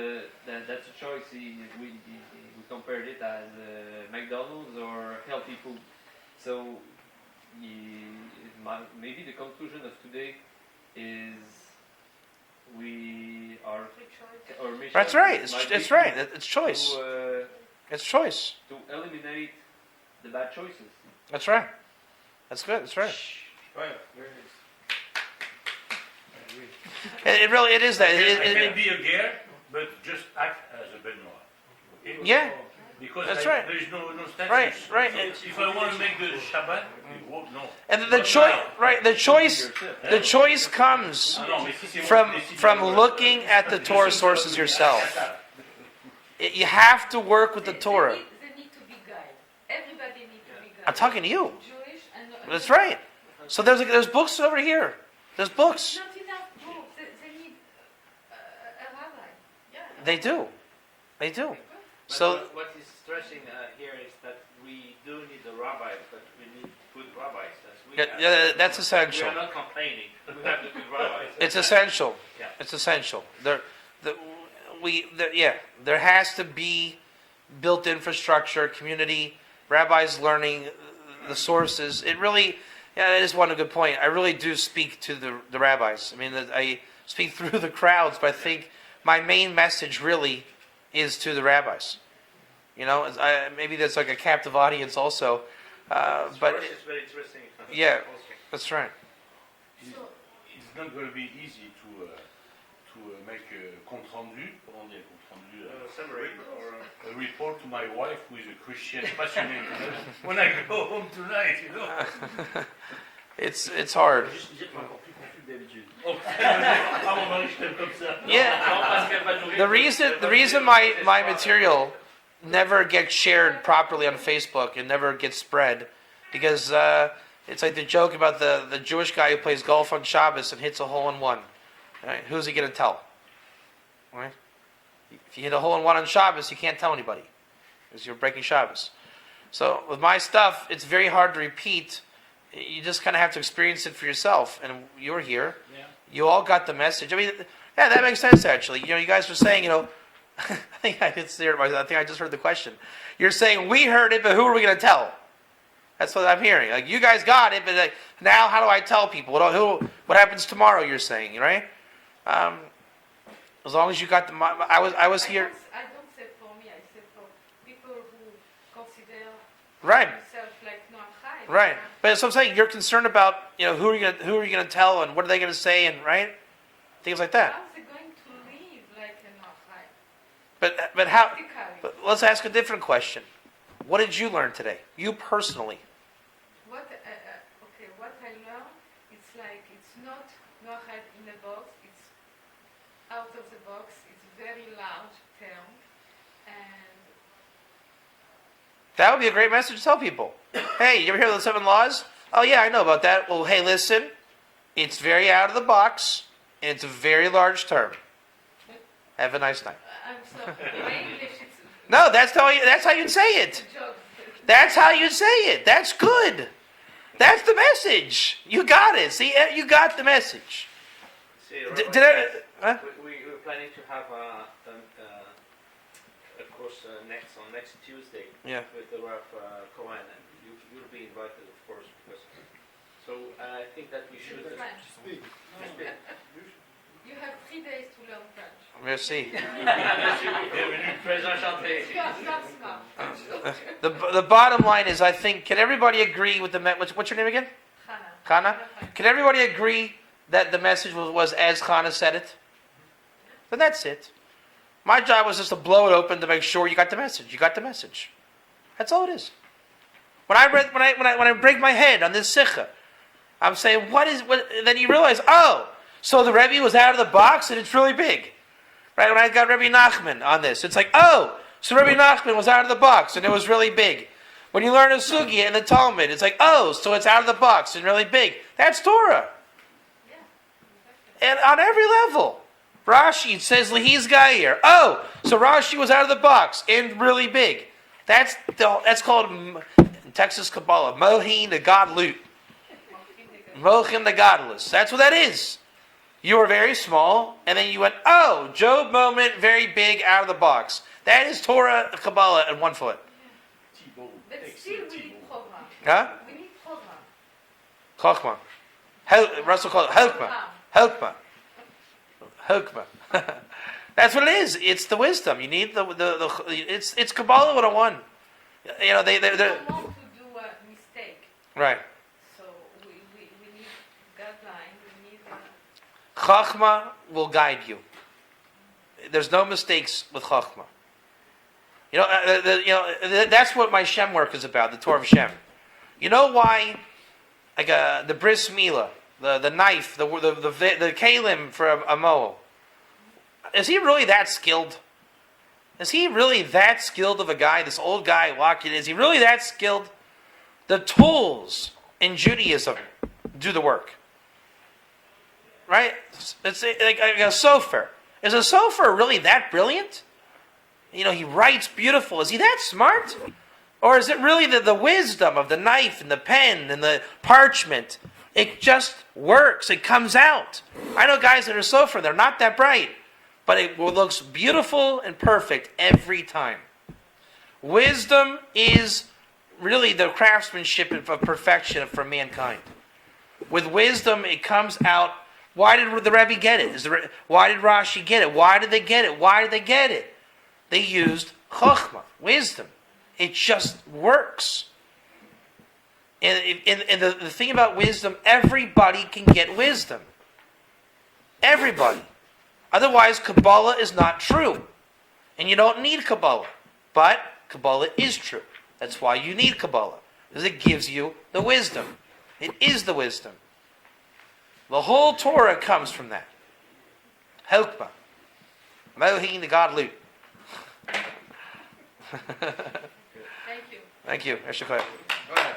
that's a choice. We compared it as McDonald's or healthy food. So maybe the conclusion of today is we are. Our mission That's right. might be It's right. It's choice. It's choice. To eliminate the bad choices. That's right. That's good. That's right. Right, there it is. It really is that. I can be a ger, but just act as a Benoit. Okay? Yeah. Because That's right. there is no status. Right. So if I want to make the Shabbat, no. And the choice, right? The choice comes from looking at the Torah sources yourself. You have to work with the Torah. They need to be guided. Everybody needs to be guided. I'm talking to you. Jewish and That's right. So there's books over here. There's books. not enough books. They need a rabbi. Yeah. They do. They do. But So what is stressing here is that we do need a rabbi, but we need good rabbis. that's essential. We are not complaining. We have the good rabbis. It's essential. Yeah. It's essential. There has to be built infrastructure, community, rabbis learning the sources. It really, that is one good point. I really do speak to the rabbis. I mean, I speak through the crowds, but I think my main message really is to the rabbis. You know, maybe that's like a captive audience also. But For us, it's very interesting. yeah, that's right. It's not going to be easy to make a compte rendu, comment on dit, compte rendu, Summary or a report to my wife, who is a Christian passionate. When I go home tonight, you know. It's hard. Oh, ah, mon mari, je t'aime comme ça. Yeah. The reason my material never gets shared properly on Facebook and never gets spread, because it's like the joke about the Jewish guy who plays golf on Shabbos and hits a hole-in-one. Right? Who's he going to tell? Right? If you hit a hole-in-one on Shabbos, you can't tell anybody, because you're breaking Shabbos. So with my stuff, it's very hard to repeat. You just kind of have to experience it for yourself. And you're here. Yeah. You all got the message. I mean, yeah, that makes sense actually. You know, you guys were saying, I think I just heard the question. You're saying we heard it, but who are we going to tell? That's what I'm hearing. Like, you guys got it, but now how do I tell people? What happens tomorrow? You're saying, right? As long as you got the. I was here. I don't say for me. I say for people who consider Right. themselves like Noachai. Right. But so I'm saying you're concerned about who are you going to tell and what are they going to say and right things like that. How are they going to live like a Noachai? But how? Practically. But let's ask a different question. What did you learn today? You personally. What I learned, it's like it's not Noachad in a box, it's out of the box, it's very large term, and That would be a great message to tell people. Hey, you ever hear of the 7 laws? Oh yeah, I know about that. Well, hey, listen. It's very out of the box, and it's a very large term. Have a nice night. I'm sorry, my English is No, that's how you'd say it. a joke. That's how you'd say it. That's good. That's the message. You got it. See, you got the message. See, Did I? Huh? we're planning to have a course next Tuesday Yeah. with the Rav Cohen, and you'll be invited, of course, because. So I think that we should. French. Speak. You have 3 days to learn French. Merci. Très enchanté. You are not smart. The bottom line is, I think, can everybody agree with the what's your name again? Hannah. Kana? Can everybody agree that the message was as Kana said it? Then that's it. My job was just to blow it open to make sure you got the message. You got the message. That's all it is. When I break my head on this sikha, I'm saying, what? Then you realize, oh, so the Rebbe was out of the box and it's really big. Right? When I got Rebbe Nachman on this, it's like, oh, so Rebbe Nachman was out of the box and it was really big. When you learn a sugya in the Talmud, it's like, oh, so it's out of the box and really big. That's Torah. And on every level. Rashi says Lehi's Gair. Oh, so Rashi was out of the box and really big. That's called in Texas Kabbalah, Mohin the Godlut. Mohin the Godless. That's what that is. You were very small, and then you went, oh, Job moment, very big, out of the box. That is Torah Kabbalah in 1 foot. But still we need program. Huh? We need program. Chochmah. Russell called it Hokmah. Hokmah. That's what it is. It's the wisdom. You need it's Kabbalah 101. You know, We don't want to do a mistake. right. So we need guideline, we need Chachma will guide you. There's no mistakes with Chachma. You know, that's what my Shem work is about, the Torah of Shem. You know why, like the bris milah, the knife, the kalim for a moel, is he really that skilled? Is he really that skilled of a guy? This old guy walking, is he really that skilled? The tools in Judaism do the work. Right? It's like a sofer. Is a sofer really that brilliant? You know, he writes beautiful. Is he that smart? Or is it really the wisdom of the knife and the pen and the parchment? It just works. It comes out. I know guys that are sofer, they're not that bright. But it looks beautiful and perfect every time. Wisdom is really the craftsmanship of perfection for mankind. With wisdom, it comes out. Why did the Rebbe get it? Why did Rashi get it? Why did they get it? Why did they get it? They used chokhmah, wisdom. It just works. And the thing about wisdom, everybody can get wisdom. Everybody. Otherwise, Kabbalah is not true. And you don't need Kabbalah. But Kabbalah is true. That's why you need Kabbalah. Because it gives you the wisdom. It is the wisdom. The whole Torah comes from that. Helkma. Mohin the Godlut. Thank you. Thank you. Eshekhay. Go ahead.